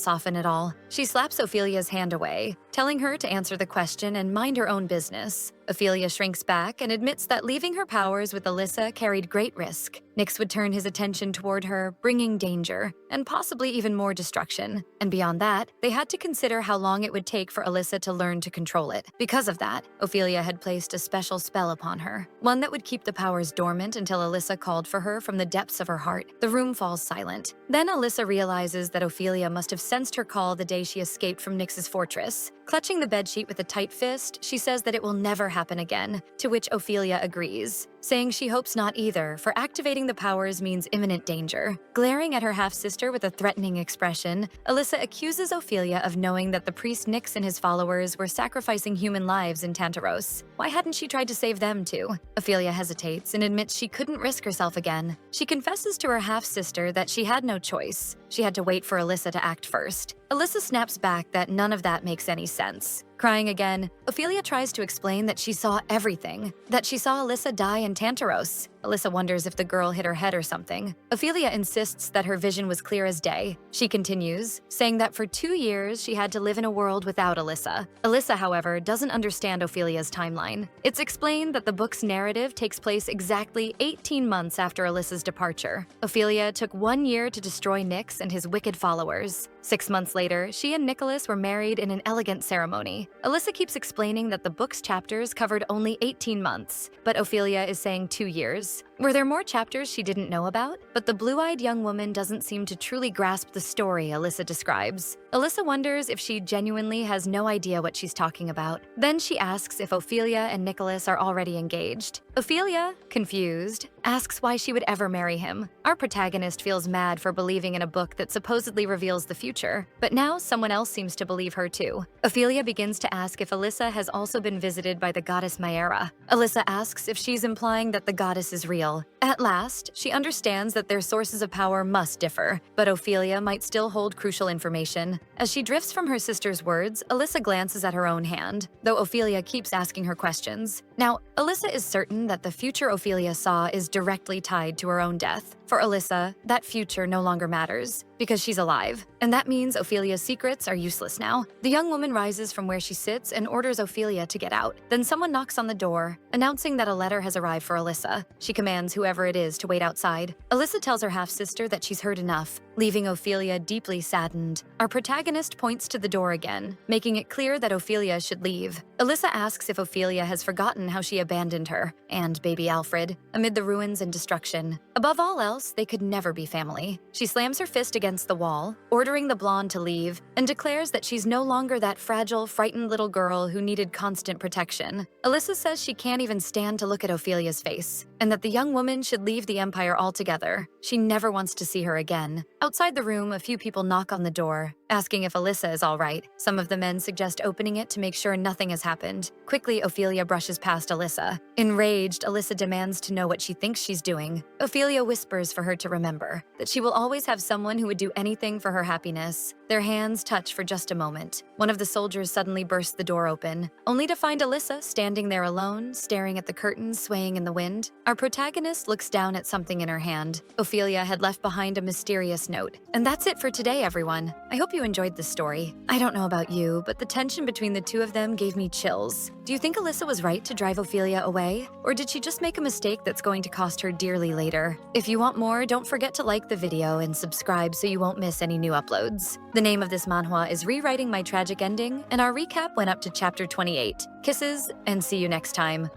soften at all. She slaps Ophelia's hand away, telling her to answer the question and mind her own business. Ophelia shrinks back and admits that leaving her powers with Alyssa carried great risk. Nyx would turn his attention toward her, bringing danger, and possibly even more destruction. And beyond that, they had to consider how long it would take for Alyssa to learn to control it. Because of that, Ophelia had placed a special spell upon her, one that would keep the powers dormant until Alyssa called for her from the depths of her heart. The room falls silent. Then Alyssa realizes that Ophelia must have sensed her call the day she escaped from Nyx's fortress. Clutching the bedsheet with a tight fist, she says that it will never happen again, to which Ophelia agrees, saying she hopes not either, for activating the powers means imminent danger. Glaring at her half-sister with a threatening expression, Alyssa accuses Ophelia of knowing that the priest Nyx and his followers were sacrificing human lives in Tantaros. Why hadn't she tried to save them too? Ophelia hesitates and admits she couldn't risk herself again. She confesses to her half-sister that she had no choice. She had to wait for Alyssa to act first. Alyssa snaps back that none of that makes any sense. Crying again, Ophelia tries to explain that she saw everything, that she saw Alyssa die in Tantaros. Alyssa wonders if the girl hit her head or something. Ophelia insists that her vision was clear as day. She continues, saying that for 2 years she had to live in a world without Alyssa. Alyssa, however, doesn't understand Ophelia's timeline. It's explained that the book's narrative takes place exactly 18 months after Alyssa's departure. Ophelia took 1 year to destroy Nyx and his wicked followers. 6 months later, she and Nicholas were married in an elegant ceremony. Alyssa keeps explaining that the book's chapters covered only 18 months, but Ophelia is saying 2 years. Were there more chapters she didn't know about? But the blue-eyed young woman doesn't seem to truly grasp the story Alyssa describes. Alyssa wonders if she genuinely has no idea what she's talking about. Then she asks if Ophelia and Nicholas are already engaged. Ophelia, confused, asks why she would ever marry him. Our protagonist feels mad for believing in a book that supposedly reveals the future, but now someone else seems to believe her too. Ophelia begins to ask if Alyssa has also been visited by the goddess Maera. Alyssa asks if she's implying that the goddess is real. At last, she understands that their sources of power must differ, but Ophelia might still hold crucial information. As she drifts from her sister's words, Alyssa glances at her own hand, though Ophelia keeps asking her questions. Now, Alyssa is certain that the future Ophelia saw is directly tied to her own death. For Alyssa, that future no longer matters, because she's alive, and that means Ophelia's secrets are useless now. The young woman rises from where she sits and orders Ophelia to get out. Then someone knocks on the door, announcing that a letter has arrived for Alyssa. She commands whoever it is to wait outside. Alyssa tells her half-sister that she's heard enough, leaving Ophelia deeply saddened. Our protagonist points to the door again, making it clear that Ophelia should leave. Alyssa asks if Ophelia has forgotten how she abandoned her, and baby Alfred, amid the ruins and destruction. Above all else, they could never be family. She slams her fist against the wall, ordering the blonde to leave, and declares that she's no longer that fragile, frightened little girl who needed constant protection. Alyssa says she can't even stand to look at Ophelia's face, and that the young woman should leave the Empire altogether. She never wants to see her again. Outside the room, a few people knock on the door, asking if Alyssa is all right. Some of the men suggest opening it to make sure nothing has happened. Quickly, Ophelia brushes past Alyssa. Enraged, Alyssa demands to know what she thinks she's doing. Ophelia whispers for her to remember that she will always have someone who would do anything for her happiness. Their hands touch for just a moment. One of the soldiers suddenly bursts the door open, only to find Alyssa standing there alone, staring at the curtains swaying in the wind. Our protagonist looks down at something in her hand. Ophelia had left behind a mysterious note. And that's it for today, everyone. I hope you enjoyed this story. I don't know about you, but the tension between the two of them gave me chills. Do you think Alyssa was right to drive Ophelia away? Or did she just make a mistake that's going to cost her dearly later? If you want more, don't forget to like the video and subscribe so you won't miss any new uploads. The name of this manhwa is Rewriting My Tragic Ending, and our recap went up to chapter 28. Kisses, and see you next time.